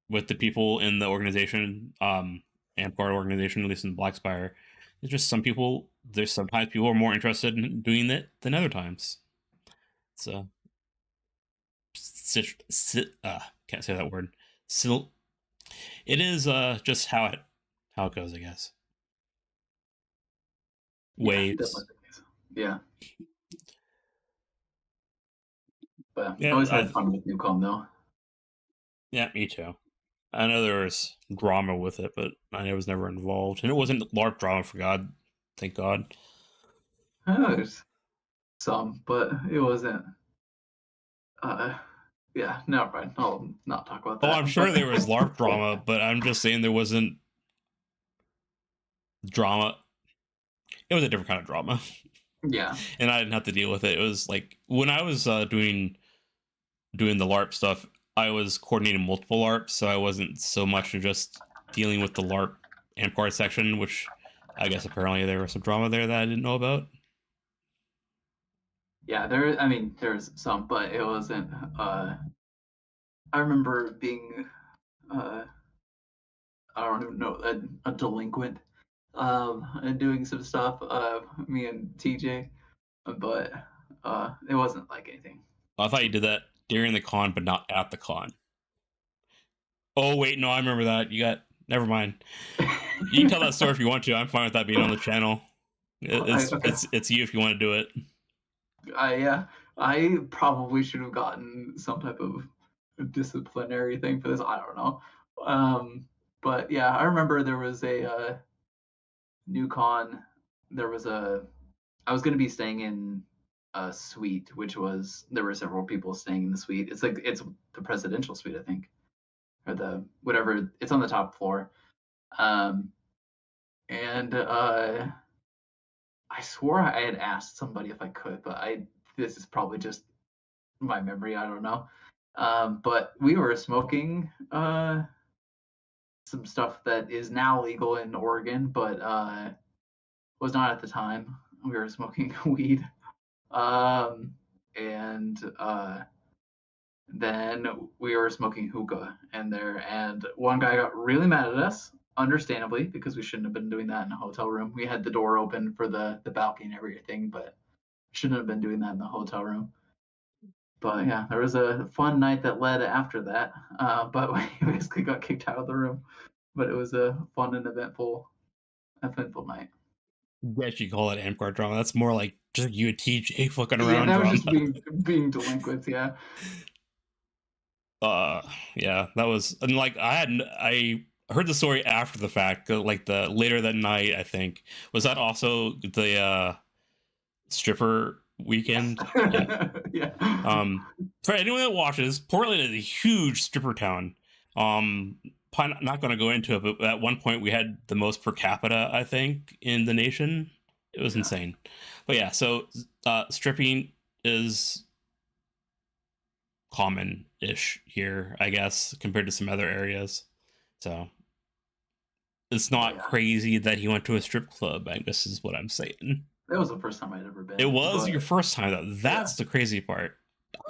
with the people in the organization, Amtgard organization, at least in Blackspire. It's just some people. There's sometimes people are more interested in doing it than other times. So, can't say that word. Still, it is just how it goes, I guess. Yeah, definitely Waves. the case. Yeah, but I Yeah, always had fun with NewCon though. yeah, me too. I know there was drama with it, but I was never involved, and it wasn't LARP drama. For God, thank God. There's some, but it wasn't. Uh, yeah, never mind. I'll not talk about Oh, I'm that. sure But there was LARP drama, but I'm just saying there wasn't drama. It was a different kind of drama, yeah, and I didn't have to deal with it. It was like when I was doing the LARP stuff, I was coordinating multiple LARPs, so I wasn't so much just dealing with the LARP and part section, which I guess apparently there was some drama there that I didn't know about. yeah. There, I mean, there's some, but it wasn't. I remember being uh, I don't even know, a delinquent, and doing some stuff, me and TJ, but it wasn't like anything. I thought you did that during the con, but not at the con. Oh wait, no, I remember that. You got. Never mind. You can tell that story if you want to. I'm fine with that being on the channel. It's Okay. it's you if you want to do it. I probably should have gotten some type of disciplinary thing for this. I don't know. Um, but yeah, I remember there was a new con. There was a I was going to be staying in a suite, which was there were several people staying in the suite. It's the presidential suite, I think, or the whatever. It's on the top floor. Um, and I swore I had asked somebody if I could, but I this is probably just my memory. I don't know. But we were smoking some stuff that is now legal in Oregon, but was not at the time. We were smoking weed. Um, and then we were smoking hookah in there, and one guy got really mad at us, understandably, because we shouldn't have been doing that in a hotel room. We had the door open for the balcony and everything, but shouldn't have been doing that in the hotel room. But yeah, there was a fun night that led after that. But we basically got kicked out of the room. But it was a fun and eventful night. You actually call it Amtgard drama. That's more like just you and TJ fucking Yeah, around that was drama. just being delinquents. Yeah, uh yeah, that was, and like I heard the story after the fact, like the later that night. I think was that also the stripper yes, weekend. Yeah. yeah, For anyone that watches, Portland is a huge stripper town. Probably not going to go into it, but at one point we had the most per capita, I think, in the nation. It was yeah. insane. But yeah, so stripping is common-ish here, I guess, compared to some other areas. So it's Oh not yeah. crazy that he went to a strip club. I guess is what I'm saying. That was the first time I'd ever It been, was but your first time, though. yeah, That's the crazy part.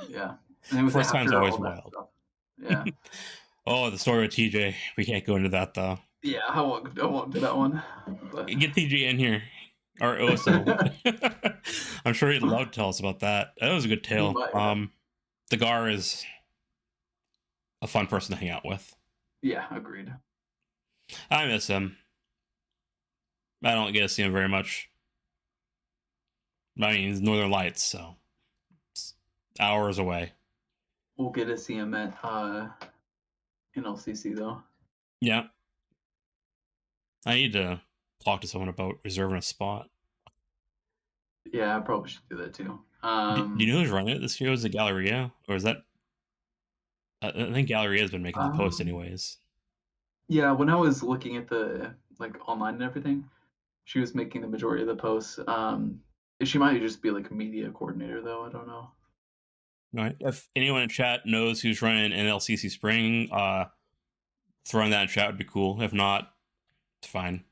yeah, and it was First time's after always all that wild. stuff. Yeah, Oh, the story with TJ. We can't go into that though. yeah. I won't do that one. But Get TJ in here. Or Oso. I'm sure he'd love to tell us about that. That was a good he tale. might. The Gar is a fun person to hang out with. Yeah, agreed. I miss him. I don't get to see him very much. I mean, he's Northern Lights, so it's hours away. We'll get to see him at in LCC though. Yeah. I need to talk to someone about reserving a spot. Yeah, I probably should do that too. Do you know who's running it this year? Was it Galleria? Or is that... I think Galleria has been making the post um, anyways. yeah, when I was looking at the like online and everything, she was making the majority of the posts. She might just be like a media coordinator though. I don't know. All right. If anyone in chat knows who's running NLCC Spring, throwing that in chat would be cool. If not, it's fine.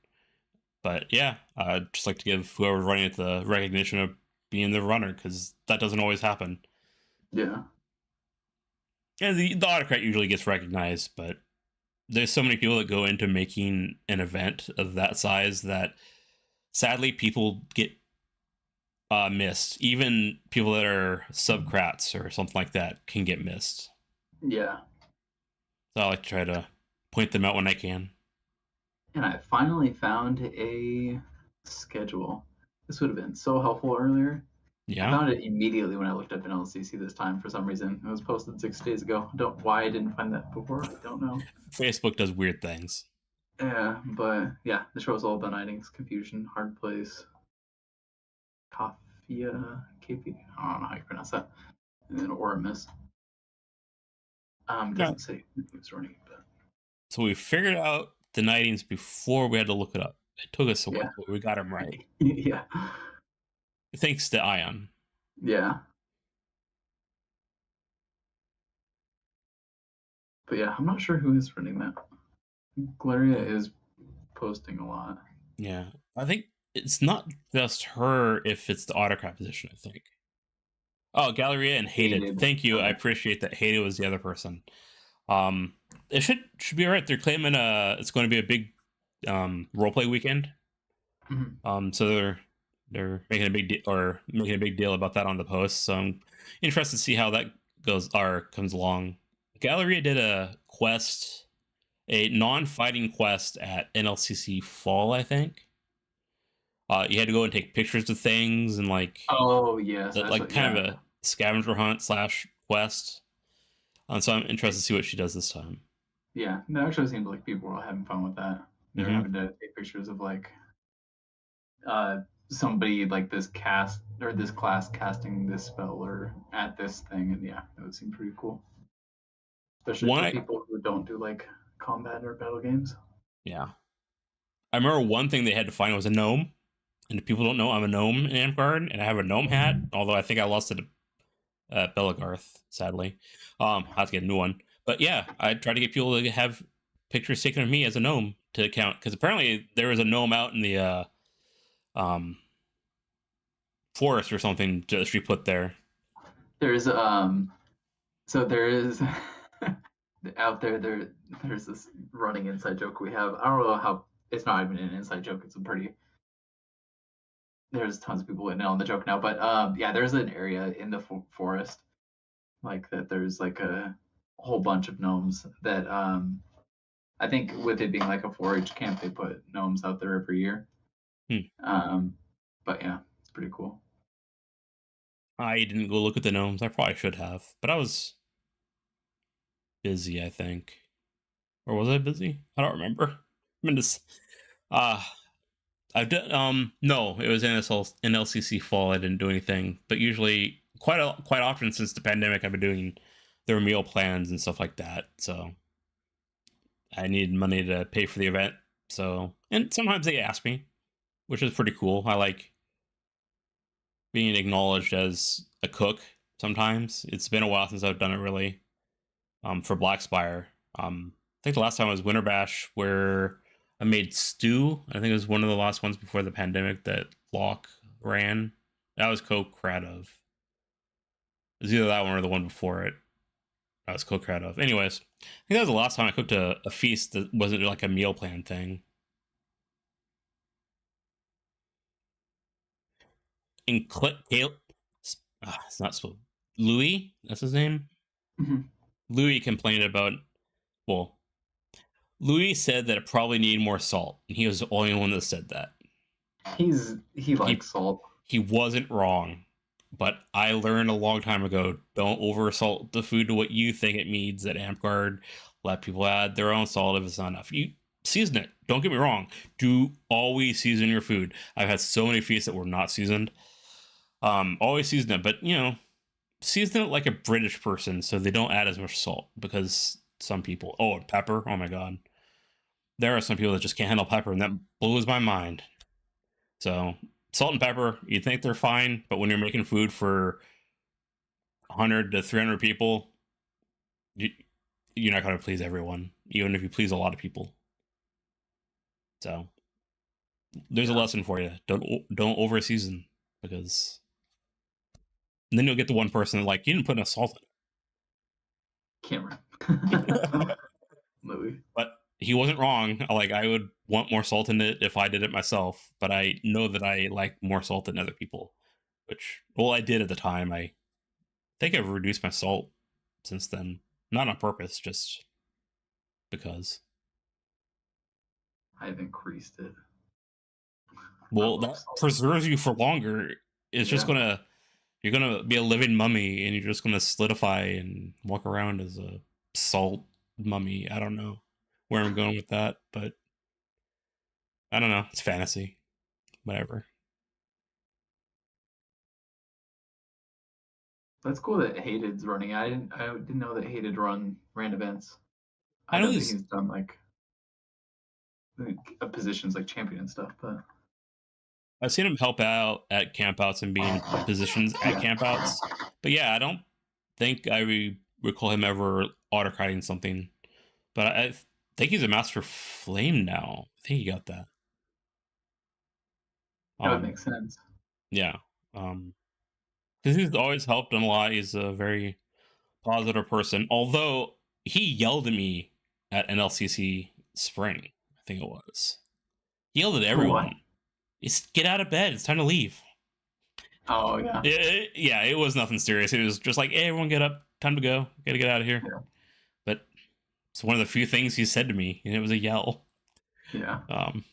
But yeah, I'd just like to give whoever's running it the recognition of being the runner, because that doesn't always happen. Yeah. And the autocrat usually gets recognized, but there's so many people that go into making an event of that size that sadly people get missed. Even people that are subcrats or something like that can get missed. Yeah. So I like to try to point them out when I can. And I finally found a schedule. This would have been so helpful earlier. I Yeah. found it immediately when I looked up in LCC this time for some reason. It was posted 6 days ago. Don't why I didn't find that before. I don't know. Facebook does weird things. Yeah, but yeah, the shows all about Nightings, Confusion, Hard Place, Kafia, KP. I don't know how you pronounce that. And then Oramus. It Yeah. doesn't say who's running, but So we figured out the Nightings before we had to look it up. It took us a yeah, while, but we got them right. yeah, Thanks to Ion. yeah. But yeah, I'm not sure who is running that. Gloria is posting a lot. Yeah. I think it's not just her if it's the autocrat position, I think. Oh, Galleria and Hated. Hated. Thank you. I Okay. appreciate that. Hated was the other person. Um, it should be all right. They're claiming it's going to be a big roleplay weekend. Mhm. So they're making a big deal about that on the post. So I'm interested to see how that goes or comes along. Galleria did a non-fighting quest at NLCC Fall, I think. You had to go and take pictures of things and Oh yes, that's what. kind Yeah, of a scavenger hunt slash quest. So I'm interested to see what she does this time. yeah. No, it actually seems like people were having fun with that. They're Hmm. having to take pictures of uh somebody like this cast or this class casting this spell or at this thing, and yeah, that would seem pretty cool, especially One, for people who don't do like combat or battle games. yeah, I remember one thing they had to find was a gnome, and people don't know I'm a gnome in Amtgard, and I have a gnome hat. Although I think I lost it at Belagarth, sadly. I have to get a new one. But yeah, I try to get people to have pictures taken of me as a gnome to count because apparently there was a gnome out in the um, forest or something that she put there. There's so there is out there's this running inside joke we have. I don't know how it's not even an inside joke. It's a pretty there's tons of people in on the joke now, but yeah, there's an area in the forest like that. There's like a whole bunch of gnomes that I think with it being like a 4-H camp, they put gnomes out there every year. Hmm. Um, but yeah, it's pretty cool. I didn't go look at the gnomes. I probably should have, but I was busy, I think. Or was I busy? I don't remember. I'm in this. Uh, I've done. No, it was NLCC fall. I didn't do anything, but usually, quite often since the pandemic, I've been doing their meal plans and stuff like that. So I need money to pay for the event. So, and sometimes they ask me, which is pretty cool. I like being acknowledged as a cook. Sometimes it's been a while since I've done it really. For Black Spire. I think the last time was Winter Bash, where I made stew. I think it was one of the last ones before the pandemic that Locke ran. That was co-crat of. It was either that one or the one before it. I was co-crat of. Anyways, I think that was the last time I cooked a feast that wasn't like a meal plan thing. In Kale, it's not so. Louis, that's his name. Mhm. Louis complained about. Well, Louis said that it probably needed more salt, and he was the only one that said that. He likes He salt. he wasn't wrong, but I learned a long time ago: don't over salt the food to what you think it needs. At Amtgard, let people add their own salt if it's not enough. You season it. Don't get me wrong. Do always season your food. I've had so many feasts that were not seasoned. Always season it, but season it like a British person, so they don't add as much salt because some people. Oh, and pepper. Oh my god, there are some people that just can't handle pepper, and that blows my mind. So salt and pepper, you think they're fine, but when you're making food for 100 to 300 people, you, you're not going to please everyone, even if you please a lot of people. So there's a Yeah, lesson for you. Don't over season because then you'll get the one person that, like, you didn't put enough salt Cameron. in it. Louis. But he wasn't wrong. Like, I would want more salt in it if I did it myself, but I know that I like more salt than other people, which, well, I did at the time. I think I've reduced my salt since then. Not on purpose, just because. I've increased it. I Well, love that salt. preserves you for longer. It's just Yeah, gonna You're gonna be a living mummy, and you're just gonna solidify and walk around as a salt mummy. I don't know where I'm going with that, but I don't know. It's fantasy, whatever. that's cool that Hated's running. I didn't know that Hated ran events. I I know know that he's. he's done like positions like champion and stuff, but I've seen him help out at campouts and be in positions at yeah, campouts, but yeah, I don't think I recall him ever autocratting something. But I think he's a master flame now. I think he got that. that would Um, make sense. yeah. Because he's always helped him a lot. He's a very positive person. Although he yelled at me at NLCC Spring, I think it was. He yelled at For what? everyone. It's get out of bed. It's time to leave. Oh yeah. Yeah, it was nothing serious. It was just like, hey, everyone get up. Time to go. Gotta get out of here. Yeah. But it's one of the few things he said to me, and it was a yell. Yeah. Um,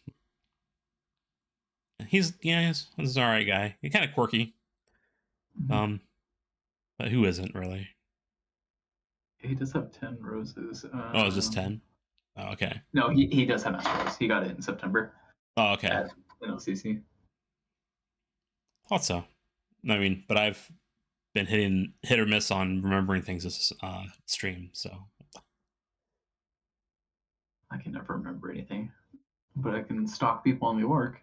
he's an alright guy. He's kind of quirky. Mhm. Um, but who isn't really? He does have 10 roses. Oh, it's just 10. Oh, okay. No, he does have Astros. He got it in September Oh, okay. at NLCC. Thought so. I mean, but I've been hit or miss on remembering things this stream. So I can never remember anything, but I can stalk people in New York.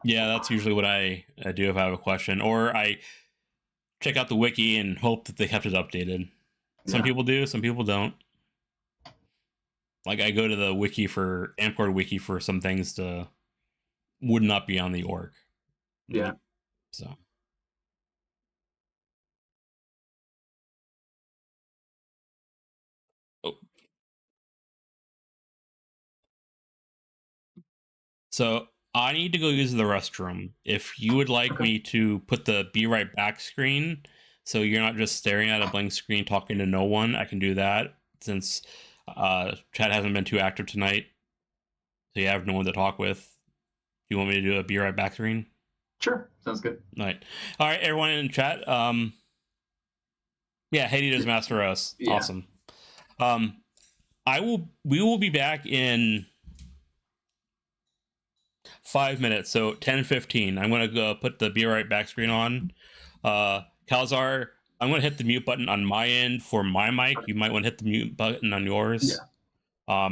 yeah, that's usually what I do if I have a question, or I check out the wiki and hope that they kept it updated. Some Yeah. people do, some people don't. Like I go to the wiki for Amtgard wiki for some things to would not be on the org. Yeah. So oh. So I need to go use the restroom. If you would like Okay. me to put the be right back screen so you're not just staring at a blank screen talking to no one, I can do that since Chad hasn't been too active tonight. So you have no one to talk with. Do you want me to do a be right back screen? Sure. Sounds good. All right, everyone in chat. Yeah, Haiti does Master Us. Yeah. Awesome. Um, we will be back in 5 minutes, so 10:15. I'm gonna go put the be right back screen on. Calzar, I'm gonna hit the mute button on my end for my mic. You might want to hit the mute button on yours. Yeah. All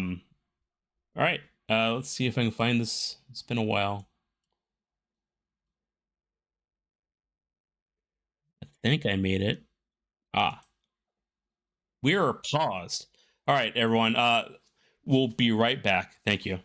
right. Let's see if I can find this. It's been a while. I think I made it. We are paused. All right, everyone. We'll be right back. Thank you.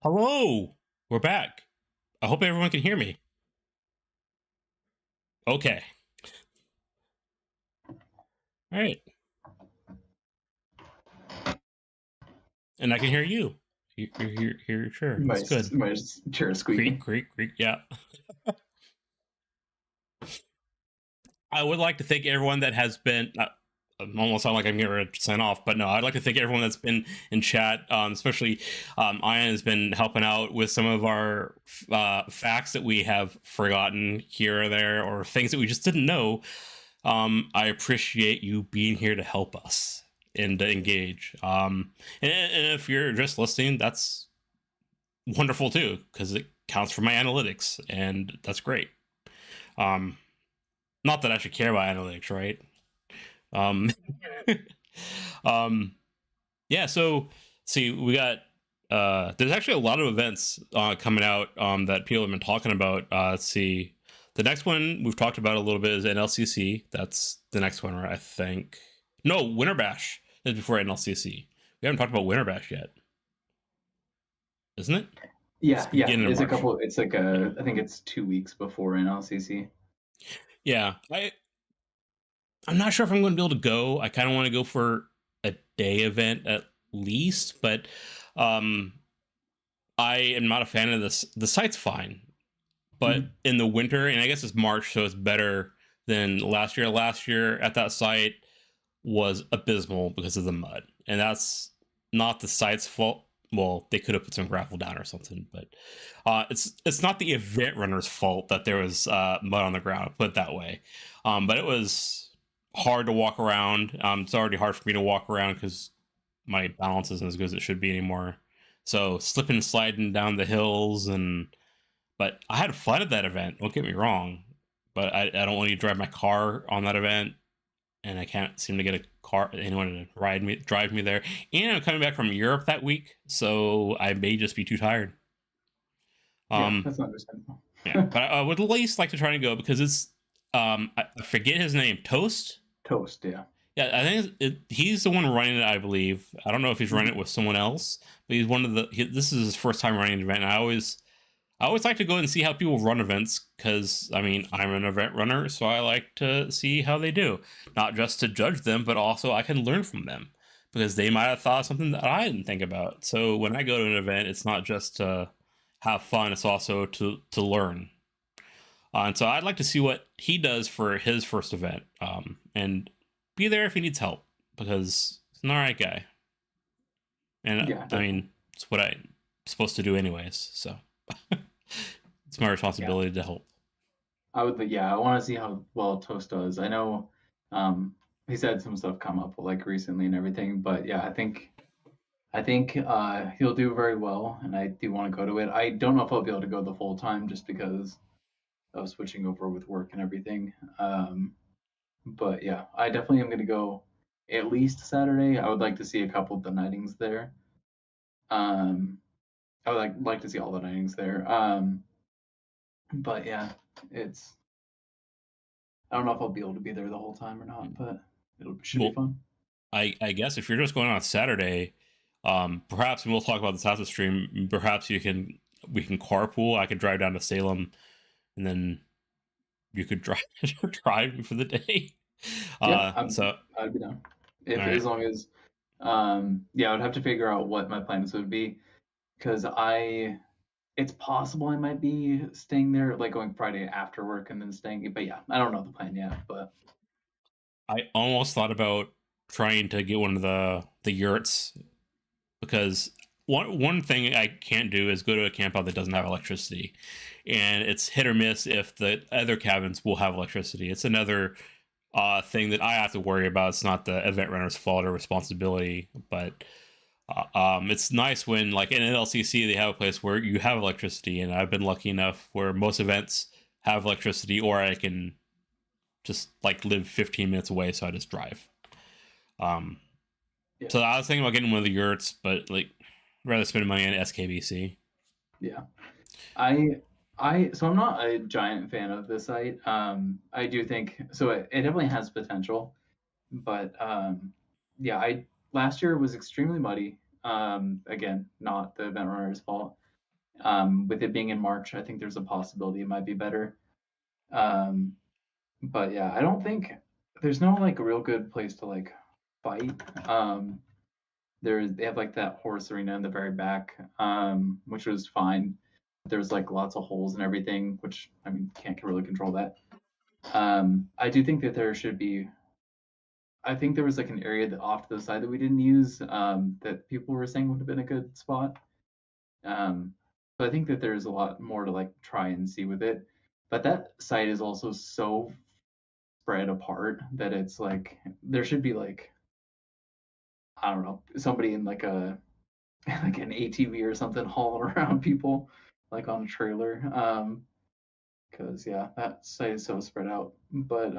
Hello, we're back. I hope everyone can hear me. Okay. All right. And I can hear you. You're here. Sure. That's good. My chair It's creak, squeaking. creak, creak. Yeah. I would like to thank everyone that has been. Almost sound like I'm getting ready to sign off, but no, I'd like to thank everyone that's been in chat, especially Ian has been helping out with some of our facts that we have forgotten here or there, or things that we just didn't know. I appreciate you being here to help us and to engage. And if you're just listening, that's wonderful too, because it counts for my analytics, and that's great. Um, Not that I should care about analytics, right? Um, um, yeah. So, see, we got. There's actually a lot of events coming out that people have been talking about. Let's see. The next one we've talked about a little bit is NLCC. That's the next one, right? I think. No, Winter Bash is before NLCC. We haven't talked about Winter Bash yet, isn't it? It's Yeah. beginning of It's a March. couple. It's like Yeah. a. I think it's 2 weeks before NLCC. Yeah. I'm not sure if I'm going to be able to go. I kind of want to go for a day event at least, but um, I am not a fan of this. The site's fine, but Mhm. in the winter, and I guess it's March, so it's better than last year. Last year at that site was abysmal because of the mud, and that's not the site's fault. Well, they could have put some gravel down or something, but it's not the event runner's fault that there was mud on the ground. Put it that way, but it was hard to walk around. It's already hard for me to walk around because my balance isn't as good as it should be anymore. So slipping and sliding down the hills, and but I had fun at that event. Don't get me wrong, but I don't want to drive my car on that event, and I can't seem to get a car anyone to drive me there. And I'm coming back from Europe that week, so I may just be too tired. Yeah, Um, that's understandable. yeah, but I would at least like to try to go because it's I forget his name, Toast. Toast. Yeah. Yeah, I think he's the one running it. I believe. I don't know if he's running it Mhm. with someone else, but he's one of the. This is his first time running an event. And I always like to go and see how people run events because I mean I'm an event runner, so I like to see how they do, not just to judge them, but also I can learn from them because they might have thought of something that I didn't think about. So when I go to an event, it's not just to have fun; it's also to learn. And so I'd like to see what he does for his first event, and be there if he needs help because he's an alright guy, and Yeah, I definitely. mean it's what I'm supposed to do anyways. So it's my Yeah. responsibility to help. I would. Yeah, I want to see how well Toast does. I know. Um, he's had some stuff come up like recently and everything, but yeah, I think he'll do very well, and I do want to go to it. I don't know if I'll be able to go the full time just because of switching over with work and everything. But yeah, I definitely am going to go at least Saturday. I would like to see a couple of the nightings there. Um, I would like to see all the nightings there. But yeah, it's I don't know if I'll be able to be there the whole time or not, but it should be Well, fun. I guess if you're just going on Saturday, perhaps and we'll talk about this after stream. Perhaps we can carpool. I could drive down to Salem, and then you could drive drive me for the day. Yeah, So I'd be down all if right. as long as yeah, I would have to figure out what my plans would be because I it's possible I might be staying there like going Friday after work and then staying, but yeah, I don't know the plan yet, but I almost thought about trying to get one of the yurts because one thing I can't do is go to a camp out that doesn't have electricity, and it's hit or miss if the other cabins will have electricity. It's another thing that I have to worry about. It's not the event runner's fault or responsibility, but it's nice when like in LCC they have a place where you have electricity, and I've been lucky enough where most events have electricity, or I can just like live 15 minutes away, so I just drive. Um, yeah. so I was thinking about getting one of the yurts, but like rather spend money on SKBC. Yeah. I so I'm not a giant fan of this site. I do think so it definitely has potential, but yeah, I last year was extremely muddy. Again, not the event runner's fault. With it being in March, I think there's a possibility it might be better. But yeah, I don't think there's no like real good place to like fight. They have like that horse arena in the very back, which was fine. There's like lots of holes and everything, which I mean can't really control that. I do think that there should be. I think there was like an area that off to the side that we didn't use that people were saying would have been a good spot. Um, so I think that there's a lot more to like try and see with it. But that site is also so spread apart that it's like there should be like I don't know somebody in like a like an ATV or something hauling around people like on a trailer. Because yeah, that site is so spread out. But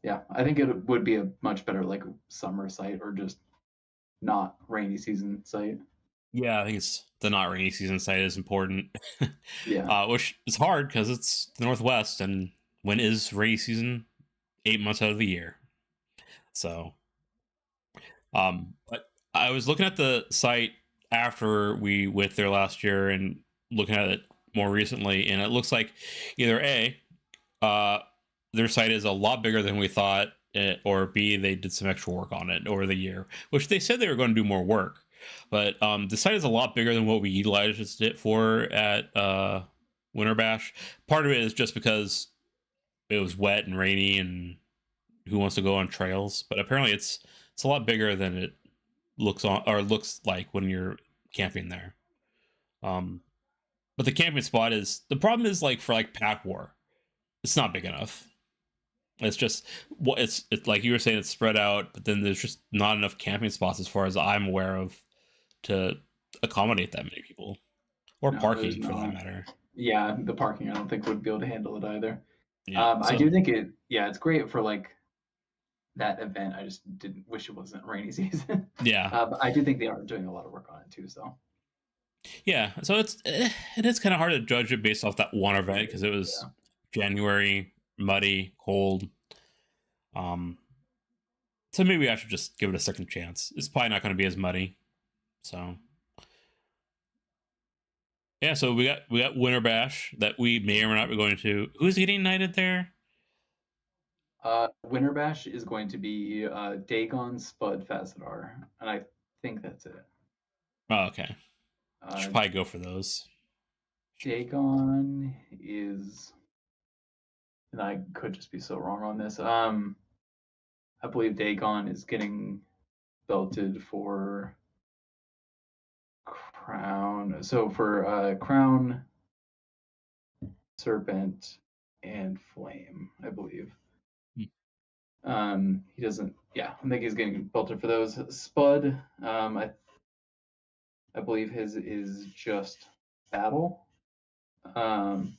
yeah, I think it would be a much better like summer site or just not rainy season site. Yeah, I think it's the not rainy season site is important, Yeah, which is hard because it's the Northwest, and when is rainy season? 8 months out of the year. So, but I was looking at the site after we went there last year and looking at it more recently, and it looks like either A, uh, their site is a lot bigger than we thought, or B, they did some extra work on it over the year, which they said they were going to do more work. But the site is a lot bigger than what we utilized it for at Winter Bash. Part of it is just because it was wet and rainy, and who wants to go on trails? But apparently, it's a lot bigger than it looks like when you're camping there. Um, but the camping spot is the problem is like for like pack war, it's not big enough. It's just what it's like you were saying, it's spread out, but then there's just not enough camping spots as far as I'm aware of to accommodate that many people, or no, there's parking for that not. matter. Yeah, the parking I don't think would be able to handle it either. Yeah. I So do think it. Yeah, it's great for like that event. I just didn't wish it wasn't rainy season. yeah, But I do think they are doing a lot of work on it too. So yeah. So it is kind of hard to judge it based off that one event because it was yeah, January, muddy, cold. Um, so maybe I should just give it a second chance. It's probably not going to be as muddy. So yeah, so we got Winter Bash that we may or may not be going to. Who's getting knighted there? Winter Bash is going to be Dagon, Spud, Fazadar, and I think that's it. Oh, okay. Uh, Should probably go for those. Dagon is, and I could just be so wrong on this. I believe Dagon is getting belted for crown. So for crown, serpent, and flame, I believe. Hmm. He doesn't. Yeah, I think he's getting belted for those. Spud, I believe his is just battle. Um,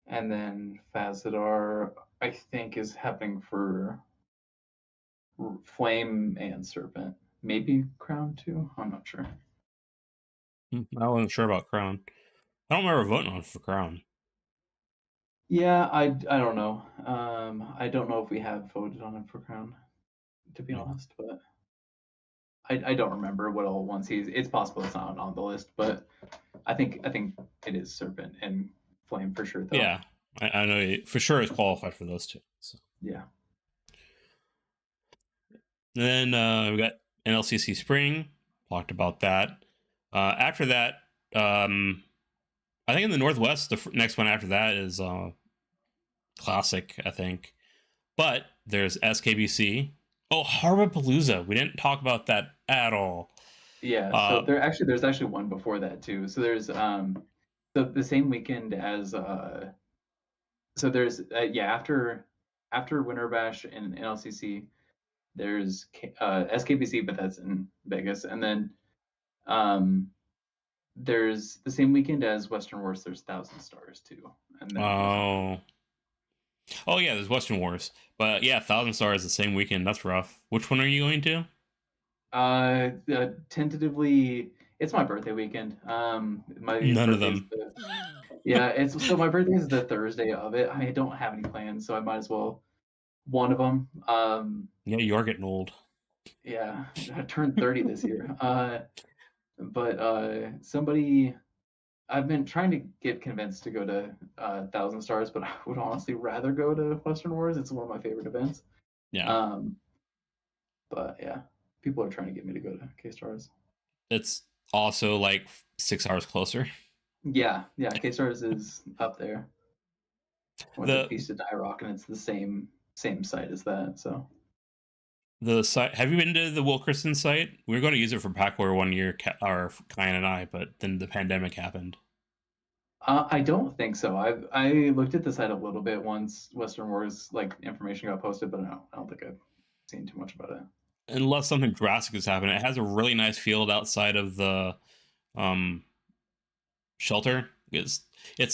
and then Fazadar, I think, is happening for flame and serpent. Maybe crown too. I'm not sure. I wasn't sure about Crown. I don't remember voting on for Crown. Yeah, I don't know. I don't know if we have voted on him for crown, to be Yeah. honest, but I don't remember what all ones he's. It's possible it's not on the list, but I think it is serpent and flame for sure though. Yeah, I know he for sure is qualified for those two. So. Yeah. And then we got NLCC Spring. Talked about that. After that, I think in the Northwest, the next one after that is Classic, I think. But there's SKBC. Oh, Harbapalooza. We didn't talk about that at all. Yeah, so Uh, there's actually one before that too. So there's the same weekend as so there's yeah, after Winter Bash and NLCC there's SKBC, but that's in Vegas, and then um there's the same weekend as Western Wars. There's Thousand Stars too, and then there's another. oh, oh yeah, there's Western Wars. But yeah, Thousand Stars the same weekend. That's rough. Which one are you going to? Tentatively, it's my birthday weekend. My None of birthday is them. the yeah. It's so my birthday is the Thursday of it. I don't have any plans, so I might as well one of them. Yeah, you're getting old. Yeah, I turned 30 this year. but somebody I've been trying to get convinced to go to Thousand Stars, but I would honestly rather go to Western Wars. It's one of my favorite events. Yeah, Um, but yeah, people are trying to get me to go to K Stars. it's also like 6 hours closer. Yeah, yeah, K Stars is up there. I went to The Feast of Die Rock, and it's the same site as that. So the site. Have you been to the Wilkerson site? We were going to use it for Packware one year, or Kyan and I, but then the pandemic happened. I don't think so. I looked at the site a little bit once Western Wars like information got posted, but I don't think I've seen too much about it. Unless something drastic has happened, it has a really nice field outside of the um, shelter. It's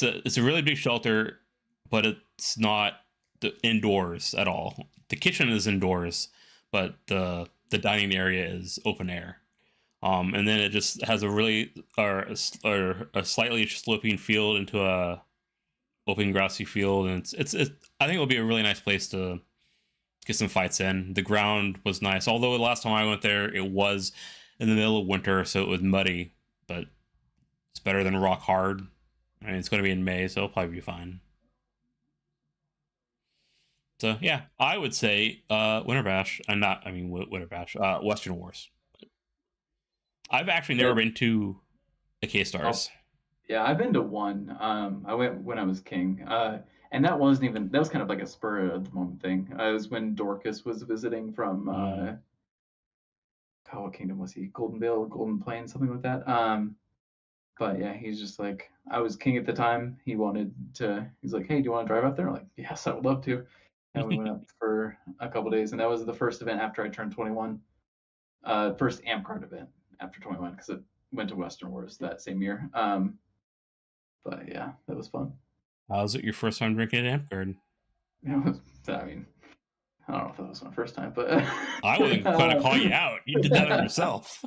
a really big shelter, but it's not indoors at all. The kitchen is indoors, but the dining area is open air. And then it just has a really or a slightly sloping field into a open grassy field, and it's I think it'll be a really nice place to get some fights in. The ground was nice, although the last time I went there, it was in the middle of winter, so it was muddy. But it's better than rock hard. I mean, it's going to be in May, so it'll probably be fine. So yeah, I would say Winter Bash. I'm not. I mean, Winter Bash. Western Wars. I've actually never Yeah. been to a K Oh, Stars. yeah, I've been to one. I went when I was king. And that wasn't even that was kind of like a spur of the moment thing. It was when Dorcas was visiting from Mm. God, what kingdom was he? Golden Vale or Golden Plain, something like that. But yeah, he's just like I was king at the time. He wanted to. He's like, hey, do you want to drive up there? I'm like, yes, I would love to. And we went up for a couple days, and that was the first event after I turned 21. First Amtgard event after 21 because it went to Western Wars that same year. But yeah, that was fun. How's it your first time drinking at Amtgard? It was, I mean, I don't know if that was my first time, but I wasn't going to call you out. You did that on yourself.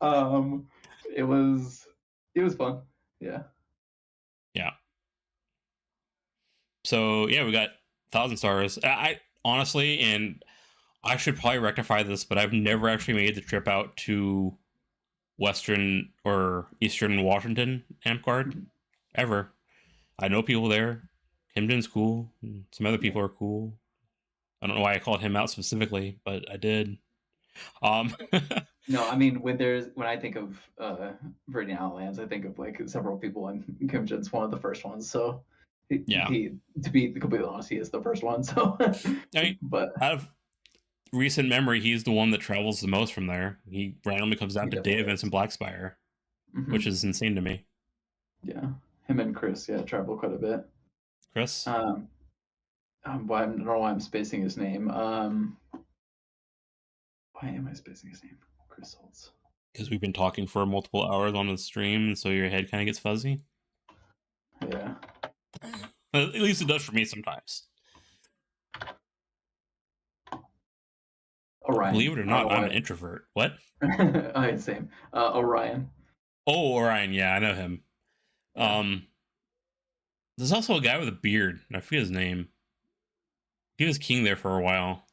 um, it was fun. Yeah. Yeah. So yeah, we got Thousand Stars. I honestly, and I should probably rectify this, but I've never actually made the trip out to Western or Eastern Washington Amtgard Mhm. ever. I know people there. Himden's cool. Some other Yeah. people are cool. I don't know why I called him out specifically, but I did. Um, No, I mean when I think of Viridian Outlands, I think of like several people, and Kim Jin's one of the first ones. So yeah. he to be completely honest, he is the first one. So, I mean, but out of recent memory, he's the one that travels the most from there. He randomly comes he out to day definitely events in is. Blackspire, which Hmm. is insane to me. Yeah, him and Chris, yeah, travel quite a bit. Chris, Um, why I don't know why I'm spacing his name. Why am I spacing his name? Chris Holtz. because we've been talking for multiple hours on the stream, so your head kind of gets fuzzy. Yeah, At least it does for me sometimes. Orion. Believe it or I don't not, know I'm an why. introvert. What? Same. Orion. Oh, Orion. Yeah, I know him. Yeah. Um, there's also a guy with a beard. I forget his name. He was king there for a while.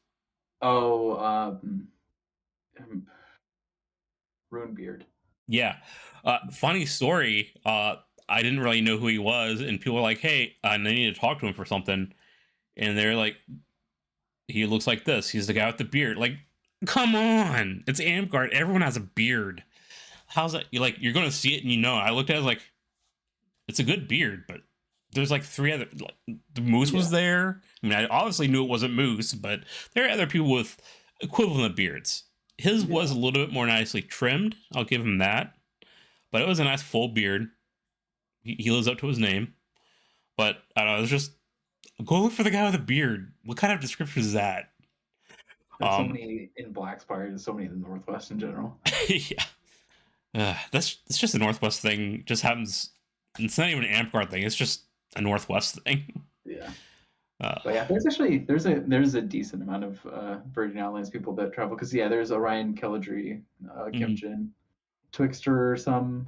Oh, um, Runebeard. Yeah. Funny story. I didn't really know who he was, and people were like, "Hey, I need to talk to him for something." And they're like, "He looks like this. He's the guy with the beard." Like, come on, it's Amtgard. Everyone has a beard. How's that? You're going to see it, and you know. I looked at it like it's a good beard, but there's like three other. Like, the Moose was Yeah, there. I mean, I obviously knew it wasn't Moose, but there are other people with equivalent beards. His was yeah. a little bit more nicely trimmed. I'll give him that, but it was a nice full beard. He lives up to his name. But I don't know. It's just go look for the guy with a beard. What kind of description is that? There's so Um, many in Blackspire. There's so many in the Northwest in general. yeah, that's it's just a Northwest thing. Just happens. It's not even an Amtgard thing. It's just a Northwest thing. Yeah. Uh, But yeah, there's a decent amount of Virgin Islands people that travel because yeah, there's Orion, Kelladry, Kim mm, Jin, Twixter, some,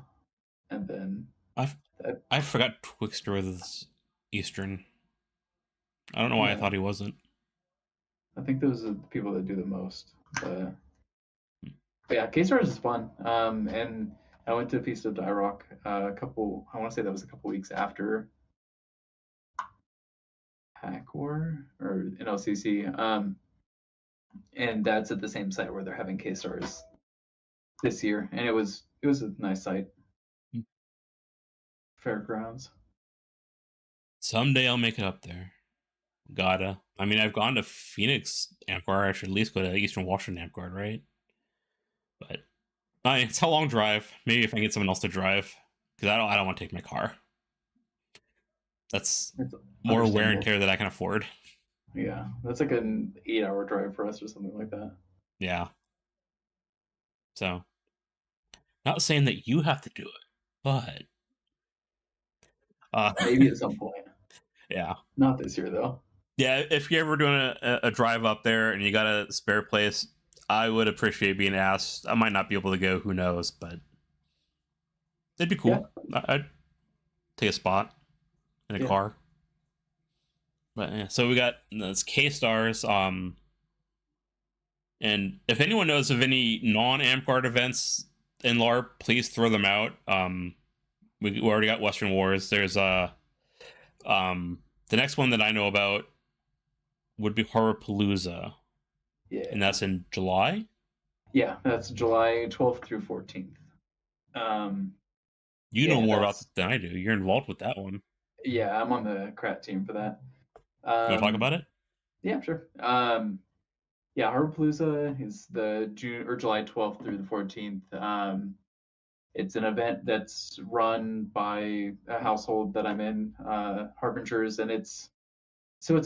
and then I that I forgot Twixter was Eastern. I don't know why I yeah, thought he wasn't. I think those are the people that do the most. But But yeah, K-Stars is fun. And I went to Feast of Die Rock a couple. I want to say that was a couple weeks after Hack War or in LCC. And that's at the same site where they're having K-Stars this year, and it was a nice site. Fairgrounds. Someday I'll make it up there. Gotta. I mean, I've gone to Phoenix Amtgard. I should at least go to Eastern Washington Amtgard, right? But it's a long drive. Maybe if I can get someone else to drive, because I don't want to take my car. That's It's more wear and understandable. tear that I can afford. Yeah, that's like an 8-hour drive for us or something like that. Yeah. So, not saying that you have to do it, but Maybe at some point. yeah. Not this year though. Yeah, if you're ever doing a drive up there and you got a spare place, I would appreciate being asked. I might not be able to go, who knows, but it'd be Yeah, cool. I'd take a spot in a yeah. car. But yeah, so we got this K stars. And if anyone knows of any non-Amtgard events in LARP, please throw them out. We already got Western Wars. There's the next one that I know about would be Horrorpalooza, and Yeah. that's in July. Yeah, that's July 12th through 14th. You know Yeah, more about that's it than I do. You're involved with that one. yeah, I'm on the Krat team for that. You want to talk Um, about it? yeah, sure. Yeah, Harpalooza is the June or July 12th through the 14th. It's an event that's run by a household that I'm in, Harbingers, and it's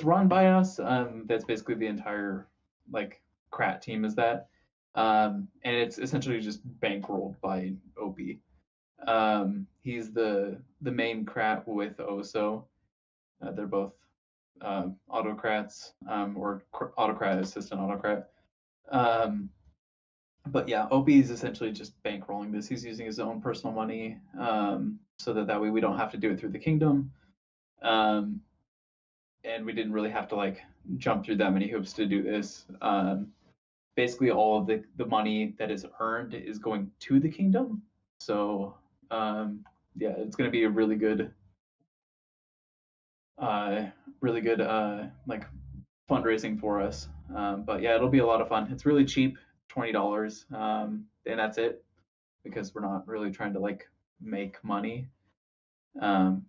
run by us. That's basically the entire like Krat team is that, and it's essentially just bankrolled by OP. He's the main Krat with Oso. They're both autocrats, or autocrat assistant autocrat. Um, but yeah, OP is essentially just bankrolling this. He's using his own personal money, so that way we don't have to do it through the kingdom. Um, and we didn't really have to like jump through that many hoops to do this. Basically, all of the money that is earned is going to the kingdom. So yeah, it's going to be a uh, really good like fundraising for us. But yeah, it'll be a lot of fun. It's really cheap, $20, and that's it because we're not really trying to like make money. Um,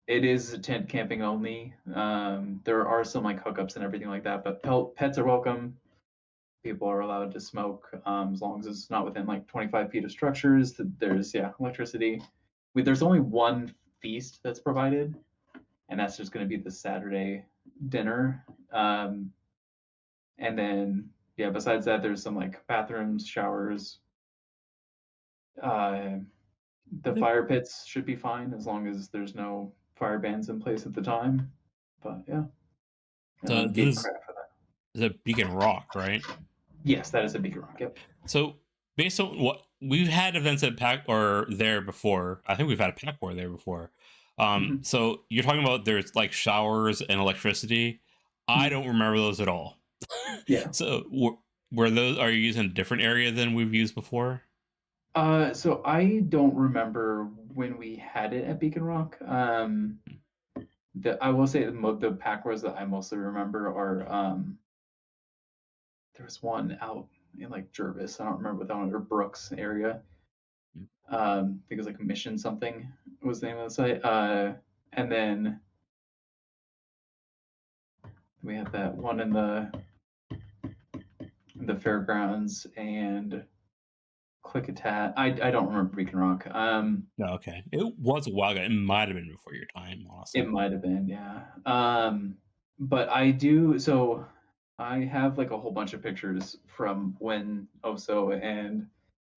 it is tent camping only. There are some like hookups and everything like that, but pets are welcome. People are allowed to smoke as long as it's not within like 25 feet of structures. There's electricity. There's only one feast that's provided, and that's just going to be the Saturday dinner. And then yeah, besides that, there's some like bathrooms, showers. Uh, the fire pits should be fine as long as there's no fire bans in place at the time. But yeah, So gate this craft for that. is a Beacon Rock, right? Yes, that is a beacon rock. Yep. So based on what we've had events at Pack or there before, I think we've had a Pack War there before. Mm-hmm. So you're talking about there's like showers and electricity. I Mm-hmm. don't remember those at all. Yeah. So were those? Are you using a different area than we've used before? So I don't remember when we had it at Beacon Rock. I will say the pack wars that I mostly remember are there was one out in like Jervis. I don't remember what that one or Brooks area. I think it was like Mission something was the name of the site. And then we had that one in the fairgrounds and Clickatat. I don't remember Beacon Rock. No, okay. It was a while ago. It might have been before your time, It honestly. might have been, yeah. But I do. So I have like a whole bunch of pictures from when Oso and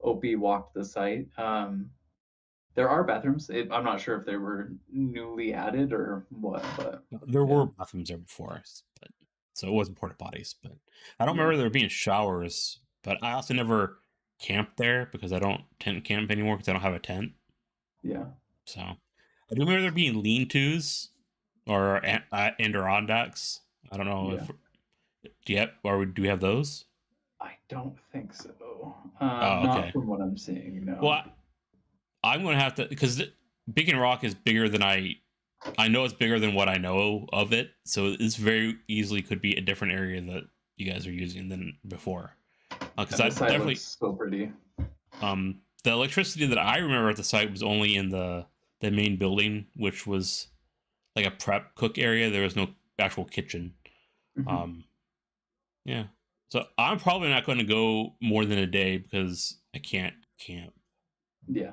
OP walked the site. There are bathrooms. I'm not sure if they were newly added or what, but There were yeah, bathrooms there before, but so it wasn't porta potties. But I don't yeah, remember there being showers. But I also never camped there because I don't tent camp anymore because I don't have a tent. yeah, So I do remember there being lean-tos or Adirondacks. I don't know yeah. if do you have or do we have those? I don't think so. Oh, Not okay. from what I'm seeing, Well, no. I'm gonna have to, because Beacon Rock is bigger than I know it's bigger than what I know of it, so it's very easily could be a different area that you guys are using than before. Because And I the site definitely looks so pretty. the electricity that I remember at the site was only in the main building, which was like a prep cook area. There was no actual kitchen. Hmm. Um, yeah, so I'm probably not going to go more than a day because I can't camp. Yeah,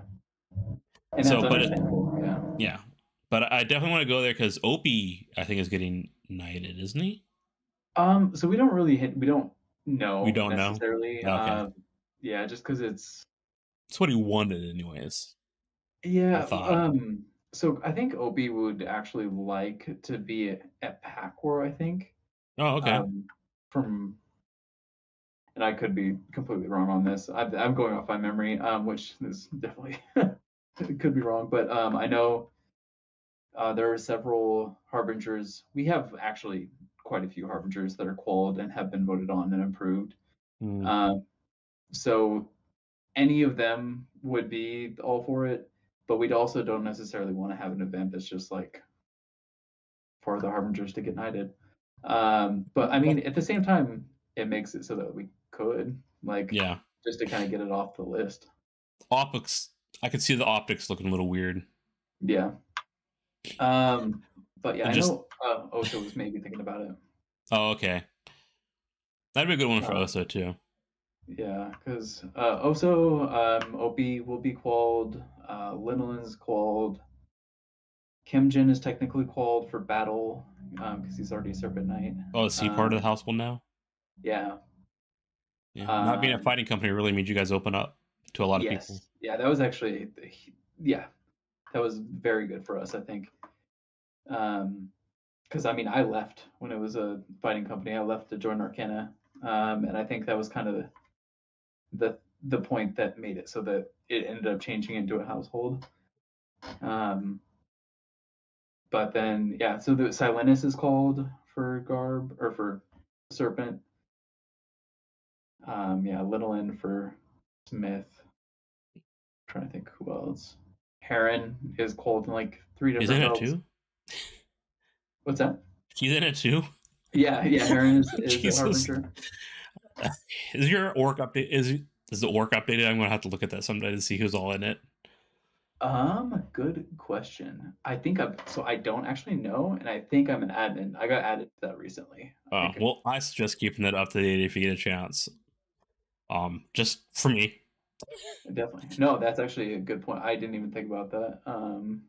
and So, that's but it, understandable. Yeah. yeah, but I definitely want to go there because Opie, I think, is getting knighted, isn't he? So we don't We know don't know. necessarily. Okay, Yeah, just because it's it's what he wanted, anyways. I yeah. thought. So I think Opie would actually like to be at Pack War. I think. Oh, okay. Um, from and I could be completely wrong on this. I'm going off my memory, which is definitely it could be wrong, but I know there are several harbingers. We have actually quite a few harbingers that are qualled and have been voted on and improved. Mm, Um, so any of them would be all for it, but we also don't necessarily want to have an event that's just like for the harbingers to get knighted. But I mean, at the same time, it makes it so that we could like yeah, just to kind of get it off the list. optics. I could see the optics looking a little weird. Yeah. Um, but yeah, It I just. know Osa was maybe thinking about it. Oh, okay. That'd be a good one for Uh, Oso too. yeah, because Oso, Opie will be qualled, Linolen's qualled, Kimjin is technically qualled for battle because he's already Serpent Knight. Oh, is he part of the Um, household now? yeah. Yeah, not being a Um, fighting company really means you guys open up to a lot of people. yes. Yeah, that was actually, yeah, that was very good for us, I think. Because I mean, I left when it was a fighting company. I left to join Arcana, and I think that was kind of the point that made it so that it ended up changing into a household. Um, but then yeah, so the Silenus is called for Garb or for Serpent. Yeah, Littlin for Smith. I'm trying to think who else. Heron is called in like three He's in different it belts. too. What's that? He's in it too. Yeah, yeah, Heron is a Jesus, harbinger. is your orc update? Is the orc updated? I'm gonna have to look at that someday to see who's all in it. Good question. I don't actually know, and I think I'm an admin. I got added to that recently. I think Well, I suggest keeping that up to date if you get a chance. Just for me. definitely. No, that's actually a good point. I didn't even think about that. I'm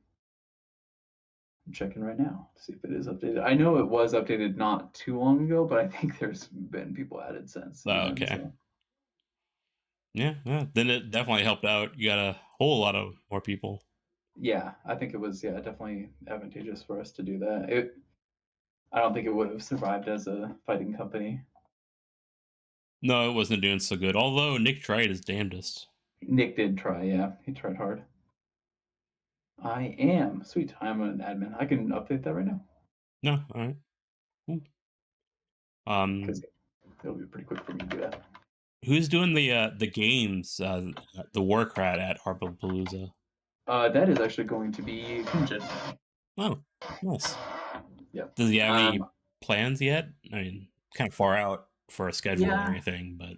checking right now to see if it is updated. I know it was updated not too long ago, but I think there's been people added since then. Okay. So Yeah, yeah. Then it definitely helped out. You got a whole lot of more people. yeah, I think it was definitely advantageous for us to do that. I don't think it would have survived as a fighting company. No, it wasn't doing so good. Although Nick tried his damnedest. Nick did try, yeah, he tried hard. I am sweet. I'm an admin. I can update that right now No, all right. Ooh. because it'll be pretty quick for me to do that. Who's doing the games? The Warcrat at Harpapalooza. That is actually going to be Kunjin. Oh, nice. Yeah. Does he have Um, any plans yet? I mean, kind of far out for a schedule and yeah. everything, but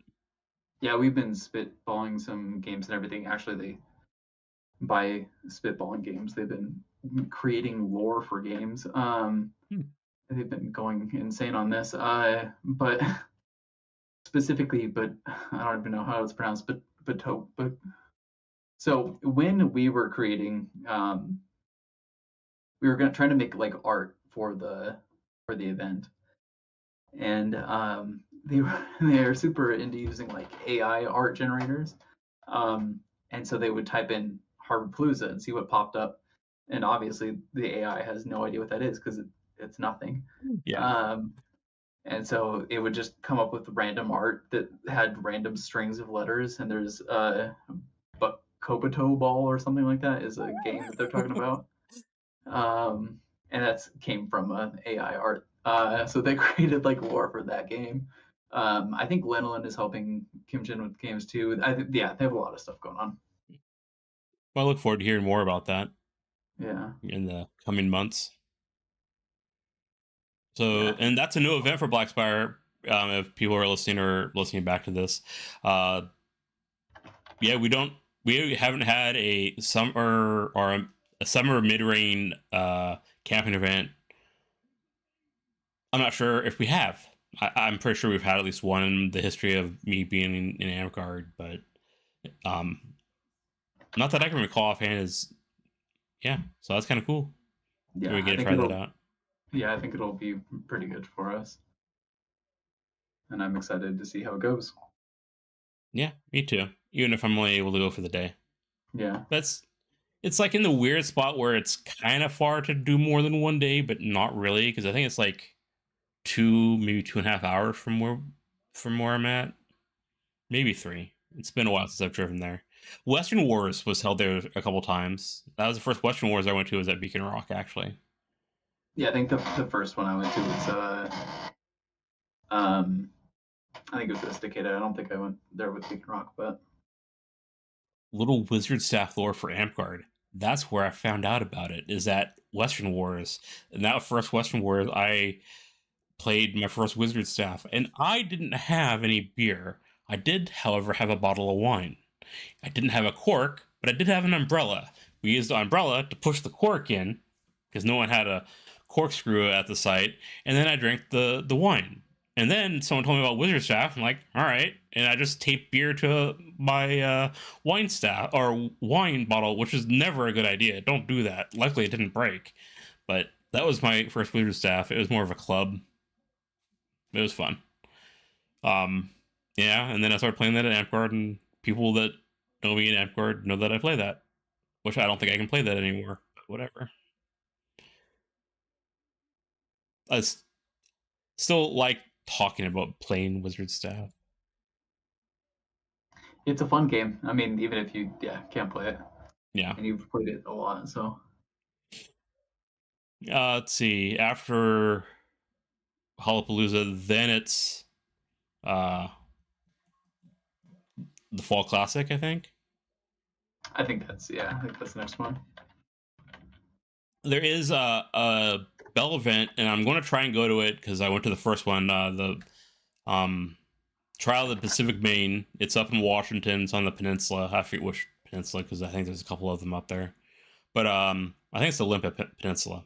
Yeah, we've been spitballing some games and everything. Actually, by spitballing games, they've been creating lore for games. hmm, They've been going insane on this. But specifically, but I don't even know how it's pronounced. But so when we were creating, we were trying to make like art for the event, and they are super into using like AI art generators. Um, and so they would type in Harborpalooza and see what popped up. And obviously the AI has no idea what that is because it's nothing. yeah. Um, and so it would just come up with random art that had random strings of letters. And there's but Kobuto Ball or something like that is a game that they're talking about. And that's came from an AI art. So they created like lore for that game. I think Lenolin is helping Kim Jin with games too. Yeah, they have a lot of stuff going on. Well, I look forward to hearing more about that Yeah, in the coming months. So, yeah, and that's a new event for Black Spire. If people are listening or listening back to this, uh, yeah, we haven't had a summer or a summer mid rain camping event. I'm not sure if we have. I'm pretty sure we've had at least one in the history of me being in Amtgard, but um, not that I can recall offhand. Is yeah, so that's kind of cool. We yeah. get to try that out. I think it'll be pretty good for us, and I'm excited to see how it goes. Yeah, me too. Even if I'm only able to go for the day, Yeah, that's it's like in the weird spot where it's kind of far to do more than one day, but not really because I think it's like maybe 2.5 hours from where I'm at, maybe three. It's been a while since I've driven there. Western Wars was held there a couple times. That was the first Western Wars I went to. Was at Beacon Rock, actually. yeah. I think the first one I went to was um, I think it was Esticada. I don't think I went there with Beacon Rock, but Little wizard staff lore for Amtgard. That's where I found out about it. Is at Western Wars, and that first Western Wars I played my first wizard staff, and I didn't have any beer. I did, however, have a bottle of wine. I didn't have a cork, but I did have an umbrella. We used the umbrella to push the cork in because no one had a corkscrew at the site, and then I drank the wine. And then someone told me about wizard staff. I'm like, all right, and I just taped beer to my wine staff or wine bottle, which is never a good idea. Don't do that. Luckily, it didn't break, but that was my first wizard staff. It was more of a club. It was fun. Um, yeah, and then I started playing that at Amtgard, and people that know me in Amtgard know that I play that, which I don't think I can play that anymore. But whatever. I still like talking about playing wizard staff. it's a fun game. I mean, even if you can't play it, Yeah. and you've played it a lot, so Let's see. After Hallapalooza, then it's uh the Fall Classic, I think. I think that's the next one. There is a Bell event, and I'm going to try and go to it because I went to the first one. The um Trial of the Pacific Main. It's up in Washington. It's on the peninsula. I forget which peninsula because I think there's a couple of them up there. But I think it's the Olympic Peninsula.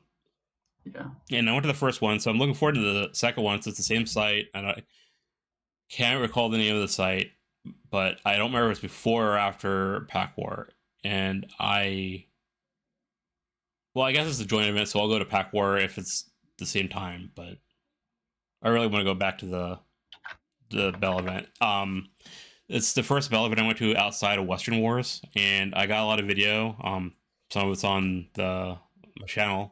Yeah. And I went to the first one, so I'm looking forward to the second one. It's the same site, and I can't recall the name of the site, but I don't remember if it's before or after Pack War. And well, I guess it's a joint event, so I'll go to Pack War if it's the same time. But I really want to go back to the Bell event. It's the first Bell event I went to outside of Western Wars, and I got a lot of video. Some of it's on my channel.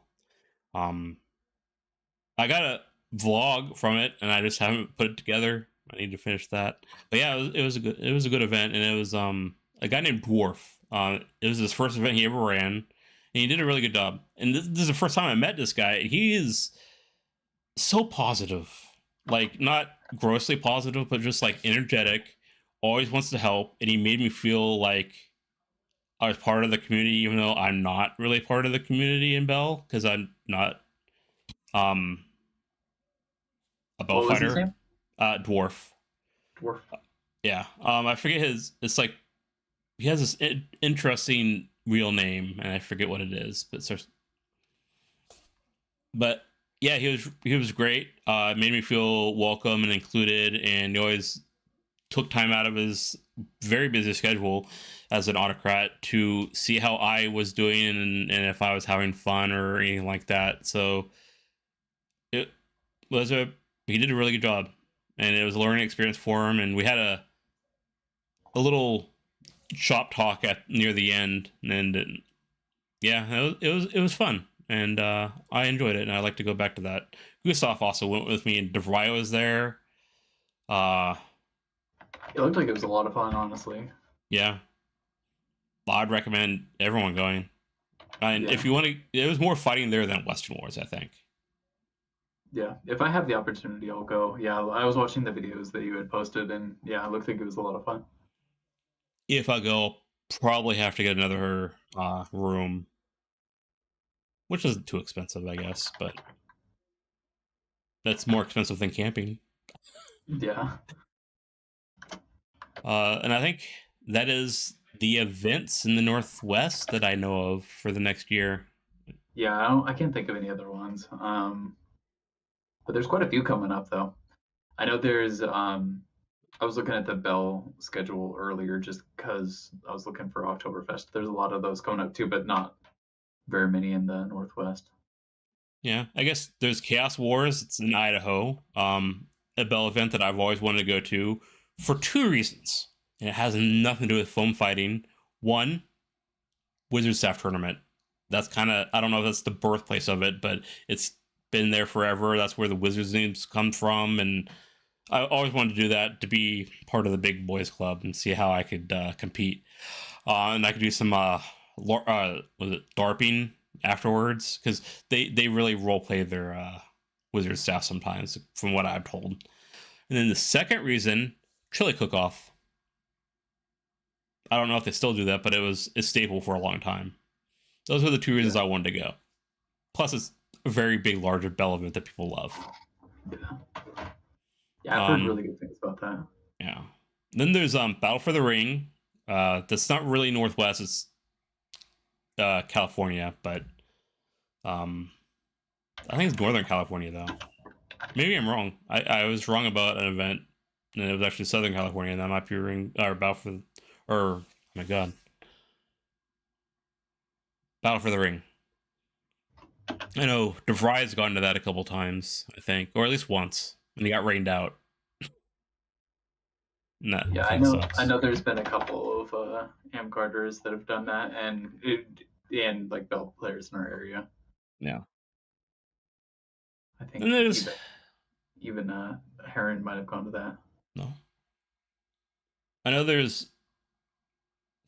Um, I got a vlog from it, and I just haven't put it together. I need to finish that. But yeah, it was a good event, and it was a guy named Dwarf. It was his first event he ever ran, and he did a really good job. And this is the first time I met this guy. He is so positive, like not grossly positive, but just like energetic. Always wants to help, and he made me feel like I was part of the community, even though I'm not really part of the community in Bell because I'm not um a Bell What was his fighter. name? Dwarf. Dwarf. Yeah. I forget his. It's like he has this interesting real name, and I forget what it is. But yeah, he was great. Made me feel welcome and included, and he always took time out of his very busy schedule as an autocrat to see how I was doing and if I was having fun or anything like that. So it was he did a really good job, and it was a learning experience for him. And we had a little shop talk at near the end, and yeah, it was fun, and I enjoyed it, and I like to go back to that. Gustav also went with me, and DeVry was there. Uh, It looked like it was a lot of fun, honestly. yeah, I'd recommend everyone going. And Yeah. if you want to, there was more fighting there than Western Wars, I think. Yeah, if I have the opportunity, I'll go. Yeah, I was watching the videos that you had posted, and yeah, it looked like it was a lot of fun. If I go, I'll probably have to get another room, which isn't too expensive, I guess, but that's more expensive than camping. Yeah, And I think that is the events in the Northwest that I know of for the next year. yeah, I can't think of any other ones. But there's quite a few coming up though. I know there's I was looking at the Bell schedule earlier just because I was looking for Oktoberfest. There's a lot of those coming up too, but not very many in the Northwest. Yeah, I guess there's Chaos Wars. It's in Idaho. A Bell event that I've always wanted to go to for two reasons, and it has nothing to do with foam fighting. One, Wizard Staff tournament. That's kind of, I don't know if that's the birthplace of it, but it's been there forever. That's where the Wizards names come from, and I always wanted to do that, to be part of the big boys club and see how I could compete. And I could do some was it LARPing afterwards, because they really role play their wizard staff sometimes, from what I'm told. And then the second reason, chili cook off. I don't know if they still do that, but it was a staple for a long time. Those are the two reasons Yeah, I wanted to go. Plus, it's a very big, larger Bell event that people love. yeah, yeah. I've heard Um, really good things about that. yeah. Then there's Battle for the Ring. That's not really Northwest. It's California, but um, I think it's Northern California though. Maybe I'm wrong. I was wrong about an event, and it was actually Southern California, and that might be Ring or Battle for, or oh my god, Battle for the Ring. I know DeVry's gone to that a couple times, I think, or at least once, and he got rained out, and that Yeah, kind of I sucks. know. There's been a couple of Amtgarders that have done that, and like Bell players in our area. Yeah. I Then think there's even Heron might have gone to that. no. I know there's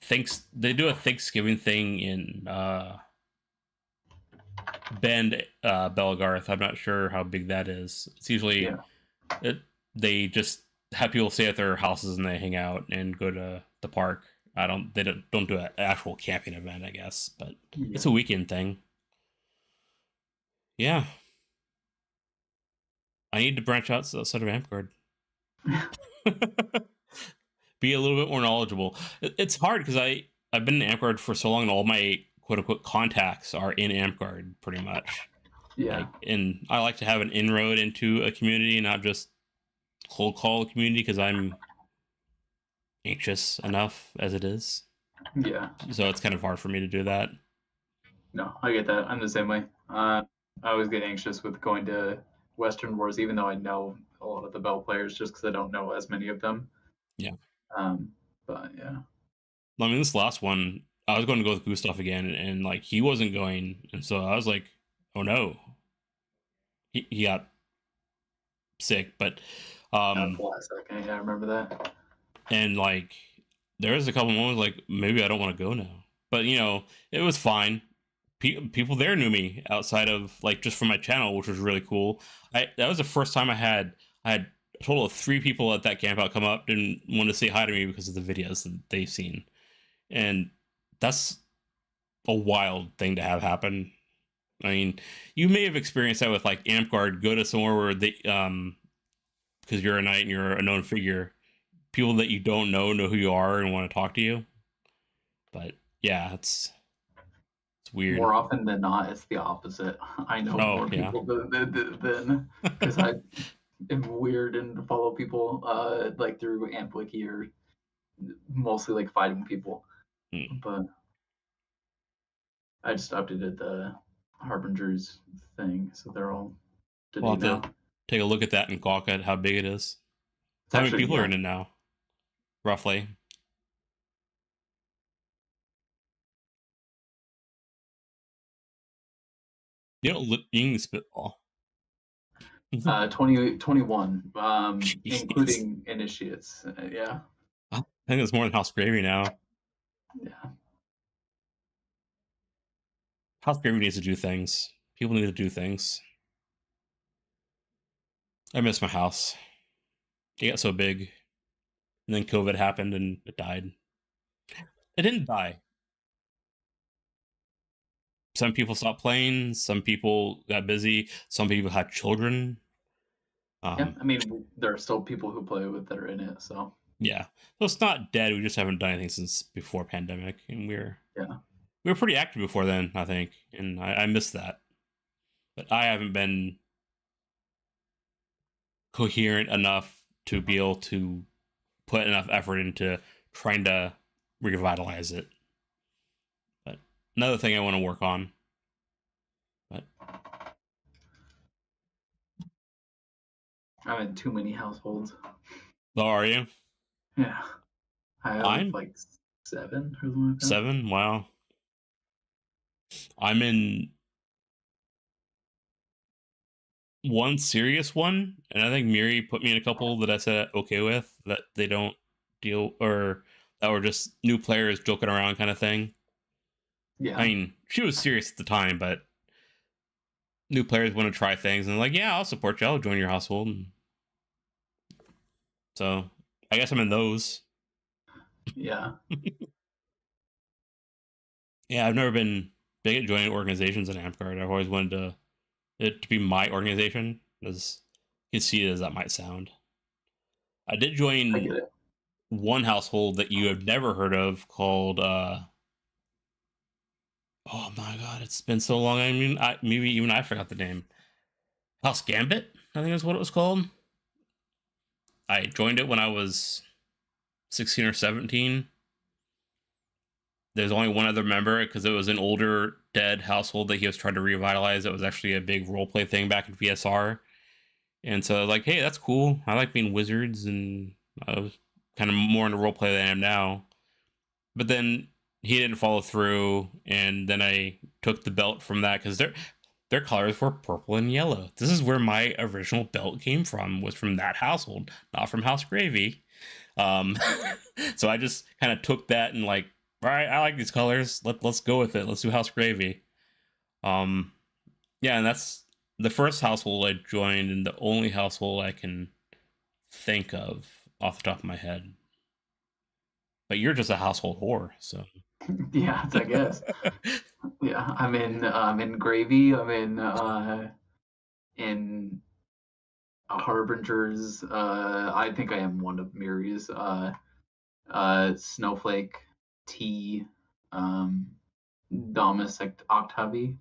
thanks they do a Thanksgiving thing in Bend, Belgarth. I'm not sure how big that is. It's usually Yeah, it, they just have people stay at their houses and they hang out and go to the park. I don't they don't do an actual camping event, I guess, but it's yeah, a weekend thing. Yeah, I need to branch out outside of Amtgard. Be a little bit more knowledgeable. It's hard because I've been in Amtgard for so long, and all my quote unquote contacts are in Amtgard, pretty much. yeah, Like, and I like to have an inroad into a community, not just cold call a community, because I'm anxious enough as it is. yeah. So it's kind of hard for me to do that. No, I get that. I'm the same way. I always get anxious with going to Western Wars, even though I know a lot of the Bell players, just because I don't know as many of them. Yeah. Um, but yeah, I mean, this last one, I was going to go with Gustav again, and like he wasn't going, and so I was like, oh no, he got sick. But at the um, last second, yeah, I remember that. and like there was a couple moments like maybe I don't want to go now, but it was fine. People there knew me outside of like just from my channel, which was really cool. I That was the first time I had a total of 3 people at that camp out come up and want to say hi to me because of the videos that they've seen, and that's a wild thing to have happen. I mean, you may have experienced that with like Amtgard. Go to somewhere where they because you're a knight and you're a known figure, people that you don't know who you are and want to talk to you. But yeah, it's weird. More often than not, it's the opposite. I know Oh more yeah. people than because I am weird and follow people like through Amp-Wiki or mostly like fighting people. Hmm. But I just updated the Harbingers thing, so they're all to We'll date have now. to take a look at that and gawk at how big it is. It's How many actually people are yeah, in it now, roughly? You can spitball. 2021, Jeez. including initiates. Yeah, I think it's more than House Gravy now. yeah, House Gravy needs to do things. People need to do things. I miss my house. It got so big, and then COVID happened and it died. It didn't die. Some people stopped playing. Some people got busy. Some people had children. Yeah, Um, I mean, there are still people who play with that are in it, so yeah, so it's not dead. We just haven't done anything since before pandemic, and yeah. we were pretty active before then, I think, and I miss that. But I haven't been coherent enough to be able to put enough effort into trying to revitalize it. But another thing I want to work on. But I'm in too many households. how are you? Yeah, I have I'm like 7 or something like that. 7. Wow. I'm in one serious one, and I think Miri put me in a couple that I said okay with that they don't deal or that were just new players joking around kind of thing. I Yeah, mean, she was serious at the time, but new players want to try things and like, yeah, I'll support you. I'll join your household. And so I guess I'm in those. yeah. Yeah, I've never been big at joining organizations in Amtgard. I've always wanted it to be my organization, as conceited as that might sound. I did I get join it. one household that you have never heard of called oh my god, it's been so long. I mean, maybe even I forgot the name. House Gambit, I think is what it was called. I joined it when I was 16 or 17. There's only one other member because it was an older dead household that he was trying to revitalize. It was actually a big roleplay thing back in VSR. And so I was like, hey, that's cool. I like being wizards, and I was kind of more into roleplay than I am now. But then he didn't follow through, and then I took the belt from that because their colors were purple and yellow. This is where my original belt came from, was from that household, not from House Gravy. Um, so I just kind of took that and like, all right, I like these colors. Let's go with it. Let's do House Gravy. Um, yeah, and that's the first household I joined, and the only household I can think of off the top of my head. But you're just a household whore, so Yeah, I guess. Yeah, I'm in Gravy. I'm in Harbingers. I think I am one of Miri's. Snowflake, T, um, Domus, like Octavie.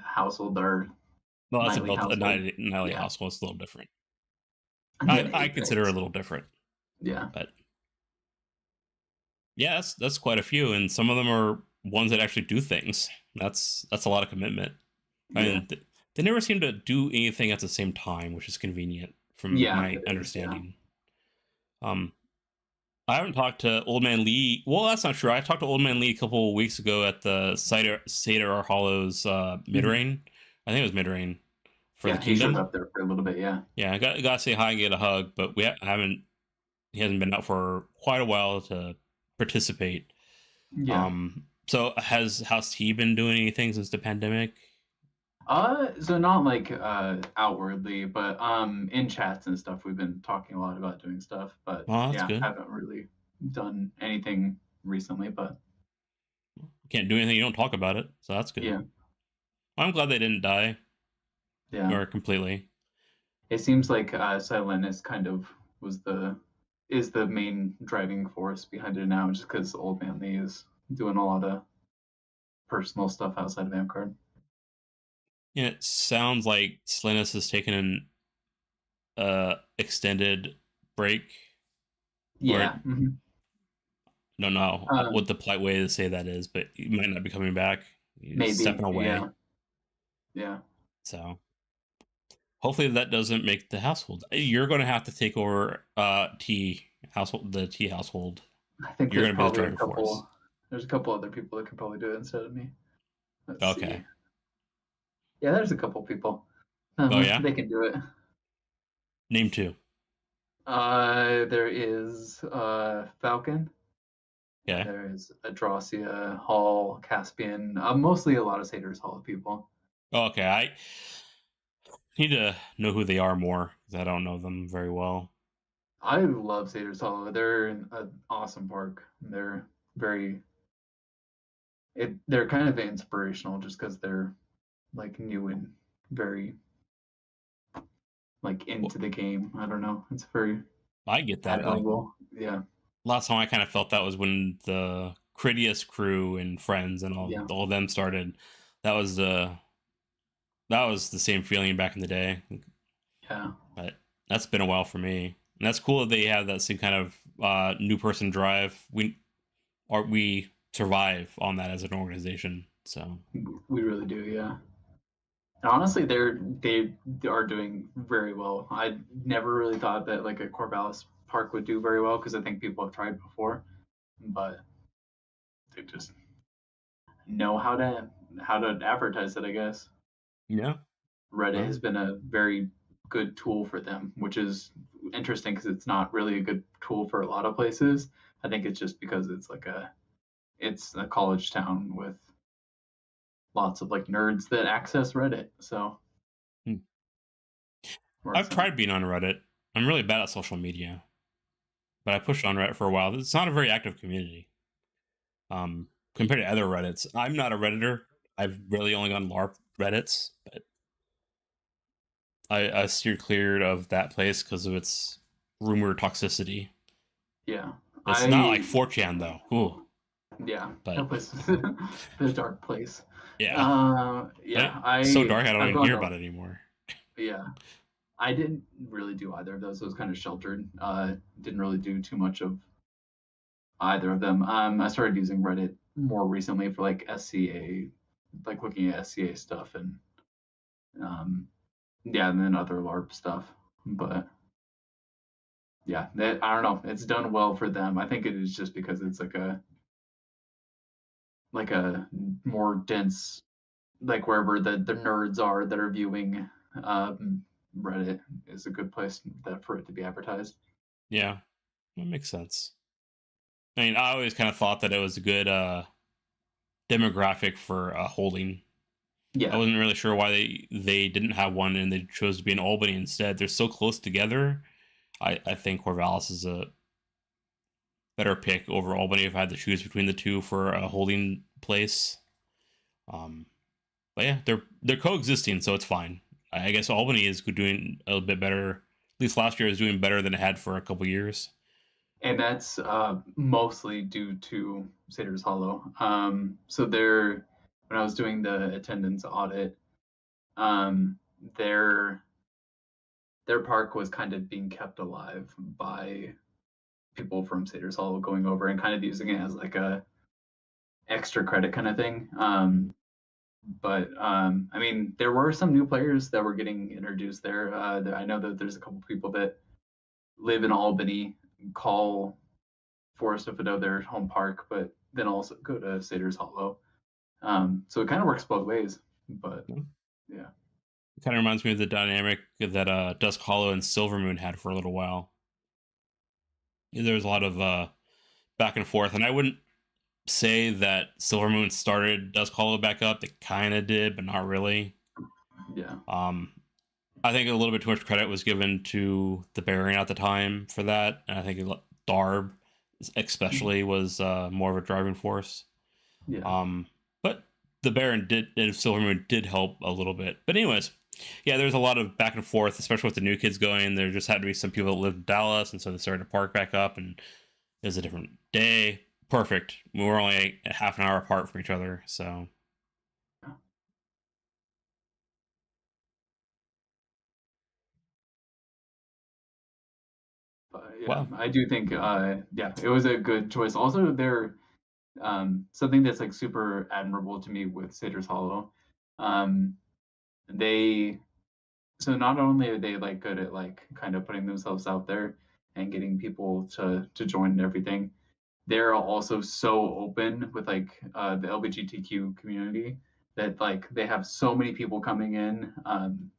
Household are well, that's nightly about a household. nightly Yeah, household. It's a little different. and then I consider it a Apex. little different, Yeah, but yeah, that's quite a few, and some of them are ones that actually do things. That's a lot of commitment. I yeah, mean, they never seem to do anything at the same time, which is convenient from yeah. my It is. Yeah. understanding. Um, I haven't talked to Old Man Lee. Well, that's not true. I talked to Old Man Lee a couple of weeks ago at the Seder Hollows mid Mhm. rain. I think it was mid rain for the Yeah, he showed Kingdom. up there for a little bit. Yeah, Yeah, got to say hi and get a hug, but haven't. He hasn't been out for quite a while to participate. yeah. So has House T been doing anything since the pandemic? So not like outwardly, but in chats and stuff, we've been talking a lot about doing stuff. But Oh, that's yeah, good. haven't really done anything recently. But You can't do anything. You don't talk about it, so that's good. yeah, I'm glad they didn't die yeah. or completely. It seems like Silenus kind of was the is the main driving force behind it now, just because Old Man Lee is doing a lot of personal stuff outside of Amcard. Yeah, it sounds like Slinus has taken an extended break, or Yeah. Mhm. don't know what Um, the polite way to say that is, but he might not be coming back. He's maybe. stepping away. Yeah. Yeah. So hopefully that doesn't make the household. You're going to have to take over the T household. I think You're there's going to be the probably a driving force. couple. There's a couple other people that could probably do it instead of me. Let's see. Okay. Yeah, there's a couple people. Oh yeah. They can do it. Name two. There is Falcon. Okay. There is Adrasia, Hall, Caspian. Mostly a lot of Satyrs Hall people. Okay. Need to know who they are more because I don't know them very well. I love Cedars Hollow. They're an awesome park. They're very they're kind of inspirational just because they're like new and very like Well, into the game. I don't know. It's very I get that. Like admirable. Yeah, last time I kind of felt that was when the Critias crew and Friends and yeah, all them started. That was the that was the same feeling back in the day. yeah. But that's been a while for me. And that's cool that they have that same kind of new person drive. We survive on that as an organization. So We really do. Yeah. And honestly, they are doing very well. I never really thought that like a Corvallis park would do very well because I think people have tried before, but they just know how to advertise it. I guess yeah, Reddit has well, been a very good tool for them, which is interesting because it's not really a good tool for a lot of places. I think it's just because it's a college town with lots of like nerds that access Reddit, so hmm. works I've out. tried being on Reddit. I'm really bad at social media, but I pushed on Reddit for a while. It's not a very active community compared to other Reddits. I'm not a Redditor. I've really only gone LARP Reddits, but I steered clear of that place because of its rumor toxicity. Yeah, It's not like I 4chan though. Ooh, yeah, but that place is a dark place. yeah, but Yeah, it's so dark I don't I've even gone hear to about it anymore. yeah. I didn't really do either of those. I was kind of sheltered. Didn't really do too much of either of them. I started using Reddit more recently for like SCA, like looking at SCA stuff and um, yeah, and then other LARP stuff. But yeah, I don't know. It's done well for them. I think it is just because it's like a more dense, like wherever the nerds are that are viewing um, Reddit is a good place for it to be advertised. Yeah, that makes sense. I mean, I always kind of thought that it was a good demographic for holding. I Yeah, wasn't really sure why they didn't have one and they chose to be in Albany instead. They're so close together. I think Corvallis is a better pick over Albany if I had to choose between the two for a holding place. Um, but yeah, they're coexisting, so it's fine. I guess Albany is doing a little bit better. At least last year, is doing better than it had for a couple years. and that's mostly due to Cedars Hollow. So there, when I was doing the attendance audit, um, their their park was kind of being kept alive by people from Cedars Hollow going over and kind of using it as like a extra credit kind of thing. But I mean, there were some new players that were getting introduced there. I know that there's a couple people that live in Albany, call Forest of Fido their home park, but then also go to Cedars Hollow. So it kind of works both ways. But It yeah, kind of reminds me of the dynamic that Dusk Hollow and Silvermoon had for a little while. There was a lot of back and forth, and I wouldn't say that Silvermoon started Dusk Hollow back up. They kind of did, but not really. yeah, Um, I think a little bit too much credit was given to the Baron at the time for that, and I think Darb especially was more of a driving force. yeah. Um, but the Baron did, and Silvermoon did help a little bit. But anyways, yeah, there's a lot of back and forth, especially with the new kids going. There just had to be some people that lived in Dallas, and so they started to park back up, and it was a different day. Perfect. We were only a half an hour apart from each other, so But yeah, well, I do think yeah, it was a good choice. Also, they're something that's like super admirable to me with Cedars Hollow. Um, they so not only are they like good at like kind of putting themselves out there and getting people to join and everything, they're also so open with like the LGBTQ community that like they have so many people coming in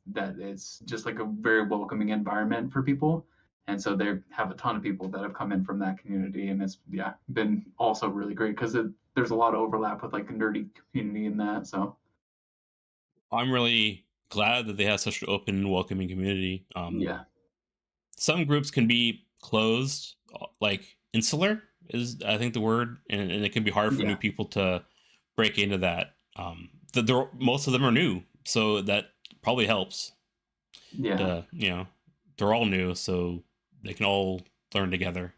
that it's just like a very welcoming environment for people. And so they have a ton of people that have come in from that community, and it's yeah been also really great because there's a lot of overlap with like the nerdy community in that. So I'm really glad that they have such an open and welcoming community. Yeah. Some groups can be closed, like insular is I think the word, and it can be hard for new Yeah. people to break into that. Most of them are new, so that probably helps. Yeah. To they're all new, so they can all learn together.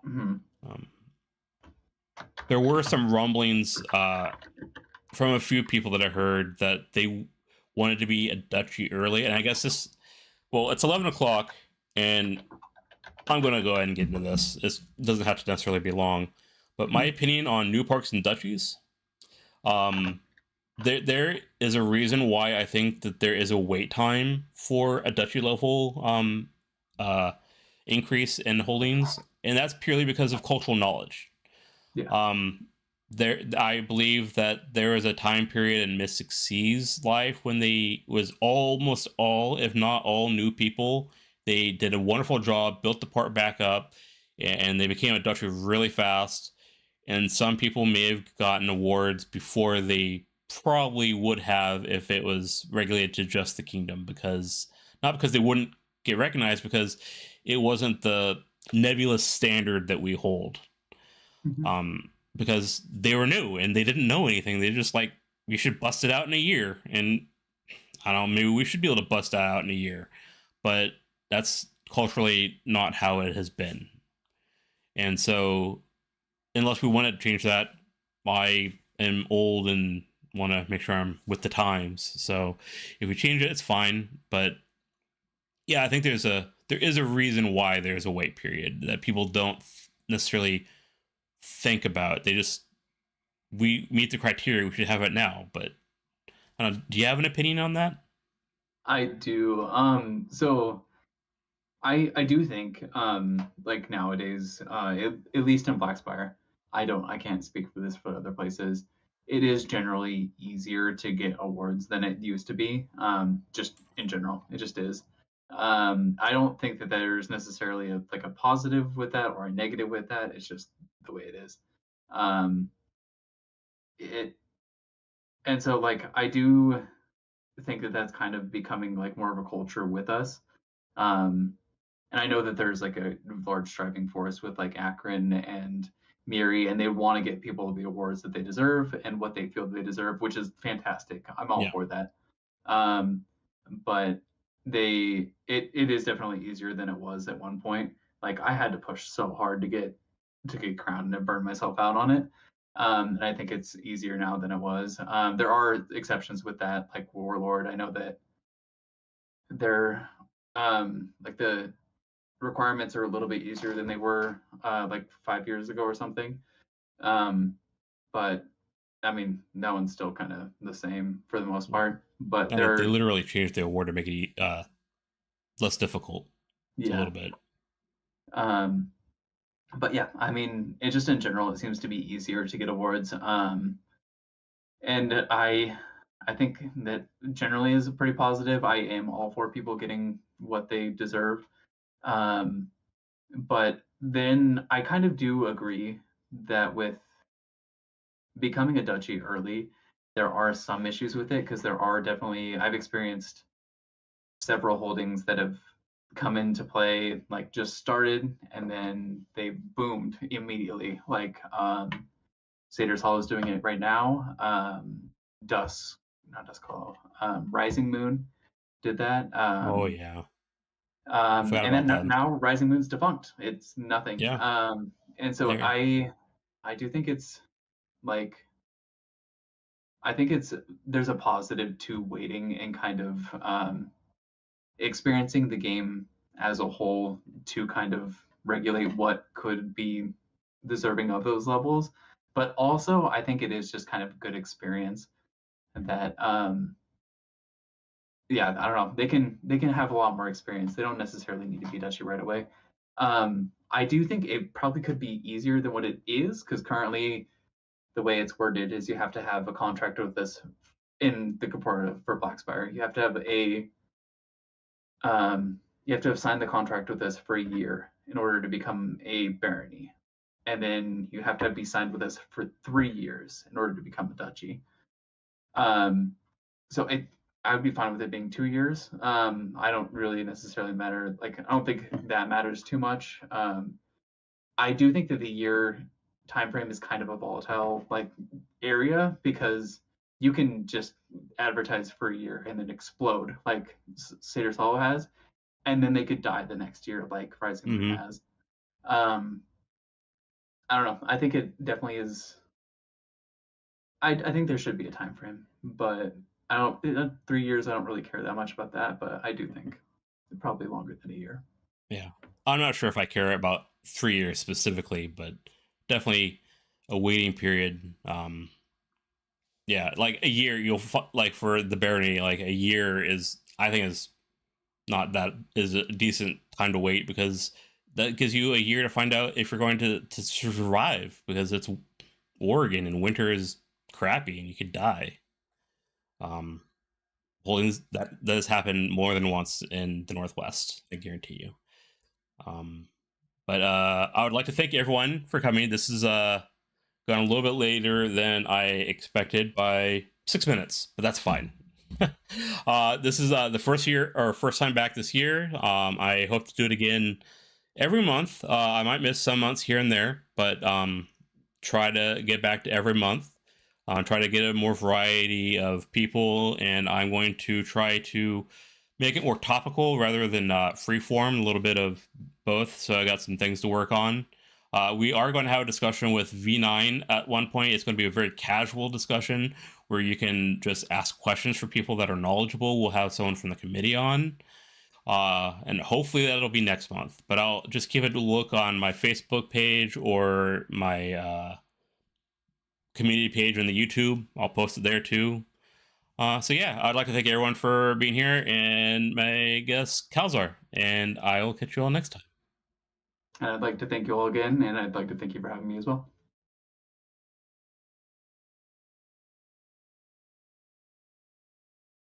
Hmm. Um, there were some rumblings from a few people that I heard that they wanted to be a duchy early, and I guess this. Well, it's 11 o'clock, and I'm going to go ahead and get into this. It doesn't have to necessarily be long, but my opinion on new parks and duchies. Um, there is a reason why I think that there is a wait time for a duchy level uh, increase in holdings, and that's purely because of cultural knowledge. Yeah. Um, I believe that there was a time period in Mystic Sea's life when they was almost all, if not all, new people. They did a wonderful job, built the part back up, and they became a duchy really fast. And some people may have gotten awards before they probably would have if it was regulated to just the kingdom, because not because they wouldn't get recognized, because it wasn't the nebulous standard that we hold. Hmm. Because they were new and they didn't know anything. They just like, we should bust it out in a year, and I don't know, maybe we should be able to bust that out in a year, but that's culturally not how it has been. And so, unless we want to change that, I am old and want to make sure I'm with the times. So, if we change it, it's fine. But yeah, I think there is a reason why there's a wait period that people don't necessarily think about. They just, we meet the criteria, we should have it now. But I don't know, do you have an opinion on that? I do. So I do think like nowadays, at least in Blackspire, I can't speak for this for other places. It is generally easier to get awards than it used to be. Just in general, it just is. I don't think that there's necessarily like a positive with that or a negative with that. It's just the way it is. Um, it and so like I do think that that's kind of becoming like more of a culture with us. Um, and I know that there's like a large striving force with like Akron and Miri, and they want to get people the awards that they deserve and what they feel they deserve, which is fantastic. I'm all Yeah. for that. Um, but it is definitely easier than it was at one point. Like I had to push so hard to get crowned and burn myself out on it. And I think it's easier now than it was. There are exceptions with that, like Warlord. I know that they're like the requirements are a little bit easier than they were like 5 years ago or something. Um, but I mean, that one's still kind of the same for the most Yeah. part. But I mean, they they're literally changed the award to make it less difficult a yeah. little bit. Um, but yeah, I mean, it just in general, it seems to be easier to get awards. And I think that generally is pretty positive. I am all for people getting what they deserve. Um, but then I kind of do agree that with becoming a duchy early, there are some issues with it because there are definitely I've experienced several holdings that have come into play like just started and then they boomed immediately. Like Satyrs Hall is doing it right now. Dusk, not Dusk Hollow, Rising Moon did that. Oh yeah, I forgot And about then that. now Rising Moon's defunct. It's nothing. Yeah, And so there. I do think it's like I think it's there's a positive to waiting and kind of experiencing the game as a whole to kind of regulate what could be deserving of those levels. But also, I think it is just kind of good experience that yeah, I don't know. They can have a lot more experience. They don't necessarily need to be Dutchy right away. I do think it probably could be easier than what it is because currently the way it's worded is you have to have a contract with this in the corporate for Blackspire. You have to have signed the contract with us for a year in order to become a barony, and then you have to be signed with us for 3 years in order to become a duchy. Um, so I would be fine with it being 2 years. I don't really necessarily matter. Like, I don't think that matters too much. I do think that the year time frame is kind of a volatile like area because you can just advertise for a year and then explode like Seder's Hollow has, and then they could die the next year like Rising Moon Hmm. has. Um, I don't know. I think it definitely is. I think there should be a time frame, but I don't. 3 years, I don't really care that much about that, but I do think probably longer than a year. Yeah, I'm not sure if I care about 3 years specifically, but definitely a waiting period. Yeah, like a year. Like for the barony, like a year is, I think, is not that is a decent time to wait, because that gives you a year to find out if you're going to survive, because it's Oregon and winter is crappy and you could die. Um, Holdings that does happen more than once in the Northwest, I guarantee you. Um, but I would like to thank everyone for coming. This is gone a little bit later than I expected by 6 minutes, but that's fine. This is the first year or first time back this year. I hope to do it again every month. I might miss some months here and there, but try to get back to every month. Try to get a more variety of people, and I'm going to try to make it more topical rather than free form. A little bit of both. So I got some things to work on. We are going to have a discussion with V9 at one point. It's going to be a very casual discussion where you can just ask questions for people that are knowledgeable. We'll have someone from the committee on, and hopefully that'll be next month. But I'll just keep it a look on my Facebook page or my community page on the YouTube. I'll post it there too. So yeah, I'd like to thank everyone for being here, and my guest Calzar, and I'll catch you all next time. And I'd like to thank you all again, and I'd like to thank you for having me as well.